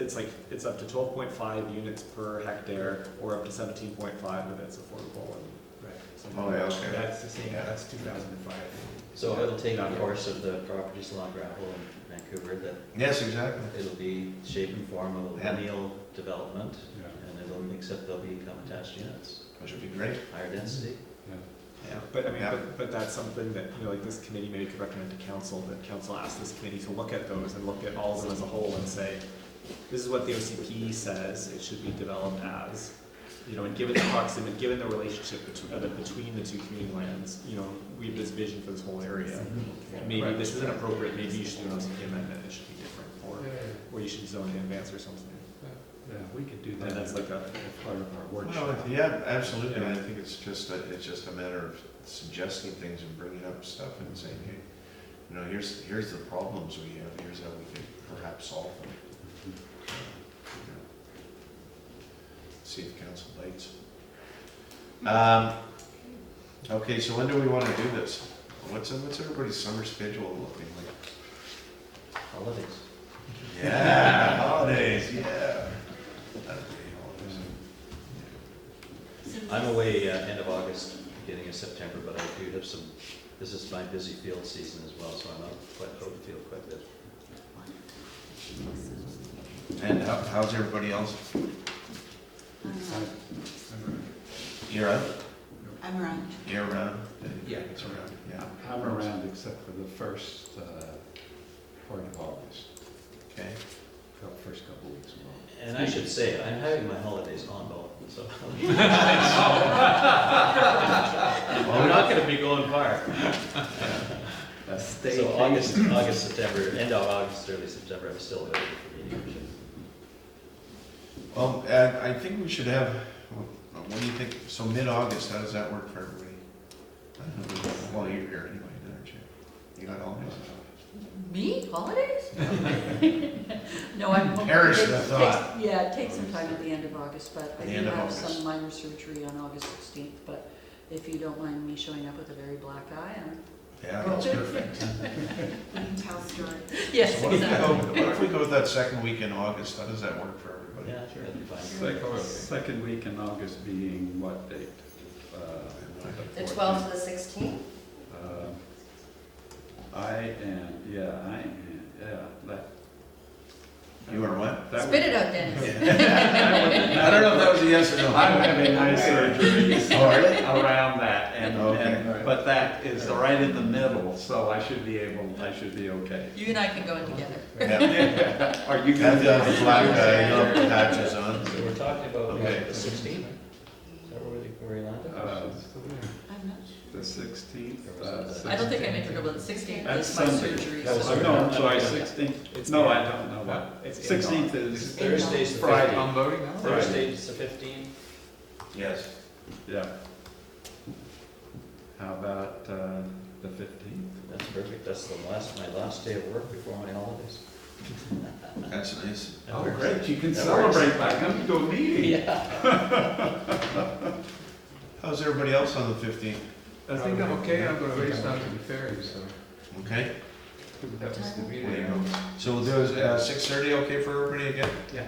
it's up to 12.5 units per hectare, or up to 17.5 if it's affordable and. Right. Oh, yeah, okay. That's the same, Yeah. that's 2005. So it'll take the course of the properties along Gravel in Vancouver, that Yes, exactly. it'll be shape and form of a Yeah. lineal development, Yeah. and except there'll be income attached units, Which would be great. higher density. Yeah. But I mean, Yeah. but that's something that, like this committee maybe could recommend to council, that council ask this committee to look at those and look at all of them as a whole and say, this is what the OCP says it should be developed as, and given the proximity, given the relationship between the two community lands, we have this vision for this whole area. Maybe Right. this isn't appropriate, maybe you should do an OCP amendment, it should be different, or you should zone in advance or something. Yeah, we could do And that. that's like a, as part of our Well, workshop. yeah, absolutely. I think it's just a matter of suggesting things and bringing up stuff and saying, hey, here's the problems we have, here's how we can perhaps solve them. See if council bites. Okay, so when do we want to do this? What's everybody's summer schedule looking like? Holidays. Yeah, holidays, yeah. That'd be I'm away end of August, beginning of September, but I do have some, this is my busy field season as well, so I'm out in the field quite a bit. And how's everybody else? You're out? I'm around. You're around? Yeah. It's around, yeah. I'm around except for the first part of August, Okay. first couple weeks of August. And I should say, I'm having my holidays on Bowen, so. I'm not gonna be going far. Stay So August, September, end of August, early September, I'm still available for meetings. Well, I think we should have, what do you think, so mid-August, how does that work for everybody? Well, you're here anyway, aren't you? You got holidays? Me, holidays? No, I'm hoping. Perish it the takes- thought. Yeah, it takes some time at the end of August, but I The do end of have August. some minor surgery on August 16th, but if you don't mind me showing up with a very black eye, Yeah, that's perfect. We can tell stories. Yes, So what if we exactly. what if we go with that second week in August? How does that work for everybody? Yeah, sure, that'd be fine. Second week in August being what date? The 12th to the 16th? I am, yeah, that. You are what? that Spit would- it out, Dennis. I don't know if that was a yes or no. I'm having eye surgery Oh, are you? around that, Okay. but that is right in the middle, so I should be okay. You and I can go in together. Yeah. Are you Have gonna the black patches on. So we're talking about Okay. the 16th? Is that where you landed? I'm not The 16th? I don't think I made it over the 16th, That's it's my Sunday. surgery. That was so- No, I'm sorry, 16th. It's No, in- I don't know what. It's in 16th August. is Thursday's the Friday. 15th. voting now? Thursday's the 15th. Yes. Yeah. How about the 15th? That's perfect, that's my last day of work before my holidays. That's nice. That Oh, works. great, you can That works. celebrate by coming to a meeting. Yeah. How's everybody else on the 15th? I think I'm okay, I'm gonna race down to the ferry, so Okay. that was the There you meeting. go. So we'll do 6:30, okay for everybody again? Yeah.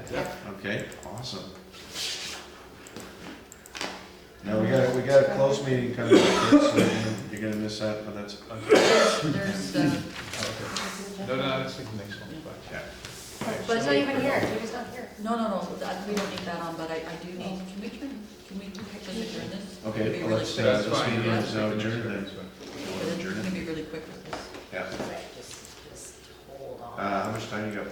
Okay, awesome. Now, we got a close meeting coming up, so you're gonna miss that, but that's, There's, No, that's the next one, but. yeah. But it's not even here, Judy's not here. no, we don't need that on, but I do need, can we just adjourn this? Okay, Be well, really let's, quick. this fine, meeting yeah. is now adjourned then. It's gonna be really quick with this. Yeah. Just hold on. How much time you got?